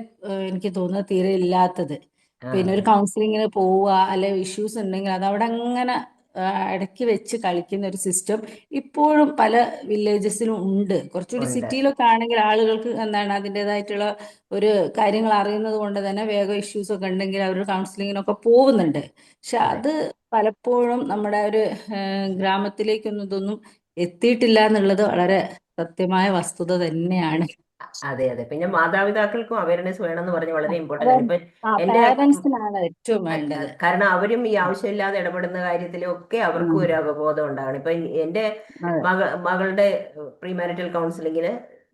എനിക്ക് തോന്നുന്നത് തീരെ ഇല്ലാത്തത്. പിന്നെ ഒരു കൗൺസിലിങ്ങിന് പോവുക, അല്ലെ ഇഷ്യൂസ് ഉണ്ടെങ്കിൽ അത് അവിടെ അങ്ങനെ ഇടയ്ക്ക് വെച്ച് കളിക്കുന്ന ഒരു സിസ്റ്റം ഇപ്പോഴും പല വില്ലേജസിലും ഉണ്ട്. കുറച്ചുകൂടി ഉണ്ട്. സിറ്റിയിലൊക്കെ ആണെങ്കിൽ ആളുകൾക്ക് എന്താണ് അതിൻ്റെതായിട്ടുള്ള ഒരു കാര്യങ്ങൾ അറിയുന്നത് കൊണ്ട് തന്നെ വേഗം ഇഷ്യൂസ് ഒക്കെ ഉണ്ടെങ്കിൽ അവർ കൗൺസിലിങ്ങിനൊക്കെ പോകുന്നുണ്ട്. പക്ഷെ അതെ അത് പലപ്പോഴും നമ്മുടെ ഒരു ഗ്രാമത്തിലേക്കൊന്നും ഇതൊന്നും എത്തിയിട്ടില്ല എന്നുള്ളത് വളരെ സത്യമായ വസ്തുത തന്നെയാണ്. അതെ അതെ. പിന്നെ മാതാപിതാക്കൾക്കും അവയർനെസ് വേണമെന്ന് പറഞ്ഞ് വളരെ ഇമ്പോർട്ടൻ്റ് അത് ആണ്. ഇപ്പൊ എന്റെ പാരൻസിനാണ് ഏറ്റവും വേണ്ടത്. കാരണം അവരും ഈ ആവശ്യമില്ലാതെ ഇടപെടുന്ന കാര്യത്തിലൊക്കെ അവർക്കും ഉം. ഒരു അവബോധം ഉണ്ടാകണം. ഇപ്പൊ എന്റെ അതെ. മകളുടെ പ്രീ മാരിറ്റൽ കൗൺസിലിങ്ങിന്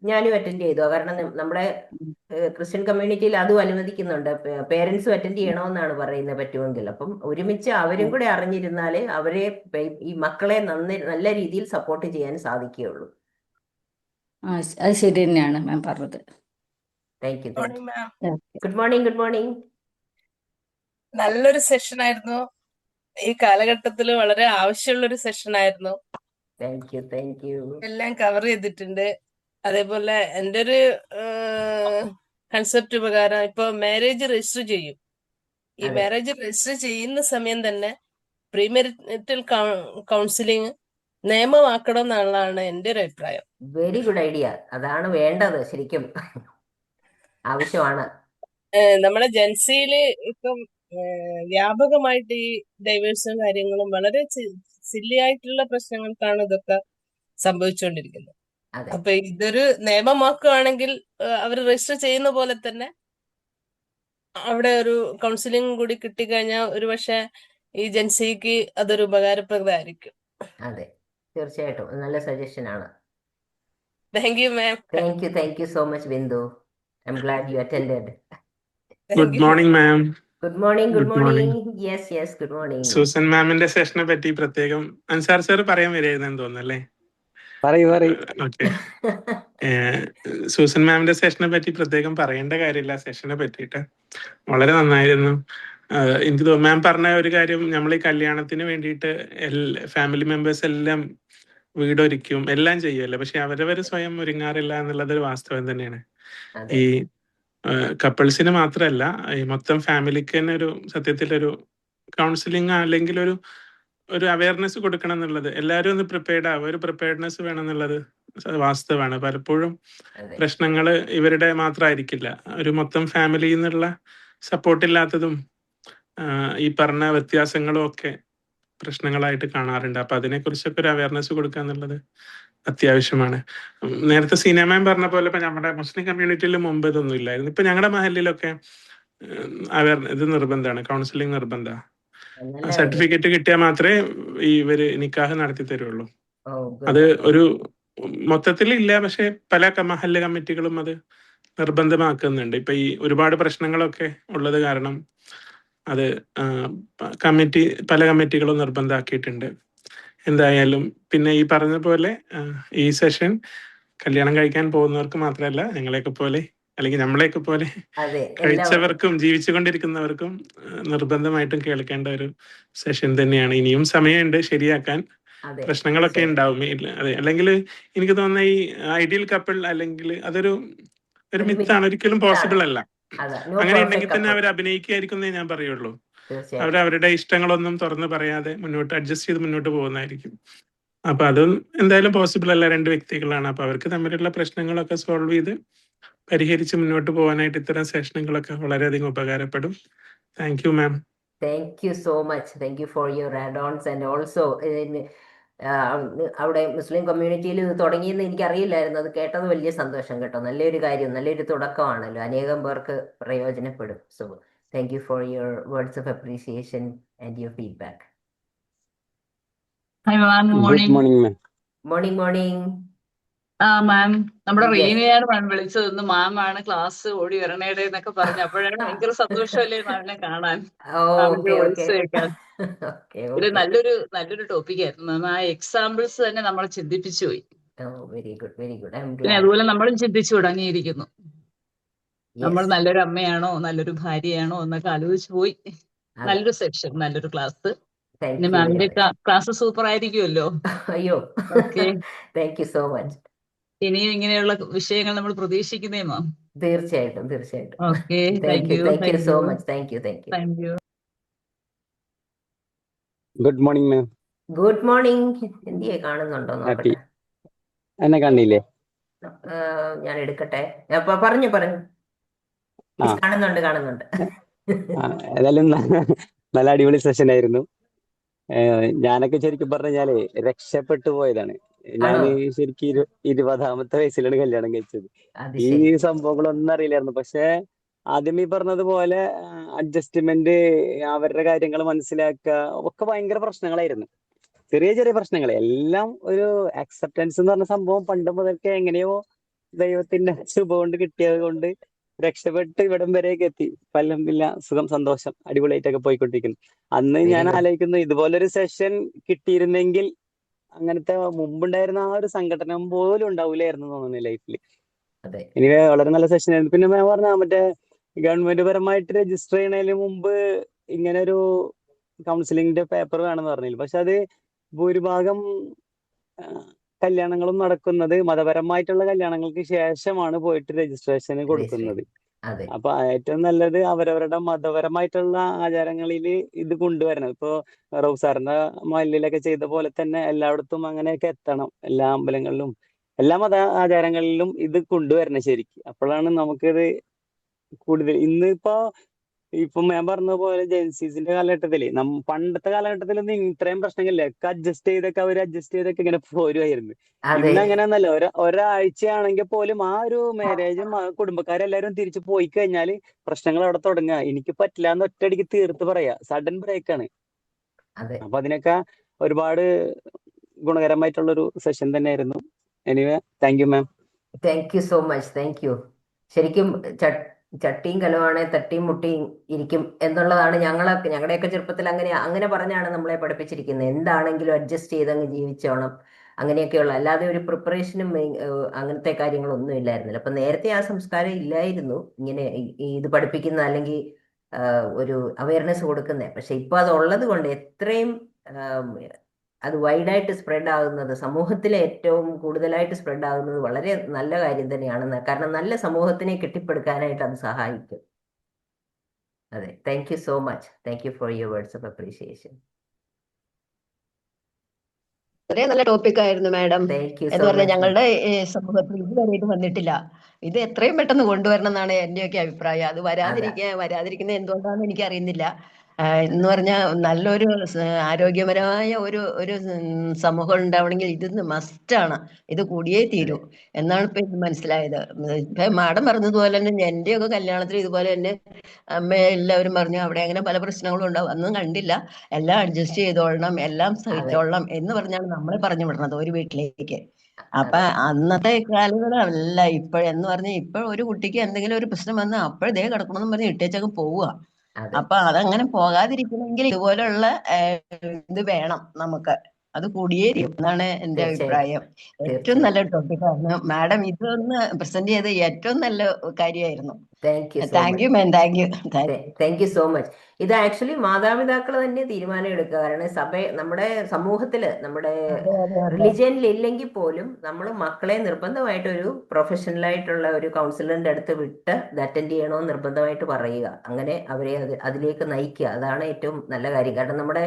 ഞാനും അറ്റൻഡ് ചെയ്തു. കാരണം നമ്മുടെ ഉം. ക്രിസ്ത്യൻ കമ്മ്യൂണിറ്റിയിൽ അതും അനുവദിക്കുന്നുണ്ട്. പേരൻസും അറ്റൻഡ് ചെയ്യണമെന്നാണ് പറയുന്നത് പറ്റുമെങ്കിൽ. അപ്പം ഒരുമിച്ച് അവരും കൂടെ അറിഞ്ഞിരുന്നാലേ അവരെ ഈ മക്കളെ നല്ല രീതിയിൽ സപ്പോർട്ട് ചെയ്യാൻ സാധിക്കുകയുള്ളൂ. അത് ശരി തന്നെയാണ് മാം പറഞ്ഞത്. Thank you. Morning ma'am. Good morning. Good morning. നല്ലൊരു സെഷൻ ആയിരുന്നു. ഈ കാലഘട്ടത്തിൽ വളരെ ആവശ്യമുള്ള ഒരു സെഷൻ ആയിരുന്നു. Thank you. Thank you. എല്ലാം കവർ ചെയ്തിട്ടുണ്ട്. അതേപോലെ എൻ്റെ ഒരു കൺസെപ്റ്റ് പ്രകാരം ഇപ്പൊ മാരേജ് രജിസ്റ്റർ ചെയ്യും. ഈ അതെ മാരേജ് രജിസ്റ്റർ ചെയ്യുന്ന സമയം തന്നെ പ്രീമെരിറ്റൽ കൗൺസിലിംഗ് നിയമമാക്കണം എന്നുള്ളതാണ് എൻ്റെ ഒരു അഭിപ്രായം. Very good idea. അതാണ് വേണ്ടത്. ശരിക്കും ആവശ്യമാണ്. നമ്മുടെ ജൻസിയില് ഇപ്പം വ്യാപകമായിട്ട് ഈ ഡൈവേഴ്സും കാര്യങ്ങളും വളരെ സില്ലി ആയിട്ടുള്ള പ്രശ്നങ്ങൾക്കാണ് ഇതൊക്കെ സംഭവിച്ചുകൊണ്ടിരിക്കുന്നത്. അതെ അപ്പൊ ഇതൊരു നിയമമാക്കുകയാണെങ്കിൽ അവർ രജിസ്റ്റർ ചെയ്യുന്ന പോലെ തന്നെ അവിടെ ഒരു കൗൺസിലിംഗ് കൂടി കിട്ടിക്കഴിഞ്ഞാൽ ഒരുപക്ഷെ ഈ ജൻസിക്ക് അതൊരു ഉപകാരപ്രദമായിരിക്കും. അതെ തീർച്ചയായിട്ടും നല്ല സജഷൻ ആണ്. Thank you ma'am. Thank you so much, Bindu. I'm glad you attended. Good morning, ma'am. Good morning. Good Good morning. morning. Yes, good morning. Susan മാമിന്റെ സെഷനെ പറ്റി പ്രത്യേകം അൻസാർ സാർ പറയാൻ വരികയായിരുന്നു തോന്നുന്നല്ലേ? ഓക്കെ. സൂസൻ മാമിന്റെ സെഷനെ പറ്റി പ്രത്യേകം പറയേണ്ട കാര്യമില്ല. സെഷനെ പറ്റിയിട്ട് വളരെ നന്നായിരുന്നു. എനിക്ക് തോന്നുന്നു മാം പറഞ്ഞ ഒരു കാര്യം, നമ്മൾ ഈ കല്യാണത്തിന് വേണ്ടിയിട്ട് ഫാമിലി മെമ്പേഴ്സ് എല്ലാം വീടൊരുക്കും എല്ലാം ചെയ്യുമല്ലോ, പക്ഷെ അവരവർ സ്വയം ഒരുങ്ങാറില്ല എന്നുള്ളതൊരു വാസ്തവം തന്നെയാണ്. ഈ കപ്പിൾസിന് മാത്രമല്ല, ഈ മൊത്തം ഫാമിലിക്ക് തന്നെ ഒരു സത്യത്തിലൊരു കൗൺസിലിംഗ് അല്ലെങ്കിൽ ഒരു അവയർനെസ് കൊടുക്കണം എന്നുള്ളത്, എല്ലാവരും ഒന്ന് പ്രിപ്പയർഡ് ആവുക, ഒരു പ്രിപ്പയർഡ്നെസ് വേണം എന്നുള്ളത് വാസ്തവമാണ്. പലപ്പോഴും പ്രശ്നങ്ങൾ ഇവരുടെ മാത്രമായിരിക്കില്ല, ഒരു മൊത്തം ഫാമിലിയിൽ നിന്നുള്ള സപ്പോർട്ടില്ലാത്തതും ഈ പറഞ്ഞ വ്യത്യാസങ്ങളും ഒക്കെ പ്രശ്നങ്ങളായിട്ട് കാണാറുണ്ട്. അപ്പൊ അതിനെക്കുറിച്ചൊക്കെ ഒരു അവയർനെസ് കൊടുക്കുക എന്നുള്ളത് അത്യാവശ്യമാണ്. നേരത്തെ സീനിയ മാം പറഞ്ഞ പോലെ ഇപ്പൊ നമ്മുടെ മുസ്ലിം കമ്മ്യൂണിറ്റിയിൽ മുമ്പ് ഇതൊന്നും ഇല്ലായിരുന്നു. ഇപ്പൊ ഞങ്ങളുടെ മഹലിലൊക്കെ ഇത് നിർബന്ധമാണ്, കൗൺസിലിംഗ് നിർബന്ധമാണ്. സർട്ടിഫിക്കറ്റ് കിട്ടിയാൽ മാത്രമേ ഇവര് നിക്കാഹ് നടത്തി തരുള്ളൂ. അത് ഒരു മൊത്തത്തിൽ ഇല്ല, പക്ഷെ പല മഹല്ല് കമ്മിറ്റികളും അത് നിർബന്ധമാക്കുന്നുണ്ട്. ഇപ്പൊ ഈ ഒരുപാട് പ്രശ്നങ്ങളൊക്കെ ഉള്ളത് കാരണം അത് പല കമ്മിറ്റികളും നിർബന്ധമാക്കിയിട്ടുണ്ട്. എന്തായാലും പിന്നെ ഈ പറഞ്ഞ പോലെ ഈ സെഷൻ കല്യാണം കഴിക്കാൻ പോകുന്നവർക്ക് മാത്രമല്ല, ഞങ്ങളെയൊക്കെ പോലെ അല്ലെങ്കിൽ നമ്മളെയൊക്കെ പോലെ കഴിച്ചവർക്കും ജീവിച്ചുകൊണ്ടിരിക്കുന്നവർക്കും നിർബന്ധമായിട്ടും കേൾക്കേണ്ട ഒരു സെഷൻ തന്നെയാണ്. ഇനിയും സമയമുണ്ട് ശരിയാക്കാൻ, പ്രശ്നങ്ങളൊക്കെ ഉണ്ടാവും. അതെ, അല്ലെങ്കിൽ എനിക്ക് തോന്നുന്ന ഈ ഐഡിയൽ കപ്പിൾ അല്ലെങ്കിൽ അതൊരു മിത്താണ്, ഒരിക്കലും പോസിബിൾ അല്ല. അങ്ങനെ ഉണ്ടെങ്കിൽ തന്നെ അവർ അഭിനയിക്കുകയായിരിക്കും എന്നേ ഞാൻ പറയുള്ളൂ. അവരവരുടെ ഇഷ്ടങ്ങളൊന്നും തുറന്ന് പറയാതെ അഡ്ജസ്റ്റ് ചെയ്ത് മുന്നോട്ട് പോകുന്നതായിരിക്കും. അപ്പൊ അതും എന്തായാലും പോസിബിൾ അല്ല. രണ്ട് വ്യക്തികളാണ്, അപ്പൊ അവർക്ക് തമ്മിലുള്ള പ്രശ്നങ്ങളൊക്കെ സോൾവ് ചെയ്ത് പരിഹരിച്ച് മുന്നോട്ട് പോകാനായിട്ട് ഇത്തരം സെഷനുകളൊക്കെ വളരെയധികം ഉപകാരപ്പെടും. Thank you ma'am. Thank you so much. Thank you for your add-ons. And also അവിടെ മുസ്ലിം കമ്മ്യൂണിറ്റിയിൽ ഇത് തുടങ്ങിയെന്ന് എനിക്കറിയില്ലായിരുന്നു. അത് കേട്ടത് വലിയ സന്തോഷം കേട്ടോ. നല്ലൊരു കാര്യം, നല്ലൊരു തുടക്കമാണല്ലോ, അനേകം പേർക്ക് പ്രയോജനപ്പെടും. So thank you for your words of appreciation and your feedback. Hi ma'am. Morning. Ma'am, നമ്മുടെ റീനയാണ് മാം വിളിച്ചത്. മാമാണ് ക്ലാസ് ഓടി വരണേടെ എന്നൊക്കെ പറഞ്ഞു. അപ്പോഴാണ് ഭയങ്കര സന്തോഷമല്ലേ മാമിനെ കാണാൻ, മാമിന്റെ വോയിസ് കേൾക്കാൻ. ഒരു നല്ലൊരു ടോപ്പിക് ആയിരുന്നു മാം. ആ എക്സാമ്പിൾസ് തന്നെ നമ്മളെ ചിന്തിപ്പിച്ചു പോയി. Very good. പിന്നെ അതുപോലെ നമ്മളും ചിന്തിച്ചു തുടങ്ങിയിരിക്കുന്നു. നമ്മൾ നല്ലൊരു അമ്മയാണോ നല്ലൊരു ഭാര്യയാണോ എന്നൊക്കെ ആലോചിച്ചു പോയി. നല്ലൊരു സെക്ഷൻ, നല്ലൊരു ക്ലാസ്. പിന്നെ മാമിന്റെ ക്ലാസ് സൂപ്പർ ആയിരിക്കുമല്ലോ. അയ്യോ, okay, thank you so much. ഇനിയും ഇങ്ങനെയുള്ള വിഷയങ്ങൾ നമ്മൾ പ്രതീക്ഷിക്കുന്നേ മാം. തീർച്ചയായിട്ടും. Okay, thank you so much. Thank you. Thank you. Good morning ma'am. Good morning. എന്തിയെ കാണുന്നുണ്ടോ ഹാപ്പി നോക്കട്ടെ. എന്നെ കണ്ടില്ലേ? ഞാൻ എടുക്കട്ടെ. അപ്പൊ പറഞ്ഞു പറഞ്ഞു. ആ കാണുന്നുണ്ട്. ഏതായാലും നല്ല അടിപൊളി സെഷൻ ആയിരുന്നു. ഞാനൊക്കെ ശരിക്കും പറഞ്ഞാലേ രക്ഷപ്പെട്ടു പോയതാണ്. ഞാൻ ആണോ? ശരിക്കും 20-ാമത്തെ വയസ്സിലാണ് കല്യാണം കഴിച്ചത്. അത് ഈ ശരി. സംഭവങ്ങളൊന്നും അറിയില്ലായിരുന്നു. പക്ഷെ ആദ്യം ഈ പറഞ്ഞതുപോലെ അഡ്ജസ്റ്റ്മെന്റ്, അവരുടെ കാര്യങ്ങൾ മനസ്സിലാക്കുക ഒക്കെ ഭയങ്കര പ്രശ്നങ്ങളായിരുന്നു. ചെറിയ ചെറിയ പ്രശ്നങ്ങൾ എല്ലാം ഒരു അക്സെപ്റ്റൻസ് എന്ന് പറഞ്ഞ സംഭവം പണ്ട് മുതൽക്കേ എങ്ങനെയോ ദൈവത്തിന്റെ ശുഭ കൊണ്ട് കിട്ടിയത് കൊണ്ട് രക്ഷപ്പെട്ട് ഇവിടം വരെയൊക്കെ എത്തി. അൽഹംദുലില്ല, സുഖം, സന്തോഷം, അടിപൊളിയായിട്ടൊക്കെ പോയിക്കൊണ്ടിരിക്കുന്നു. അന്ന് വെരി ഞാൻ ഗുഡ്. ആലോചിക്കുന്നു, ഇതുപോലൊരു സെഷൻ കിട്ടിയിരുന്നെങ്കിൽ അങ്ങനത്തെ മുമ്പുണ്ടായിരുന്ന ആ ഒരു സംഘടന പോലും ഉണ്ടാവില്ലായിരുന്നു തോന്നുന്നു ലൈഫിൽ. അതെ ഇനി വളരെ നല്ല സെഷൻ ആയിരുന്നു. പിന്നെ ഞാൻ പറഞ്ഞ മറ്റേ ഗവൺമെന്റ് പരമായിട്ട് രജിസ്റ്റർ ചെയ്യുന്നതിന് മുമ്പ് ഇങ്ങനെ ഒരു കൗൺസിലിംഗിന്റെ പേപ്പർ വേണമെന്ന് പറഞ്ഞില്ല. പക്ഷെ അത് ഭൂരിഭാഗം ആ, കല്യാണങ്ങളും നടക്കുന്നത് മതപരമായിട്ടുള്ള കല്യാണങ്ങൾക്ക് ശേഷമാണ് പോയിട്ട് രജിസ്ട്രേഷന് രജിസ്റ്റർ. കൊടുക്കുന്നത്. അതെ അപ്പൊ ഏറ്റവും നല്ലത് അവരവരുടെ മതപരമായിട്ടുള്ള ആചാരങ്ങളിൽ ഇത് കൊണ്ടുവരണം. ഇപ്പോ റൌഫ് സാറിന്റെ മഹല്ലിലൊക്കെ ചെയ്ത പോലെ തന്നെ എല്ലായിടത്തും അങ്ങനെയൊക്കെ എത്തണം. എല്ലാ അമ്പലങ്ങളിലും എല്ലാ മത ആചാരങ്ങളിലും ഇത് കൊണ്ടുവരണം ശരിക്കും. അപ്പോഴാണ് നമുക്കിത് കൂടുതൽ ഇപ്പൊ ഞാൻ പറഞ്ഞ പോലെ ജെൻസീസിന്റെ കാലഘട്ടത്തില് പണ്ടത്തെ കാലഘട്ടത്തിലൊന്നും ഇത്രയും പ്രശ്നങ്ങളില്ല. ഒക്കെ അഡ്ജസ്റ്റ് ചെയ്തൊക്കെ ഇങ്ങനെ പോരുമായിരുന്നു. അതെ ഇന്ന് അങ്ങനെയൊന്നല്ല. ഒരാഴ്ചയാണെങ്കിൽ പോലും ആ ഒരു മാരേജും കുടുംബക്കാരെല്ലാരും തിരിച്ചു പോയി കഴിഞ്ഞാല് പ്രശ്നങ്ങൾ അവിടെ തുടങ്ങുക. എനിക്ക് പറ്റില്ല എന്ന് ഒറ്റയടിക്ക് തീർത്ത് പറയാ. സഡൻ ബ്രേക്കാണ്. അതെ. അപ്പൊ അതിനൊക്കെ ഒരുപാട് ഗുണകരമായിട്ടുള്ളൊരു സെഷൻ തന്നെയായിരുന്നു. Anyway, thank you ma'am. Thank you so much. Thank you. ശരിക്കും ചട്ടിയും കലമാണെ തട്ടിയും മുട്ടിയും ഇരിക്കും എന്നുള്ളതാണ് ഞങ്ങളുടെയൊക്കെ ചെറുപ്പത്തിൽ അങ്ങനെ പറഞ്ഞാണ് നമ്മളെ പഠിപ്പിച്ചിരിക്കുന്നത്. എന്താണെങ്കിലും അഡ്ജസ്റ്റ് ചെയ്ത് അങ്ങ് ജീവിച്ചോണം, അങ്ങനെയൊക്കെയുള്ള, അല്ലാതെ ഒരു പ്രിപ്പറേഷനും അങ്ങനത്തെ കാര്യങ്ങളൊന്നും ഇല്ലായിരുന്നില്ല. അപ്പൊ നേരത്തെ ആ സംസ്കാരം ഇല്ലായിരുന്നു, ഇങ്ങനെ ഇത് പഠിപ്പിക്കുന്ന അല്ലെങ്കിൽ ഒരു അവയർനെസ് കൊടുക്കുന്നത്. പക്ഷെ ഇപ്പൊ അത് ഉള്ളത് കൊണ്ട് എത്രയും അത് വൈഡായിട്ട് സ്പ്രെഡ് ആകുന്നത്, സമൂഹത്തിലെ ഏറ്റവും കൂടുതലായിട്ട് സ്പ്രെഡ് ആകുന്നത് വളരെ നല്ല കാര്യം തന്നെയാണ്. കാരണം നല്ല സമൂഹത്തിനെ കെട്ടിപ്പടുക്കാനായിട്ട് അത് സഹായിക്കും. അതെ. Thank you so much. Thank you for your words of appreciation. വളരെ നല്ല ടോപ്പിക് ആയിരുന്നു മാഡം. താങ്ക് യു എന്ന് സോ പറഞ്ഞാൽ മച്ച്. ഞങ്ങളുടെ സമൂഹത്തിൽ ഇതുവരെയായിട്ട് വന്നിട്ടില്ല. ഇത് എത്രയും പെട്ടെന്ന് കൊണ്ടുവരണം എന്നാണ് എന്റെയൊക്കെ അഭിപ്രായം. അത് അതാ വരാതിരിക്കുന്നത് എന്തുകൊണ്ടാണെന്ന് എനിക്ക് അറിയുന്നില്ല. എന്ന് പറഞ്ഞാൽ നല്ലൊരു ആരോഗ്യപരമായ ഒരു സമൂഹം ഉണ്ടാവണമെങ്കിൽ ഇത് മസ്റ്റാണ്. ഇത് കൂടിയേ തീരൂ എന്നാണ് ഇപ്പൊ ഇത് മനസ്സിലായത്. ഇപ്പൊ മാഡം പറഞ്ഞതുപോലെ തന്നെ എന്റെയൊക്കെ കല്യാണത്തിൽ ഇതുപോലെ തന്നെ അമ്മ എല്ലാവരും പറഞ്ഞു അവിടെ അങ്ങനെ പല പ്രശ്നങ്ങളും ഉണ്ടാവും. അന്നും കണ്ടില്ല. എല്ലാം അഡ്ജസ്റ്റ് ചെയ്തോളണം, എല്ലാം അതെ സഹിച്ചോളണം എന്ന് പറഞ്ഞാണ് നമ്മളെ പറഞ്ഞു വിടുന്നത് ഒരു വീട്ടിലേക്ക്. അപ്പൊ അതെ അന്നത്തെ കാലങ്ങളല്ല ഇപ്പോഴെന്ന് പറഞ്ഞാൽ ഇപ്പോൾ ഒരു കുട്ടിക്ക് എന്തെങ്കിലും ഒരു പ്രശ്നം വന്നാൽ അപ്പോഴേ കിടക്കണമെന്ന് പറഞ്ഞ് ഇട്ടേച്ചൊക്കെ പോവുക. അതെ അപ്പൊ അതങ്ങനെ പോകാതിരിക്കണമെങ്കിൽ ഇതുപോലുള്ള ഇത് വേണം നമുക്ക്. അത് കൂടിയേ തീരും എന്നാണ് എന്റെ തീർച്ചയായിട്ടും അഭിപ്രായം. ഏറ്റവും തീർച്ചയായിട്ടും. നല്ല ടോപ്പിക്കായിരുന്നു മാഡം. ഇതൊന്ന് പ്രസന്റ് ചെയ്ത് ഏറ്റവും നല്ല കാര്യമായിരുന്നു. Thank you so thank much. You ma'am. Thank you. Thank you so much. ഇത് ആക്ച്വലി മാതാപിതാക്കൾ തന്നെ തീരുമാനം എടുക്കുക. കാരണം നമ്മുടെ സമൂഹത്തില്, നമ്മുടെ അതെ അതെ അതെ. റിലിജിയനിൽ ഇല്ലെങ്കിൽ പോലും നമ്മൾ മക്കളെ നിർബന്ധമായിട്ട് ഒരു പ്രൊഫഷണലായിട്ടുള്ള ഒരു കൗൺസിലറിന്റെ അടുത്ത് വിട്ട് ഇത് അറ്റൻഡ് ചെയ്യണമെന്ന് നിർബന്ധമായിട്ട് പറയുക. അങ്ങനെ അവരെ അതിലേക്ക് നയിക്കുക. അതാണ് ഏറ്റവും നല്ല കാര്യം. കാരണം നമ്മുടെ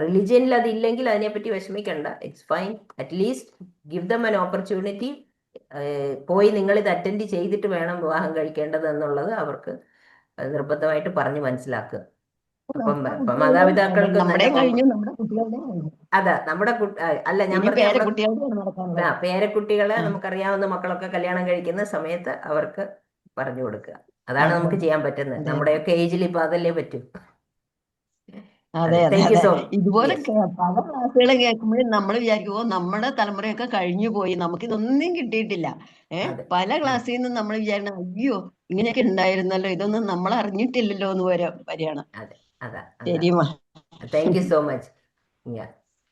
റിലിജിയനിൽ അതില്ലെങ്കിൽ അതിനെപ്പറ്റി വിഷമിക്കണ്ട. It's fine. At least give them an opportunity. പോയി നിങ്ങൾ ഇത് അറ്റൻഡ് ചെയ്തിട്ട് വേണം വിവാഹം കഴിക്കേണ്ടത് എന്നുള്ളത് അവർക്ക് നിർബന്ധമായിട്ട് പറഞ്ഞ് മനസ്സിലാക്കുക. അപ്പം മാതാപിതാക്കൾക്ക് നല്ല നമ്മുടെയും കഴിഞ്ഞു, നമ്മുടെ കുട്ടികളുടെയും കഴിഞ്ഞു. അതാ നമ്മുടെ അല്ല ഞാൻ ഇനി പറഞ്ഞ നമ്മുടെ പേരക്കുട്ടികളുടെയാണ് നടക്കാനുള്ളത്. പേരക്കുട്ടികളെ നമുക്കറിയാവുന്ന മക്കളൊക്കെ കല്യാണം കഴിക്കുന്ന സമയത്ത് അവർക്ക് പറഞ്ഞു കൊടുക്കുക. അതാണ് അതെ നമുക്ക് ചെയ്യാൻ പറ്റുന്നത്. അതെ നമ്മുടെയൊക്കെ ഏജിൽ ഇപ്പൊ അതല്ലേ പറ്റൂ. അതെ അതെ താങ്ക് യു അതെ. സോ ഇതുപോലെ യെസ്. പല ക്ലാസ്സുകളും കേൾക്കുമ്പോഴും നമ്മൾ വിചാരിക്കുമോ നമ്മുടെ തലമുറയൊക്കെ കഴിഞ്ഞു പോയി, നമുക്കിതൊന്നും കിട്ടിയിട്ടില്ല. അതെ പല ക്ലാസ്സിൽ നിന്നും നമ്മൾ വിചാരിക്കണം അയ്യോ ഇങ്ങനെയൊക്കെ ഉണ്ടായിരുന്നല്ലോ, ഇതൊന്നും നമ്മൾ അറിഞ്ഞിട്ടില്ലല്ലോ എന്ന് വരെയാണ്. അതെ അതാ ശരിമാ. Thank you so much.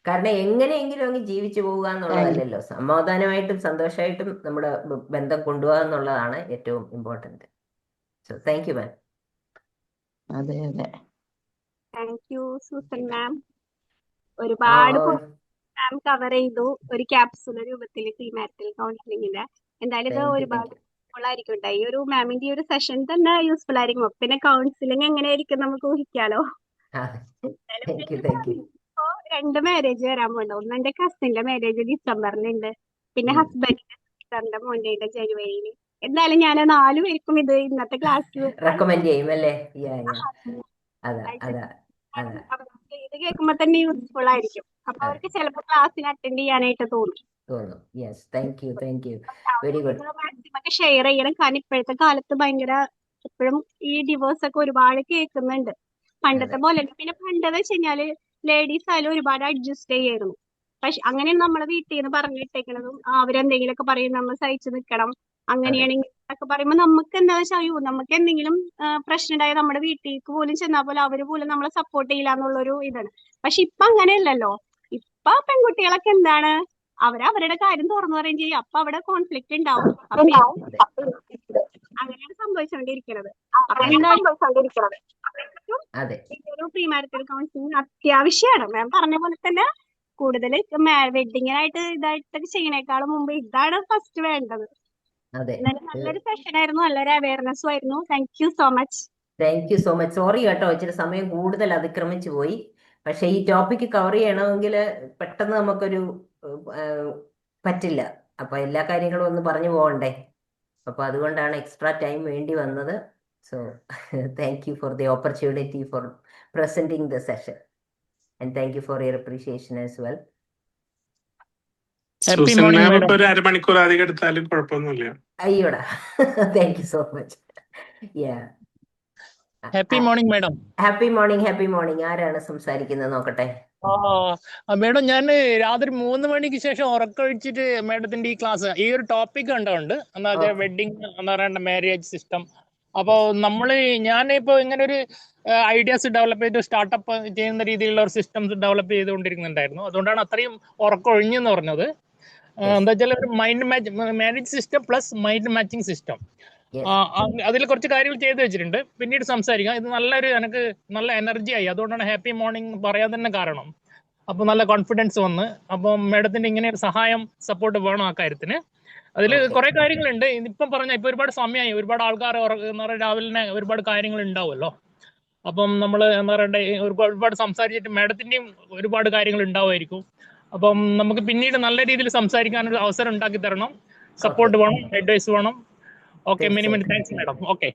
കാരണം എങ്ങനെയെങ്കിലും അങ്ങ് ജീവിച്ചു പോവുക എന്നുള്ളതല്ലല്ലോ, സമാധാനമായിട്ടും സന്തോഷമായിട്ടും നമ്മുടെ ബന്ധം കൊണ്ടുപോകുക എന്നുള്ളതാണ് ഏറ്റവും ഇമ്പോർട്ടൻറ്റ്. സോ താങ്ക് യു മാം. അതെ അതെ. താങ്ക് യു സൂസൻ മാം. ഒരുപാട് മാം കവർ ചെയ്തു ഒരു ക്യാപ്സുല രൂപത്തിൽ പ്രീമാരിറ്റൽ കൗൺസിലിംഗിന്റെ. എന്തായാലും ഇത് ഒരുപാട് യൂസ്ഫുൾ ആയിരിക്കും കേട്ടോ. ഈ ഒരു മാമിന്റെ ഈ ഒരു സെഷൻ തന്നെ യൂസ്ഫുൾ ആയിരിക്കും. പിന്നെ കൗൺസിലിംഗ് എങ്ങനെയായിരിക്കും നമുക്ക് ഊഹിക്കാലോ. 2 മാരേജ് വരാൻ പോണ്ട്. ഒന്ന് എന്റെ കസിന്റെ മാരേജ് ഡിസംബറിലുണ്ട്, പിന്നെ ഹസ്ബൻഡിന്റെ സിസ്റ്ററിന്റെ മോന്റെ ജനുവരിയിൽ. എന്തായാലും ഞാൻ 4 പേർക്കും ഇത് ഇന്നത്തെ ക്ലാസ്സിൽ റെക്കമെൻഡ് ചെയ്യും അല്ലേ? അതാ അതാ അതാ ഇത് കേൾക്കുമ്പോ തന്നെ യൂസ്ഫുൾ ആയിരിക്കും. അപ്പൊ അവർക്ക് ചിലപ്പോൾ ക്ലാസ്സിൽ അറ്റൻഡ് ചെയ്യാനായിട്ട് തോന്നും. Yes, thank you very good. Maximum ഒക്കെ ഷെയർ ചെയ്യണം. കാരണം ഇപ്പോഴത്തെ കാലത്ത് ഭയങ്കര എപ്പോഴും ഈ ഡിവോഴ്സ് ഒക്കെ ഒരുപാട് കേൾക്കുന്നുണ്ട്. പണ്ടത്തെ പോലെ പിന്നെ പണ്ടെന്ന് വെച്ച് കഴിഞ്ഞാല് ലേഡീസ് ആയാലും ഒരുപാട് അഡ്ജസ്റ്റ് ചെയ്യായിരുന്നു. പക്ഷെ അങ്ങനെ നമ്മളെ വീട്ടിൽ നിന്ന് പറഞ്ഞിട്ടേക്കണതും അവരെന്തെങ്കിലുമൊക്കെ പറയും നമ്മൾ സഹിച്ചു നിൽക്കണം, അങ്ങനെയാണെങ്കിൽ ഒക്കെ പറയുമ്പോൾ നമുക്ക് എന്താ വെച്ചാൽ നമുക്ക് എന്തെങ്കിലും പ്രശ്നം ഉണ്ടായാൽ നമ്മുടെ വീട്ടിലേക്ക് പോലും ചെന്നാൽ പോലും അവര് പോലും നമ്മളെ സപ്പോർട്ട് ചെയ്യില്ല എന്നുള്ളൊരു ഇതാണ്. പക്ഷെ ഇപ്പൊ അങ്ങനെയല്ലല്ലോ. ഇപ്പൊ പെൺകുട്ടികളൊക്കെ എന്താണ്, അവരവരുടെ കാര്യം തുറന്നു പറയുകയും ചെയ്യും. അപ്പൊ അവിടെ കോൺഫ്ലിക്റ്റ് ഉണ്ടാവും. അങ്ങനെയാണ് സംഭവിച്ചുകൊണ്ടിരിക്കുന്നത്. അപ്പൊ ഒരു പ്രീ മാരിറ്റൽ കൗൺസിലിംഗ് അത്യാവശ്യമാണ്. ഞാൻ പറഞ്ഞ പോലെ തന്നെ കൂടുതൽ വെഡിങ്ങിനായിട്ട് ഇതായിട്ടൊക്കെ ചെയ്യണേക്കാളും മുമ്പ് ഇതാണ് ഫസ്റ്റ് വേണ്ടത്. നല്ലൊരു സെഷൻ ആയിരുന്നു, നല്ലൊരു അവയർനെസ്സും ആയിരുന്നു. Thank you so much. Sorry കേട്ടോ, ഇച്ചിരി സമയം കൂടുതൽ അതിക്രമിച്ചു പോയി. പക്ഷെ ഈ ടോപ്പിക്ക് കവർ ചെയ്യണമെങ്കിൽ പെട്ടെന്ന് നമുക്കൊരു പറ്റില്ല. അപ്പൊ എല്ലാ കാര്യങ്ങളും ഒന്ന് പറഞ്ഞു പോകണ്ടേ. അപ്പൊ അതുകൊണ്ടാണ് എക്സ്ട്രാ ടൈം വേണ്ടി വന്നത്. So thank you for the opportunity for presenting the session and thank you for your appreciation as well. Susan ma'am ഇപ്പൊ ഒരു അരമണിക്കൂർ അധികം എടുത്താലും കുഴപ്പമൊന്നുമില്ല. അയ്യോടാ, താങ്ക് യു സോ മച്ച്. Happy morning madam. Happy morning. ആരാണ് സംസാരിക്കുന്നത് നോക്കട്ടെ? മാഡം, ഞാൻ രാത്രി 3 മണിക്ക് ശേഷം ഉറക്കൊഴിച്ചിട്ട് മാഡത്തിന്റെ ഈ ക്ലാസ്, ഈ ഒരു ടോപ്പിക് കണ്ടുകൊണ്ട് എന്താ വെച്ചാൽ വെഡിങ് എന്ന് പറയുന്ന മാരേജ് സിസ്റ്റം. അപ്പോൾ ഞാനിപ്പോ ഇങ്ങനെ ഒരു ഐഡിയാസ് ഡെവലപ്പ് ചെയ്ത് സ്റ്റാർട്ടപ്പ് ചെയ്യുന്ന രീതിയിലുള്ള ഒരു സിസ്റ്റംസ് ഡെവലപ്പ് ചെയ്തുകൊണ്ടിരിക്കുന്നുണ്ടായിരുന്നു. അതുകൊണ്ടാണ് അത്രയും ഉറക്കൊഴിഞ്ഞെന്ന് പറഞ്ഞത്. എന്താ വെച്ചാൽ ഒരു marriage system plus mind matching system, അതിൽ കുറച്ച് കാര്യങ്ങൾ ചെയ്തു വെച്ചിട്ടുണ്ട്. പിന്നീട് സംസാരിക്കാം. ഇത് എനിക്ക് നല്ല എനർജി ആയി. അതുകൊണ്ടാണ് ഹാപ്പി മോർണിംഗ് പറയാൻ തന്നെ കാരണം. അപ്പൊ നല്ല കോൺഫിഡൻസ് വന്ന്. അപ്പം മാഡത്തിന്റെ ഇങ്ങനെ ഒരു സപ്പോർട്ട് വേണം ആ കാര്യത്തിന്. അതിൽ കുറെ കാര്യങ്ങളുണ്ട്. ഇപ്പം പറഞ്ഞ ഇപ്പൊ ഒരുപാട് സമയമായി, ഒരുപാട് ആൾക്കാർ രാവിലെ ഒരുപാട് കാര്യങ്ങൾ ഉണ്ടാവുമല്ലോ. അപ്പം നമ്മൾ എന്താ പറയണ്ടേ, ഒരുപാട് സംസാരിച്ചിട്ട് മാഡത്തിന്റെയും ഒരുപാട് കാര്യങ്ങൾ ഉണ്ടാവുമായിരിക്കും. അപ്പം നമുക്ക് പിന്നീട് നല്ല രീതിയിൽ സംസാരിക്കാനൊരു അവസരം ഉണ്ടാക്കി തരണം. സപ്പോർട്ട് വേണം, അഡ്വൈസ് വേണം. Okay, many thanks madam. Okay,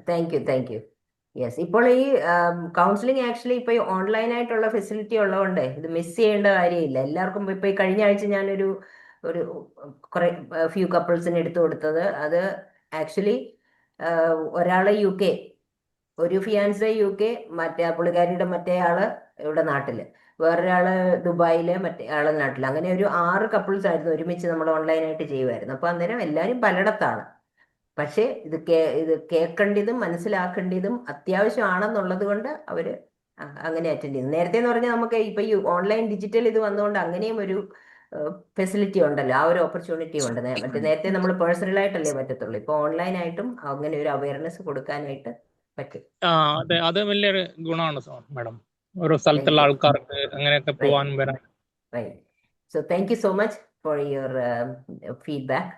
thank U. Yes, ഇപ്പോൾ ഈ കൗൺസിലിംഗ് ആക്ച്വലി ഇപ്പൊ ഈ ഓൺലൈൻ ആയിട്ടുള്ള ഫെസിലിറ്റി ഉള്ളതുകൊണ്ട് ഇത് മിസ് ചെയ്യേണ്ട കാര്യമില്ല. എല്ലാവർക്കും ഇപ്പൊ ഈ കഴിഞ്ഞ ആഴ്ച ഞാനൊരു കുറെ ഫ്യൂ കപ്പിൾസിന് എടുത്തു കൊടുത്തത്, അത് ആക്ച്വലി ഒരാള് UK, ഒരു ഫിയാൻസെ UK, പുള്ളിക്കാരിയുടെ മറ്റേ ആള് ഇവിടെ നാട്ടില്, വേറൊരാള് ദുബായില്, മറ്റേ ആള് നാട്ടില്. അങ്ങനെ ഒരു 6 കപ്പിൾസ് ആയിരുന്നു ഒരുമിച്ച് നമ്മൾ ഓൺലൈനായിട്ട് ചെയ്യുമായിരുന്നു. അപ്പൊ അന്നേരം എല്ലാവരും പലയിടത്താണ്. പക്ഷേ ഇത് കേൾക്കേണ്ടതും മനസ്സിലാക്കേണ്ടതും അത്യാവശ്യമാണെന്നുള്ളത് കൊണ്ട് അവര് അങ്ങനെ അറ്റൻഡ് ചെയ്തു. നേരത്തെ എന്ന് പറഞ്ഞാൽ നമുക്ക് ഇപ്പൊ ഈ ഓൺലൈൻ ഡിജിറ്റൽ ഇത് വന്നുകൊണ്ട് അങ്ങനെയും ഒരു ഫെസിലിറ്റി ഉണ്ടല്ലോ, ആ ഒരു ഓപ്പർച്യൂണിറ്റി ഉണ്ട്. നേരത്തെ നമ്മൾ പേഴ്സണലായിട്ടല്ലേ പറ്റത്തുള്ളൂ. ഇപ്പൊ ഓൺലൈനായിട്ടും അങ്ങനെ ഒരു അവയർനെസ് കൊടുക്കാനായിട്ട് പറ്റും. അതെ, അത് വലിയൊരു ഗുണമാണ് മാഡം, ഓരോ സ്ഥലത്തുള്ള ആൾക്കാർക്ക് അങ്ങനെയൊക്കെ പോവാനും വരാൻ. So thank you so much for your feedback.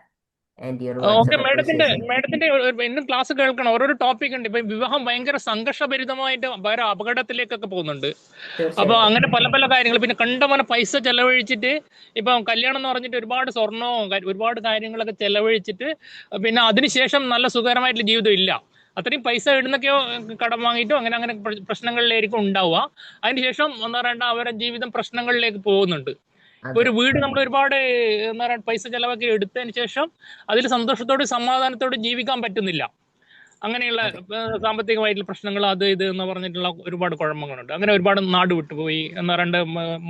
Okay, മാഡത്തിന്റെ ഇന്നും ക്ലാസ് കേൾക്കണം. ഓരോരോ ടോപ്പിക് ഉണ്ട്. ഇപ്പൊ വിവാഹം ഭയങ്കര സംഘർഷഭരിതമായിട്ട് വേറെ അപകടത്തിലേക്കൊക്കെ പോകുന്നുണ്ട്. അപ്പൊ അങ്ങനെ പല പല കാര്യങ്ങൾ, പിന്നെ കണ്ടമാനം പൈസ ചെലവഴിച്ചിട്ട്, ഇപ്പൊ കല്യാണം എന്ന് പറഞ്ഞിട്ട് ഒരുപാട് സ്വർണവും ഒരുപാട് കാര്യങ്ങളൊക്കെ ചെലവഴിച്ചിട്ട് പിന്നെ അതിനുശേഷം നല്ല സുഖകരമായിട്ടുള്ള ജീവിതം ഇല്ല. അത്രയും പൈസ ഇടുന്നൊക്കെയോ കടം വാങ്ങിയിട്ടോ അങ്ങനെ പ്രശ്നങ്ങളിലായിരിക്കും ഉണ്ടാവുക. അതിനുശേഷം എന്താ പറയണ്ട, അവരുടെ ജീവിതം പ്രശ്നങ്ങളിലേക്ക് പോകുന്നുണ്ട്. ഒരു വീട് നമ്മൾ ഒരുപാട് എന്താ പറയുക പൈസ ചെലവാക്കി എടുത്തതിന് ശേഷം അതിൽ സന്തോഷത്തോടെ സമാധാനത്തോടെ ജീവിക്കാൻ പറ്റുന്നില്ല. അങ്ങനെയുള്ള സാമ്പത്തികമായിട്ടുള്ള പ്രശ്നങ്ങൾ, അത് ഇത് എന്ന് പറഞ്ഞിട്ടുള്ള ഒരുപാട് കുഴപ്പങ്ങളുണ്ട്. അങ്ങനെ ഒരുപാട് നാട് വിട്ടുപോയി എന്ന് പറയണ്ട,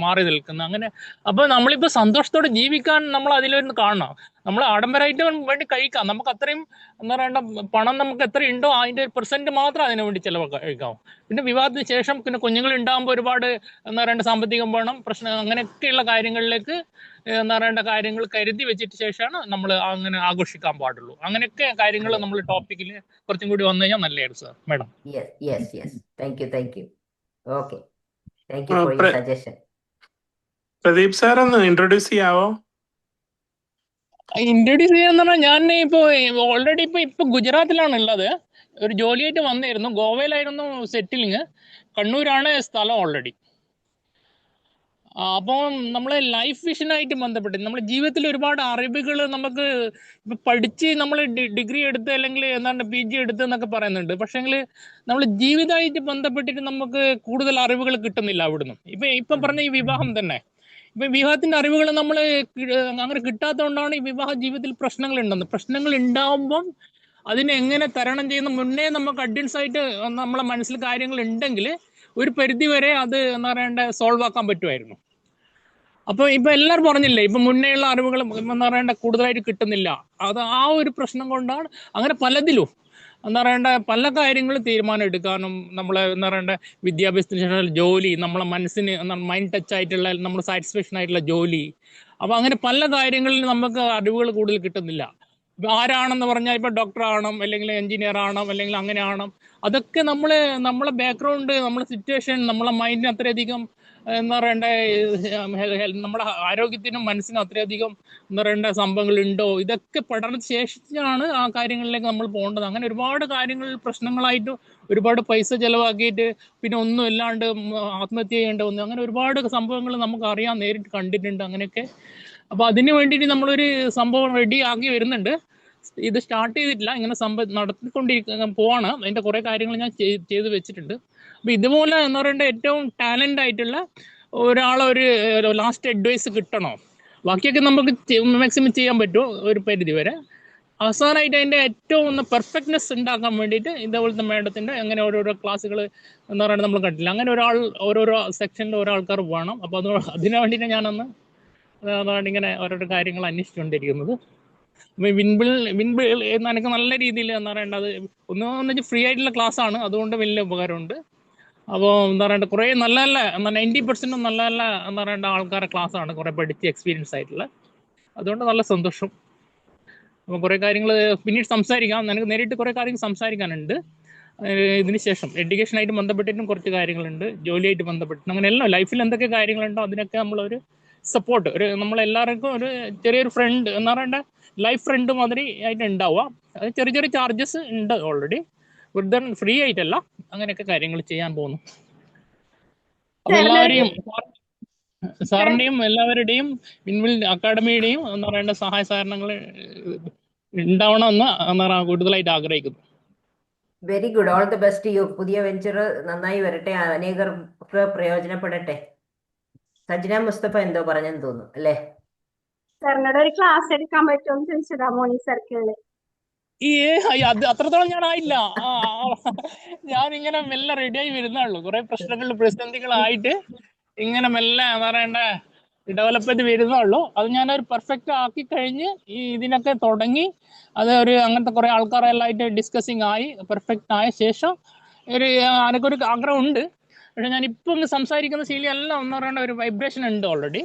മാറി നിൽക്കുന്ന അങ്ങനെ. അപ്പൊ നമ്മളിപ്പോ സന്തോഷത്തോടെ ജീവിക്കാൻ നമ്മൾ അതിലൊന്ന് കാണണം. നമ്മൾ ആഡംബരമായിട്ട് വേണ്ടി കഴിക്കാം. നമുക്ക് അത്രയും എന്താ പറയണ്ട പണം നമുക്ക് എത്ര ഉണ്ടോ അതിന്റെ 1% മാത്രം അതിനു വേണ്ടി ചെലവഴിക്കാം. പിന്നെ വിവാഹത്തിന് ശേഷം പിന്നെ കുഞ്ഞുങ്ങൾ ഉണ്ടാകുമ്പോൾ ഒരുപാട് എന്താ പറയണ്ട സാമ്പത്തികം വേണം, പ്രശ്നം, അങ്ങനെയൊക്കെയുള്ള കാര്യങ്ങളിലേക്ക് എന്താ പറയണ്ട കാര്യങ്ങൾ കരുതി വെച്ചിട്ട് ശേഷമാണ് നമ്മൾ അങ്ങനെ ആഘോഷിക്കാൻ പാടുള്ളൂ. അങ്ങനെയൊക്കെ കാര്യങ്ങൾ നമ്മൾ ടോപ്പിക്കിൽ കുറച്ചും കൂടി വന്നു കഴിഞ്ഞാൽ നല്ലതായിരുന്നു sir. Madam, thank you. Okay, thank you for your suggestion. Pradeep sir ഒന്ന് ഇൻട്രൊഡ്യൂസ് ചെയ്യാവോ? ഇൻട്രൊഡ്യൂസ് ചെയ്യാന്ന് പറഞ്ഞാൽ ഞാൻ ഇപ്പോ ഓൾറെഡി ഇപ്പൊ ഗുജറാത്തിലാണ് ഉള്ളത്. ഒരു ജോലിയായിട്ട് വന്നിരുന്നു. ഗോവയിലായിരുന്നു സെറ്റിലിങ്. കണ്ണൂരാണ് സ്ഥലം ഓൾറെഡി. അപ്പോൾ നമ്മളെ ലൈഫ് വിഷനായിട്ട് ബന്ധപ്പെട്ട് നമ്മുടെ ജീവിതത്തിൽ ഒരുപാട് അറിവുകൾ നമുക്ക് ഇപ്പൊ പഠിച്ച് നമ്മൾ ഡിഗ്രി എടുത്ത് അല്ലെങ്കിൽ എന്താണ് PG എടുത്ത് എന്നൊക്കെ പറയുന്നുണ്ട്. പക്ഷേങ്കിൽ നമ്മൾ ജീവിതമായിട്ട് ബന്ധപ്പെട്ടിട്ട് നമുക്ക് കൂടുതൽ അറിവുകൾ കിട്ടുന്നില്ല അവിടുന്ന്. ഇപ്പം പറഞ്ഞ ഈ വിവാഹം തന്നെ, ഇപ്പൊ വിവാഹത്തിന്റെ അറിവുകൾ നമ്മൾ അങ്ങനെ കിട്ടാത്തതുകൊണ്ടാണ് ഈ വിവാഹ ജീവിതത്തിൽ പ്രശ്നങ്ങൾ ഉണ്ടാവുമ്പം അതിനെ എങ്ങനെ തരണം ചെയ്യുന്ന മുന്നേ നമുക്ക് അഡ്വാൻസ് ആയിട്ട് നമ്മളെ മനസ്സിൽ കാര്യങ്ങൾ ഉണ്ടെങ്കിൽ ഒരു പരിധി വരെ അത് എന്താ പറയണ്ട സോൾവ് ആക്കാൻ പറ്റുമായിരുന്നു. അപ്പൊ ഇപ്പൊ എല്ലാവരും പറഞ്ഞില്ലേ, ഇപ്പൊ മുന്നേയുള്ള അറിവുകൾ എന്താ പറയണ്ട കൂടുതലായിട്ട് കിട്ടുന്നില്ല. അത് ആ ഒരു പ്രശ്നം കൊണ്ടാണ് അങ്ങനെ പലതിലും എന്താ പറയണ്ട പല കാര്യങ്ങളും തീരുമാനം എടുക്കാനും നമ്മളെ എന്താ പറയണ്ട വിദ്യാഭ്യാസത്തിന് ശേഷം ജോലി, നമ്മളെ മനസ്സിന് മൈൻഡ് ടച്ച് ആയിട്ടുള്ള നമ്മൾ സാറ്റിസ്ഫാക്ഷൻ ആയിട്ടുള്ള ജോലി, അപ്പൊ അങ്ങനെ പല കാര്യങ്ങളിൽ നമുക്ക് അറിവുകൾ കൂടുതൽ കിട്ടുന്നില്ല. ഇപ്പൊ ആരാണെന്ന് പറഞ്ഞാൽ ഇപ്പൊ ഡോക്ടർ ആവണം, അല്ലെങ്കിൽ എഞ്ചിനീയർ ആവണം, അല്ലെങ്കിൽ അങ്ങനെ ആവണം, അതൊക്കെ നമ്മളെ ബാക്ക്ഗ്രൗണ്ട്, നമ്മളെ സിറ്റുവേഷൻ, നമ്മളെ മൈൻഡിന് അത്രയധികം എന്താ പറയണ്ട നമ്മുടെ ആരോഗ്യത്തിനും മനസ്സിനും അത്രയധികം എന്താ പറയണ്ട സംഭവങ്ങൾ ഉണ്ടോ, ഇതൊക്കെ പഠന ശേഷിച്ചാണ് ആ കാര്യങ്ങളിലേക്ക് നമ്മൾ പോകേണ്ടത്. അങ്ങനെ ഒരുപാട് കാര്യങ്ങൾ പ്രശ്നങ്ങളായിട്ട് ഒരുപാട് പൈസ ചെലവാക്കിയിട്ട് പിന്നെ ഒന്നും ഇല്ലാണ്ട് ആത്മഹത്യ ചെയ്യേണ്ട വന്നു. അങ്ങനെ ഒരുപാട് സംഭവങ്ങൾ നമുക്ക് അറിയാം, നേരിട്ട് കണ്ടിട്ടുണ്ട് അങ്ങനെയൊക്കെ. അപ്പൊ അതിന് വേണ്ടിയിട്ട് നമ്മളൊരു സംഭവം റെഡി ആക്കി വരുന്നുണ്ട്. ഇത് സ്റ്റാർട്ട് ചെയ്തിട്ടില്ല, ഇങ്ങനെ സംഭവം പോവാണ്. അതിന്റെ കുറെ കാര്യങ്ങൾ ഞാൻ ചെയ്ത് വെച്ചിട്ടുണ്ട്. അപ്പൊ ഇതുപോലെ എന്ന് പറയേണ്ട ഏറ്റവും ടാലന്റ് ആയിട്ടുള്ള ഒരാളെ ഒരു ലാസ്റ്റ് അഡ്വൈസ് കിട്ടണോ, ബാക്കിയൊക്കെ നമുക്ക് മാക്സിമം ചെയ്യാൻ പറ്റുമോ ഒരു പരിധി വരെ. അവസാനമായിട്ട് അതിന്റെ ഏറ്റവും ഒന്ന് പെർഫെക്റ്റ്നെസ് ഉണ്ടാക്കാൻ വേണ്ടിയിട്ട് ഇതേപോലത്തെ മേഡത്തിന്റെ അങ്ങനെ ഓരോരോ ക്ലാസ്സുകൾ എന്താ പറയുക നമ്മൾ കണ്ടില്ല, അങ്ങനെ ഓരോരോ സെക്ഷനിൽ ഓരോ ആൾക്കാർ വേണം. അപ്പൊ അതിനു വേണ്ടിയിട്ട് ഞാനൊന്ന് അതാണ് ഇങ്ങനെ ഓരോരോ കാര്യങ്ങൾ അന്വേഷിച്ചുകൊണ്ടിരിക്കുന്നത്. വിൻബിൾ എനിക്ക് നല്ല രീതിയിൽ എന്താ പറയേണ്ടത് ഒന്നും ഫ്രീ ആയിട്ടുള്ള ക്ലാസ് ആണ്, അതുകൊണ്ട് വലിയ ഉപകാരമുണ്ട്. അപ്പോൾ എന്താ പറയണ്ട കുറേ നല്ല 90% നല്ല എന്താ പറയേണ്ട ആൾക്കാരുടെ ക്ലാസ് ആണ്, കുറെ പഠിച്ച് എക്സ്പീരിയൻസ് ആയിട്ടുള്ള. അതുകൊണ്ട് നല്ല സന്തോഷം. അപ്പോൾ കുറെ കാര്യങ്ങൾ പിന്നീട് സംസാരിക്കാം, എനിക്ക് നേരിട്ട് കുറെ കാര്യങ്ങൾ സംസാരിക്കാനുണ്ട്. ഇതിന് ശേഷം എഡ്യൂക്കേഷനായിട്ട് ബന്ധപ്പെട്ടിട്ടും കുറച്ച് കാര്യങ്ങളുണ്ട്, ജോലിയായിട്ട് ബന്ധപ്പെട്ടിട്ടും, അങ്ങനെ എല്ലാം ലൈഫിൽ എന്തൊക്കെ കാര്യങ്ങളുണ്ടോ അതിനൊക്കെ നമ്മളൊരു സപ്പോർട്ട്, നമ്മളെല്ലാവർക്കും ഒരു ചെറിയൊരു ഫ്രണ്ട് എന്ന് പറയേണ്ട ലൈഫ് ഫ്രണ്ട് മാതിരി ആയിട്ട് ഉണ്ടാവുക. അത് ചെറിയ ചാർജസ് ഉണ്ട് ഓൾറെഡി, വെറുതെ ഫ്രീ ആയിട്ടല്ല, അങ്ങനെയൊക്കെ കാര്യങ്ങൾ ചെയ്യാൻ പോകുന്നു. അപ്പൊ എല്ലാവരെയും സാറിന്റെയും എല്ലാവരുടെയും വിൻവിൽ അക്കാഡമിയുടെയും എന്താ പറയേണ്ട സഹായ സഹകരണങ്ങൾ ഉണ്ടാവണമെന്ന് എന്താ കൂടുതലായിട്ട് ആഗ്രഹിക്കുന്നു. Very good, all the best U. പുതിയ വെഞ്ചർ നന്നായി വരട്ടെ, അനേകർക്ക് പ്രയോജനപ്പെടട്ടെ. സജ്ന മുസ്തഫ എന്തോ പറഞ്ഞെന്ന് തോന്നുന്നു അല്ലേ? സാറിനോട് ഒരു ക്ലാസ് എടുക്കാൻ പറ്റുമോ ചോദിച്ചതാ മോർണിംഗ് സർക്കിളില്. അത് അത്രത്തോളം ഞാൻ ആയില്ല. ഞാൻ ഇങ്ങനെ മെല്ലെ റെഡിയായി വരുന്നുള്ളൂ. കുറെ പ്രതിസന്ധികളായിട്ട് ഇങ്ങനെ മെല്ലെ എന്താ പറയണ്ട ഡെവലപ്പ് ചെയ്ത് വരുന്നുള്ളൂ. അത് ഞാനൊരു പെർഫെക്റ്റ് ആക്കി കഴിഞ്ഞ് ഇതിനൊക്കെ തുടങ്ങി അത് അങ്ങനത്തെ കുറെ ആൾക്കാരെല്ലാം ആയിട്ട് ഡിസ്കസിങ് ആയി പെർഫെക്റ്റ് ആയ ശേഷം എനിക്കൊരു ആഗ്രഹമുണ്ട്. പക്ഷെ ഞാൻ ഇപ്പം സംസാരിക്കുന്ന ശൈലി എല്ലാം എന്ന് പറയേണ്ട ഒരു വൈബ്രേഷൻ ഉണ്ട് ഓൾറെഡി.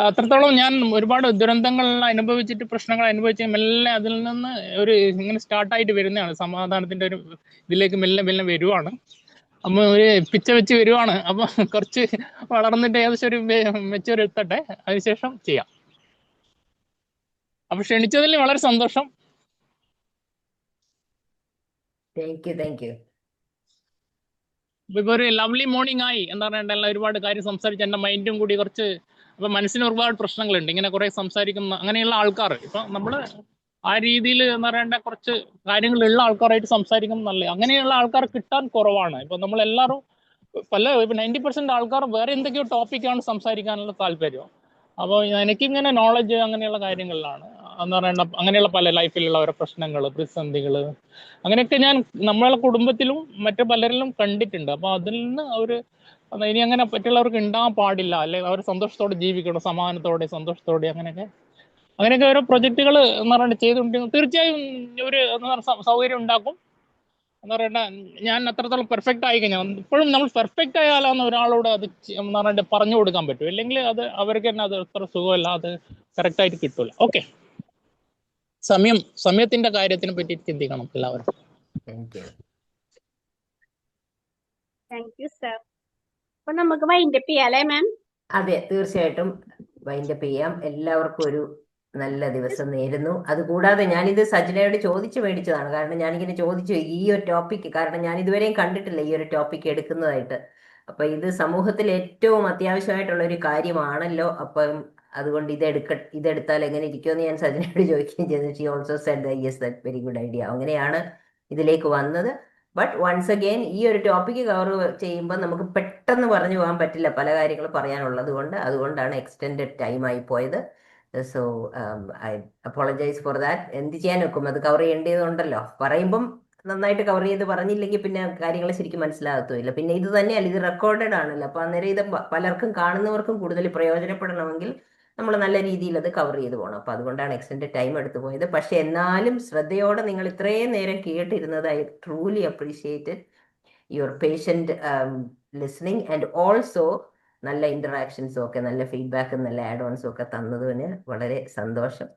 അത്രത്തോളം ഞാൻ ഒരുപാട് ദുരന്തങ്ങളെല്ലാം അനുഭവിച്ചിട്ട് പ്രശ്നങ്ങൾ അനുഭവിച്ച് മെല്ലെ അതിൽ നിന്ന് ഇങ്ങനെ സ്റ്റാർട്ടായിട്ട് വരുന്നതാണ്. സമാധാനത്തിന്റെ ഒരു ഇതിലേക്ക് മെല്ലെ വരുവാണ്. അപ്പൊ ഒരു പിച്ച വെച്ച് വരുവാണ്. അപ്പൊ കുറച്ച് വളർന്നിട്ട് ഏകദേശം ഒരു മെച്ചൂർ എത്തട്ടെ, അതിനുശേഷം ചെയ്യാം. അപ്പൊ ക്ഷണിച്ചതിൽ വളരെ സന്തോഷം. Thank you. ഇപ്പൊ ഒരു ലവ്ലി മോർണിംഗ് ആയി, എന്താ പറയണ്ട, എല്ലാം ഒരുപാട് കാര്യം സംസാരിച്ച് എന്റെ മൈൻഡും കൂടി കുറച്ച്, അപ്പൊ മനസ്സിന് ഒരുപാട് പ്രശ്നങ്ങളുണ്ട് ഇങ്ങനെ കുറെ സംസാരിക്കുന്ന അങ്ങനെയുള്ള ആൾക്കാർ. ഇപ്പൊ നമ്മള് ആ രീതിയിൽ എന്താ പറയണ്ട കുറച്ച് കാര്യങ്ങളുള്ള ആൾക്കാരായിട്ട് സംസാരിക്കുന്നത് നല്ലത്. അങ്ങനെയുള്ള ആൾക്കാർ കിട്ടാൻ കുറവാണ്. ഇപ്പൊ നമ്മളെല്ലാവരും 90% ആൾക്കാർ വേറെ എന്തൊക്കെയോ ടോപ്പിക്കാണ് സംസാരിക്കാനുള്ള താല്പര്യം. അപ്പോൾ എനിക്കിങ്ങനെ നോളജ് അങ്ങനെയുള്ള കാര്യങ്ങളിലാണ് എന്താ പറയണ്ട, അങ്ങനെയുള്ള പല ലൈഫിലുള്ള ഓരോ പ്രശ്നങ്ങൾ, പ്രതിസന്ധികൾ, അങ്ങനെയൊക്കെ ഞാൻ നമ്മളെ കുടുംബത്തിലും മറ്റു പലരിലും കണ്ടിട്ടുണ്ട്. അപ്പൊ അതിൽ നിന്ന് ഇനി അങ്ങനെ പറ്റുള്ളവർക്ക് ഉണ്ടാകാൻ പാടില്ല, അല്ലെങ്കിൽ അവർ സന്തോഷത്തോടെ ജീവിക്കണം, സമാധാനത്തോടെ സന്തോഷത്തോടെ, അങ്ങനെയൊക്കെ ഓരോ പ്രൊജക്റ്റുകൾ എന്ന് പറയുന്നത് ചെയ്തുകൊണ്ടിരിക്കും. തീർച്ചയായും ഒരു സൗകര്യം ഉണ്ടാക്കും. എന്ന് പറയണ്ട ഞാൻ അത്രത്തോളം പെർഫെക്റ്റ് ആയി കഴിഞ്ഞാൽ, ഇപ്പോഴും നമ്മൾ പെർഫെക്റ്റ് ആയാലാന്ന് ഒരാളോട് അത് എന്ന് പറഞ്ഞിട്ട് പറഞ്ഞു കൊടുക്കാൻ പറ്റും, അല്ലെങ്കിൽ അത് അവർക്ക് തന്നെ അത് അത്ര സുഖമല്ല, അത് കറക്റ്റായിട്ട് കിട്ടൂല. ഓക്കെ, സമയത്തിന്റെ കാര്യത്തിനെ പറ്റി ചിന്തിക്കണം എല്ലാവരും. Thank you sir. അപ്പൊ നമുക്ക് വൈൻഡപ്പ് ചെയ്യാം അല്ലേ മാം? അതെ, തീർച്ചയായിട്ടും വൈൻഡപ്പ് ചെയ്യാം. എല്ലാവർക്കും ഒരു നല്ല ദിവസം നേരുന്നു. അതുകൂടാതെ ഞാനിത് സജ്നയോട് ചോദിച്ചു മേടിച്ചതാണ്. കാരണം ഞാനിങ്ങനെ ചോദിച്ചു ഈ ഒരു ടോപ്പിക്ക്, കാരണം ഞാൻ ഇതുവരെയും കണ്ടിട്ടില്ല ഈ ഒരു ടോപ്പിക്ക് എടുക്കുന്നതായിട്ട്. അപ്പൊ ഇത് സമൂഹത്തിൽ ഏറ്റവും അത്യാവശ്യമായിട്ടുള്ള ഒരു കാര്യമാണല്ലോ. അപ്പം അതുകൊണ്ട് ഇതെടുത്താൽ എങ്ങനെ ഇരിക്കുമെന്ന് ഞാൻ സജനയോട് ചോദിക്കുകയും ചെയ്തു. She also Z yes, that very good idea. അങ്ങനെയാണ് ഇതിലേക്ക് വന്നത്. ബട്ട് വൺസ് അഗെയിൻ ഈ ഒരു ടോപ്പിക്ക് കവർ ചെയ്യുമ്പോൾ നമുക്ക് പെട്ടെന്ന് പറഞ്ഞു പോകാൻ പറ്റില്ല, പല കാര്യങ്ങൾ പറയാനുള്ളത് കൊണ്ട്. അതുകൊണ്ടാണ് എക്സ്റ്റെൻഡഡ് ടൈമായി പോയത്. So I apologise for that. എന്ത് ചെയ്യാൻ വെക്കും, അത് കവർ ചെയ്യേണ്ടതുണ്ടല്ലോ. പറയുമ്പം നന്നായിട്ട് കവർ ചെയ്ത് പറഞ്ഞില്ലെങ്കിൽ പിന്നെ കാര്യങ്ങൾ ശരിക്കും മനസ്സിലാകത്തുമില്ല. പിന്നെ ഇത് തന്നെയല്ല, ഇത് റെക്കോർഡഡ് ആണല്ലോ. അപ്പൊ അന്നേരം ഇത് പലർക്കും കാണുന്നവർക്കും കൂടുതൽ പ്രയോജനപ്പെടണമെങ്കിൽ നമ്മൾ നല്ല രീതിയിൽ അത് കവർ ചെയ്ത് പോകണം. അപ്പൊ അതുകൊണ്ടാണ് എക്സ്റ്റെൻഡ് ടൈം എടുത്തു പോയത്. പക്ഷെ എന്നാലും ശ്രദ്ധയോടെ നിങ്ങൾ ഇത്രയും നേരം കേട്ടിരുന്നത് I truly appreciated your patient listening and also നല്ല ഇന്ററാക്ഷൻസും ഒക്കെ, നല്ല ഫീഡ്ബാക്കും നല്ല ആഡ് ഓൺസും ഒക്കെ തന്നതിന് വളരെ സന്തോഷം.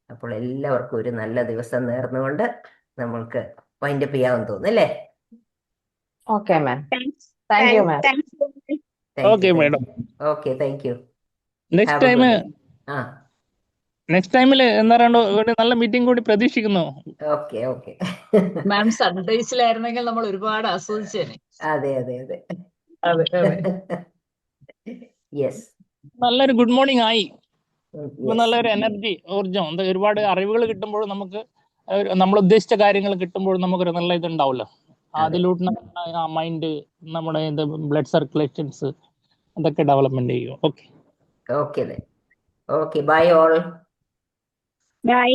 അപ്പോൾ എല്ലാവർക്കും ഒരു നല്ല ദിവസം നേർന്നുകൊണ്ട് നമ്മൾക്ക് വൈൻഡപ്പ് ചെയ്യാമെന്ന് തോന്നുന്നു അല്ലേ? Okay ma'am, thanks thank you ma'am. Okay madam. Okay, thank U. Next ടൈമിൽ എന്താ പറയണ്ടോ, ഒരു നല്ല മീറ്റിംഗ് കൂടി പ്രതീക്ഷിക്കുന്നു. Okay okay. മാം സൺഡേസിലായിരുന്നെങ്കിൽ നമ്മൾ ഒരുപാട് ആസ്വദിച്ചേനെ. അതെ അതെ അതെ. അതെ അതെ. യെസ്, നല്ലൊരു ഗുഡ് മോർണിംഗ് ആയി. ഇപ്പൊ യെസ്, നല്ലൊരു എനർജി, ഊർജം, എന്താ ഒരുപാട് അറിവുകൾ കിട്ടുമ്പോൾ നമുക്ക് നമ്മൾ ഉദ്ദേശിച്ച കാര്യങ്ങൾ കിട്ടുമ്പോൾ നമുക്കൊരു നല്ല ഇതുണ്ടാവുമല്ലോ. അതിലൂടെ മൈൻഡ്, നമ്മുടെ ബ്ലഡ് സർക്കുലേഷൻസ് അതൊക്കെ ഡെവലപ്മെന്റ് ചെയ്യും. Okay okay, okay. Bye all. By.